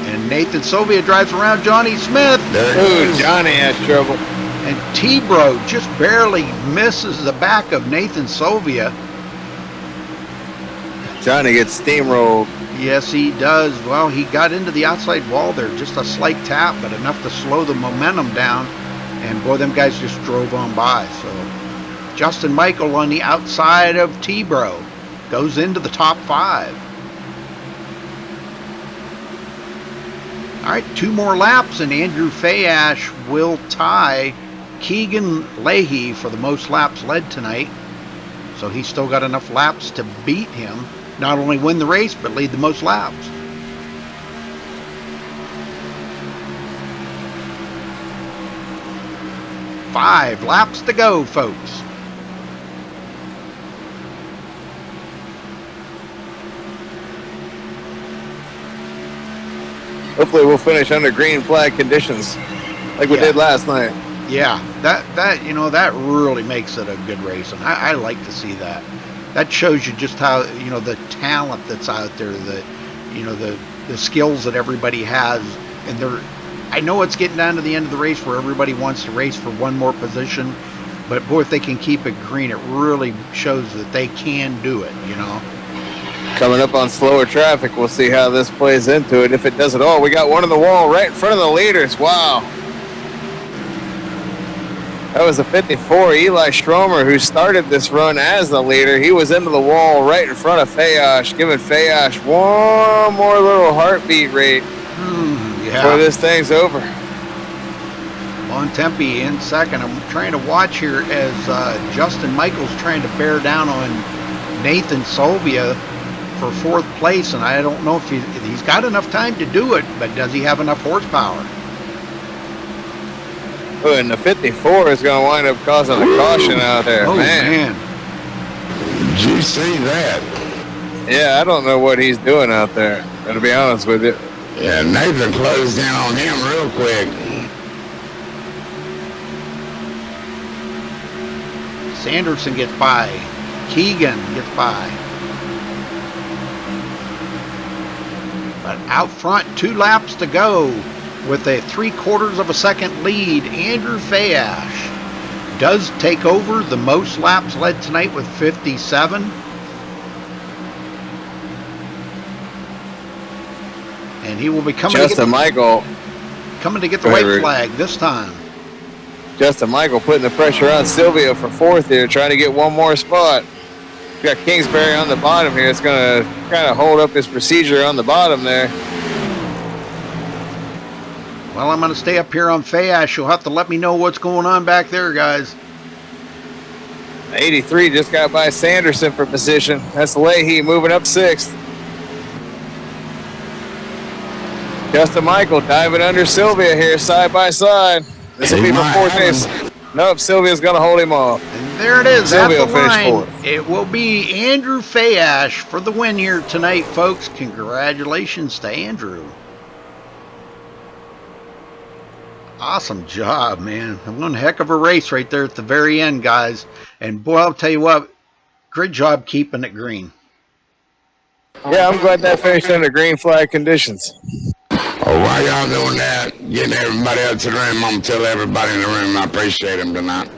And Nathan Sylvia drives around Johnny Smith. Ooh, Johnny has trouble. And T-Bro just barely misses the back of Nathan Sylvia. Johnny gets steamrolled. Yes, he does. Well, he got into the outside wall there. Just a slight tap, but enough to slow the momentum down. And boy, them guys just drove on by. So Justin Michael on the outside of T-Bro goes into the top 5. All right, 2 more laps, and Andrew Fayash will tie Keegan Leahy for the most laps led tonight. So he's still got enough laps to beat him, not only win the race, but lead the most laps. Five laps to go, folks. Hopefully we'll finish under green flag conditions like we did last night. Yeah, that you know, that really makes it a good race, and I like to see that. That shows you just how, you know, the talent that's out there, the, you know, the skills that everybody has, and I know it's getting down to the end of the race where everybody wants to race for one more position, but boy, if they can keep it green, it really shows that they can do it, you know. Coming up on slower traffic, we'll see how this plays into it. If it does at all, we got one on the wall right in front of the leaders. Wow. That was a 54, Eli Stromer, who started this run as the leader. He was into the wall right in front of Fayash, giving Fayash one more little heartbeat rate before this thing's over. Bontempi in second. I'm trying to watch here as Justin Michael's trying to bear down on Nathan Sylvia for 4th place, and I don't know if he's got enough time to do it, but does he have enough horsepower? Oh, and the 54 is going to wind up causing a caution out there. Oh, man. Did you see that? Yeah, I don't know what he's doing out there, to be honest with you. Yeah, Nathan closed in on him real quick. Sanderson gets by. Keegan gets by. But out front, 2 laps to go. With a 3/4 of a second lead, Andrew Fayash does take over the most laps led tonight with 57. And he will be coming to get the white flag this time. Justin Michael putting the pressure on Silvio for 4th here, trying to get one more spot. We got Kingsbury on the bottom here. It's going to kind of hold up his procedure on the bottom there. Well, I'm going to stay up here on Fayash. You'll have to let me know what's going on back there, guys. 83 just got by Sanderson for position. That's Leahy moving up 6th. Justin Michael diving under Sylvia here side by side. This will be before this. Nope, Sylvia's going to hold him off. And there it is. Sylvia at the line. It will be Andrew Fayash for the win here tonight, folks. Congratulations to Andrew. Awesome job, man. One heck of a race right there at the very end, guys. And boy, I'll tell you what, great job keeping it green. Yeah, I'm glad that finished under green flag conditions. Oh, while y'all doing that, getting everybody up to the room, I'm going to tell everybody in the room I appreciate them tonight.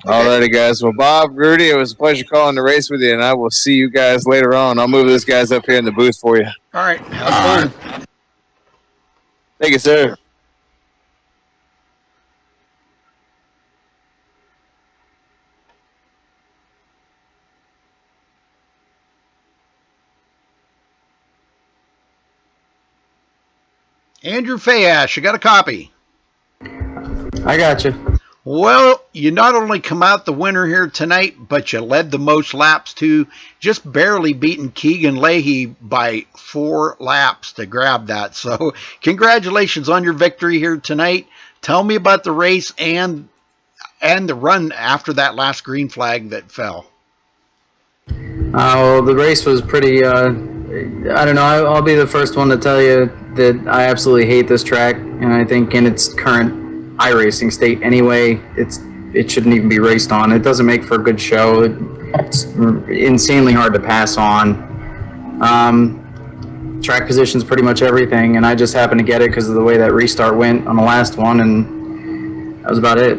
Alrighty, guys. Well, Bob, Rudy, it was a pleasure calling the race with you, and I will see you guys later on. I'll move those guys up here in the booth for you. All right. Have fun. Thank you, sir. Andrew Fayash, you got a copy? I got you. Well, you not only come out the winner here tonight, but you led the most laps too, just barely beating Keegan Leahy by 4 laps to grab that. So congratulations on your victory here tonight. Tell me about the race and the run after that last green flag that fell. Well, the race was pretty, I don't know, I'll be the first one to tell you that I absolutely hate this track, and I think in its current iRacing state anyway, it shouldn't even be raced on. It doesn't make for a good show. It's insanely hard to pass on. Track position's pretty much everything, and I just happened to get it because of the way that restart went on the last one, and that was about it.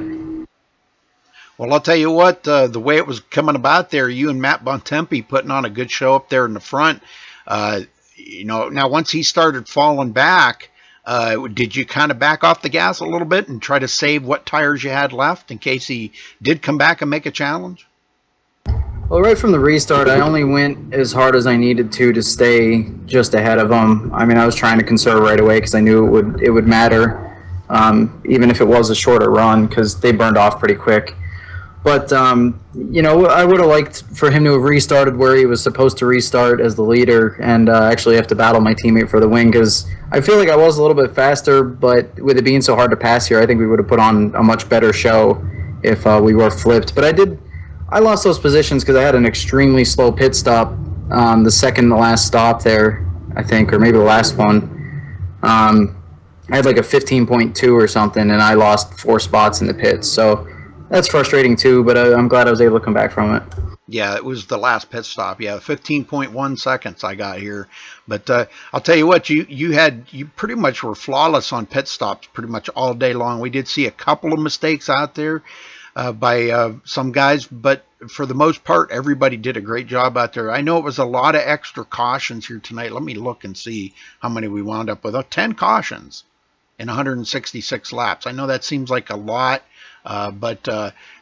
Well, I'll tell you what, the way it was coming about there, you and Matt Bontempi putting on a good show up there in the front. Now once he started falling back, did you kind of back off the gas a little bit and try to save what tires you had left in case he did come back and make a challenge? Well, right from the restart, I only went as hard as I needed to stay just ahead of them. I mean, I was trying to conserve right away because I knew it would matter, even if it was a shorter run, because they burned off pretty quick. But, I would have liked for him to have restarted where he was supposed to restart as the leader and actually have to battle my teammate for the win, because I feel like I was a little bit faster, but with it being so hard to pass here, I think we would have put on a much better show if we were flipped. But I lost those positions because I had an extremely slow pit stop, the second to last stop there, I think, or maybe the last one. I had like a 15.2 or something, and I lost 4 spots in the pits, so that's frustrating too, but I'm glad I was able to come back from it. Yeah, it was the last pit stop. Yeah, 15.1 seconds I got here. But I'll tell you what, you pretty much were flawless on pit stops pretty much all day long. We did see a couple of mistakes out there by some guys, but for the most part, everybody did a great job out there. I know it was a lot of extra cautions here tonight. Let me look and see how many we wound up with. 10 cautions in 166 laps. I know that seems like a lot. But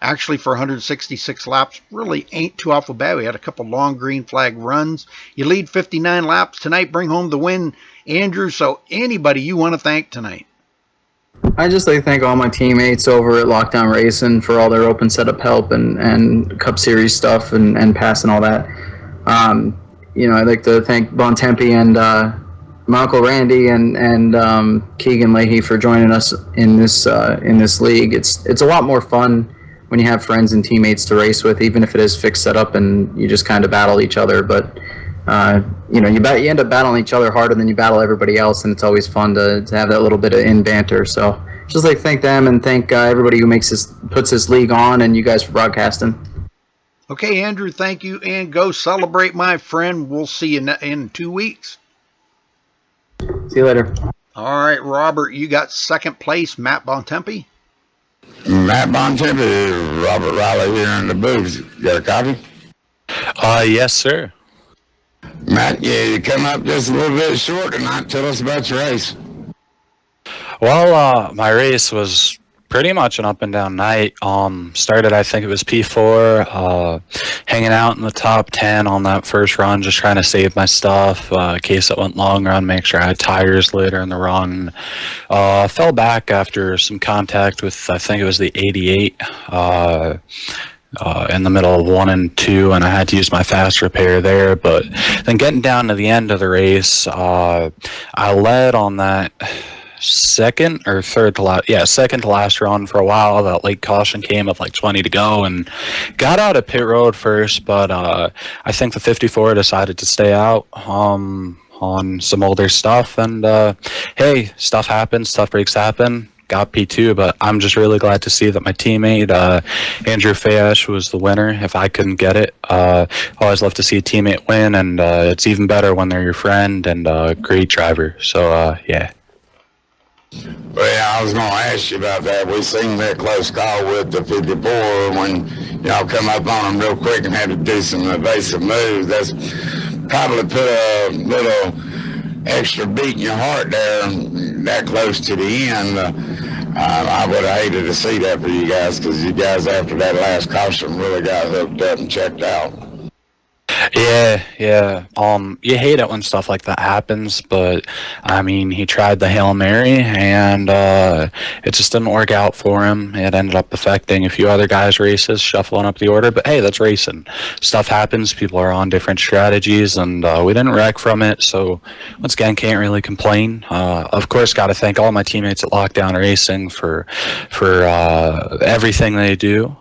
actually for 166 laps really ain't too awful bad. We had a couple long green flag runs. You lead 59 laps tonight, bring home the win, Andrew. So anybody you want to thank tonight? I just like to thank all my teammates over at Lockdown Racing for all their open setup help and Cup Series stuff and passing all that. I'd like to thank Bontempi and my Uncle Randy and Keegan Leahy for joining us in this league. It's a lot more fun when you have friends and teammates to race with, even if it is fixed setup and you just kind of battle each other. But you end up battling each other harder than you battle everybody else, and it's always fun to have that little bit of in banter. So just like thank them and thank everybody who puts this league on, and you guys for broadcasting. Okay, Andrew, thank you, and go celebrate, my friend. We'll see you in 2 weeks. See you later. All right, Robert, you got second place, Matt Bontempi. Matt Bontempi, Robert Riley here in the booth. You got a copy? Yes, sir. Matt, yeah, you come up just a little bit short tonight. Tell us about your race. Well, my race was pretty much an up and down night. Started, I think it was P4, hanging out in the top 10 on that first run, just trying to save my stuff in case it went long run, make sure I had tires later in the run. Fell back after some contact with, I think it was the 88 in the middle of 1 and 2, and I had to use my fast repair there. But then getting down to the end of the race, I led on that second to last run for a while. That late caution came with like 20 to go and got out of pit road first, but I think the 54 decided to stay out on some older stuff, and hey, stuff happens, stuff breaks happen. got P2, but I'm just really glad to see that my teammate, Andrew Fayesh, was the winner. If I couldn't get it, always love to see a teammate win, and it's even better when they're your friend and a great driver. So, yeah. Well, yeah, I was going to ask you about that. We seen that close call with the 54 when y'all come up on them real quick and had to do some evasive moves. That's probably put a little extra beat in your heart there, that close to the end. I would have hated to see that for you guys, because you guys, after that last caution, really got hooked up and checked out. Yeah. You hate it when stuff like that happens, but I mean, he tried the Hail Mary and it just didn't work out for him. It ended up affecting a few other guys' races, shuffling up the order, but hey, that's racing. Stuff happens, people are on different strategies, and we didn't wreck from it, so once again, can't really complain. Of course, got to thank all my teammates at Lockdown Racing for everything they do.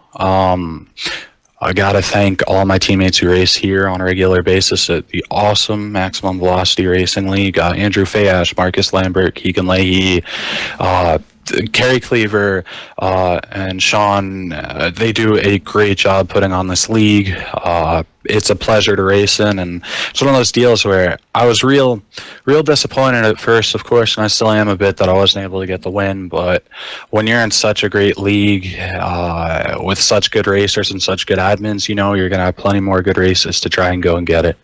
I gotta thank all my teammates who race here on a regular basis at the awesome Maximum Velocity Racing League. Andrew Fayash, Marcus Lambert, Keegan Leahy, Kerry Cleaver, and Sean. They do a great job putting on this league. It's a pleasure to race in, and it's one of those deals where I was real disappointed at first, of course, and I still am a bit that I wasn't able to get the win. But when you're in such a great league with such good racers and such good admins, you know you're going to have plenty more good races to try and go and get it.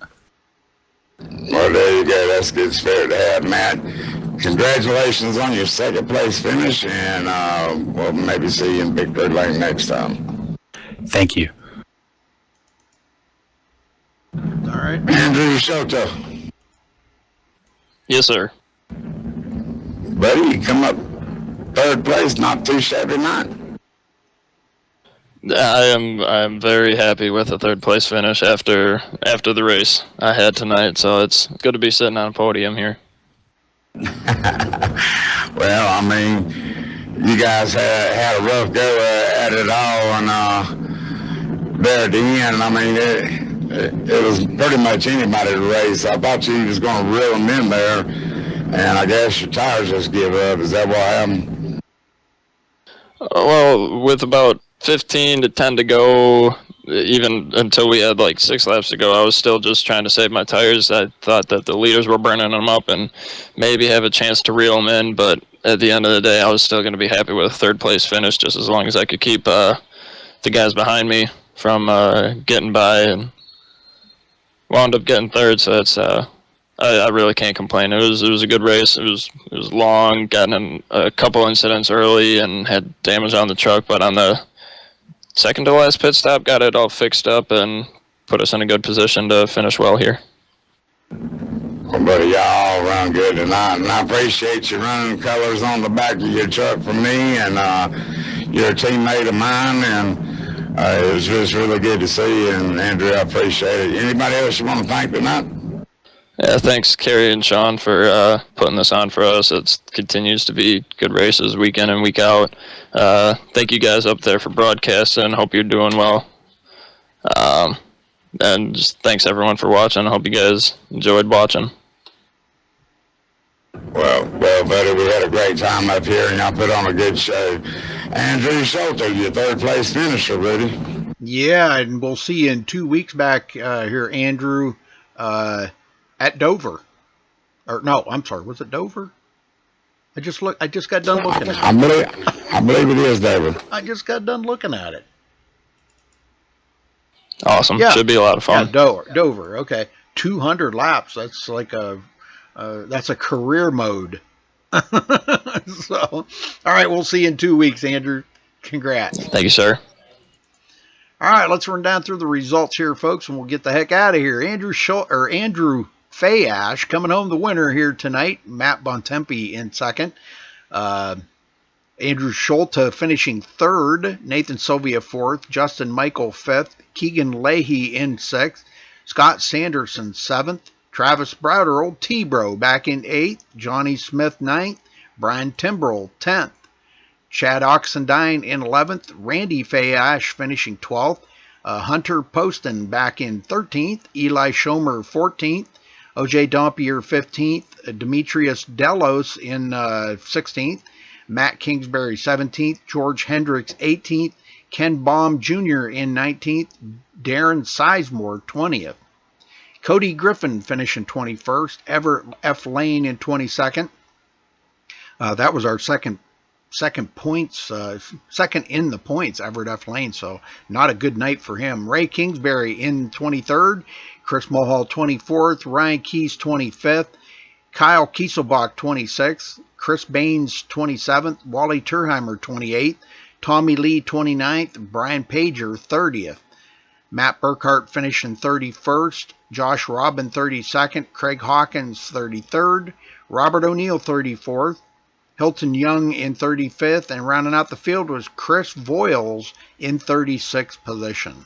Well, there you go. That's a good spirit to have, Matt. Congratulations on your second place finish, and we'll maybe see you in Victory Lane next time. Thank you. All right. Andrew Shota. Yes, sir. Buddy, you come up third place, not too shabby night. I'm very happy with the third place finish after the race I had tonight, so it's good to be sitting on a podium here. Well, I mean, you guys had a rough go at it all, and there at the end, I mean, it was pretty much anybody's race. I thought you was going to reel them in there, and I guess your tires just give up. Is that what happened? Well, with about 15 to 10 to go, even until we had like 6 laps to go, I was still just trying to save my tires. I thought that the leaders were burning them up and maybe have a chance to reel them in, but at the end of the day, I was still going to be happy with a third place finish, just as long as I could keep the guys behind me from getting by, and wound up getting third. So it's I really can't complain. It was a good race. It was long, got in a couple incidents early and had damage on the truck, but on the second to last pit stop, got it all fixed up and put us in a good position to finish well here. Well, buddy, y'all all run good tonight, and I appreciate you running colors on the back of your truck for me, and you're a teammate of mine, and it was just really good to see you, and Andrew, I appreciate it. Anybody else you want to thank tonight? Yeah, thanks, Kerry and Sean, for putting this on for us. It continues to be good races week in and week out. Thank you guys up there for broadcasting. Hope you're doing well. And just thanks, everyone, for watching. I hope you guys enjoyed watching. Well, buddy, we had a great time up here, and y'all put on a good show. Andrew Shelter, your third place finisher, buddy. Yeah, and we'll see you in 2 weeks back here, Andrew, at Dover. Or no, I'm sorry, was it Dover? I just got done looking at it. I believe it is Dover. I just got done looking at it. Awesome. Yeah. Should be a lot of fun. Yeah, Dover. Okay. 200 laps. That's like that's a career mode. So, all right, we'll see you in 2 weeks, Andrew. Congrats. Thank you, sir. All right, let's run down through the results here, folks, and we'll get the heck out of here. Andrew Fayash coming home the winner here tonight. Matt Bontempi in second. Andrew Schulte finishing third. Nathan Sylvia fourth. Justin Michael fifth. Keegan Leahy in sixth. Scott Sanderson seventh. Travis Browder, old T-Bro, back in eighth. Johnny Smith ninth. Brian Timbrell 10th. Chad Oxendine in 11th. Randy Fayash finishing 12th. Hunter Poston back in 13th. Eli Schomer 14th. OJ Dompier 15th. Demetrius Delos in 16th. Matt Kingsbury 17th, George Hendricks 18th, Ken Baum Jr. in 19th, Darren Sizemore 20th. Cody Griffin finishing 21st, Everett F. Lane in 22nd. That was our second points, second in the points, Everett F. Lane, so not a good night for him. Ray Kingsbury in 23rd, Chris Mulhall 24th, Ryan Keys 25th, Kyle Kieselbach 26th, Chris Baines 27th, Wally Turheimer 28th, Tommy Lee 29th, Brian Pager 30th. Matt Burkhart finishing 31st, Josh Robin 32nd, Craig Hawkins 33rd, Robert O'Neill 34th, Hilton Young in 35th, and rounding out the field was Chris Voiles in 36th position.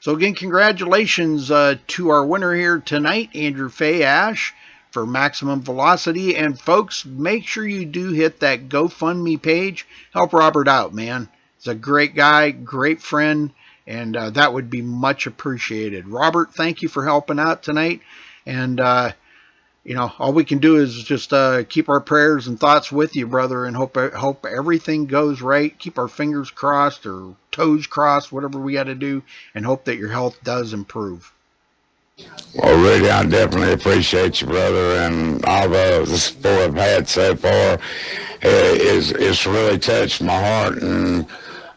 So again, congratulations to our winner here tonight, Andrew Fay Ash, for Maximum Velocity. And folks, make sure you do hit that GoFundMe page. Help Robert out, man. He's a great guy, great friend, and that would be much appreciated. Robert, thank you for helping out tonight. And you know, all we can do is just keep our prayers and thoughts with you, brother, and hope everything goes right. Keep our fingers crossed or toes crossed, whatever we got to do, and hope that your health does improve. Well, Rudy, I definitely appreciate you, brother, and all the support I've had so far. It's really touched my heart, and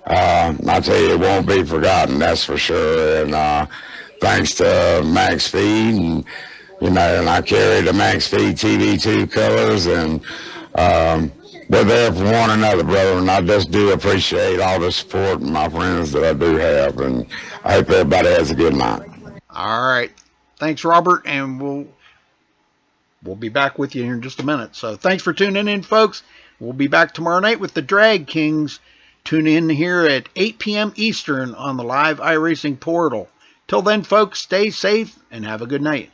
I tell you, it won't be forgotten, that's for sure. And thanks to Max Speed, and you know, and I carry the MaxSpeedTV 2 colors, and we're there for one another, brother, and I just do appreciate all the support and my friends that I do have, and I hope everybody has a good night. All right. Thanks, Robert, and we'll be back with you here in just a minute. So thanks for tuning in, folks. We'll be back tomorrow night with the Drag Kings. Tune in here at 8 p.m. Eastern on the live iRacing portal. Till then, folks, stay safe and have a good night.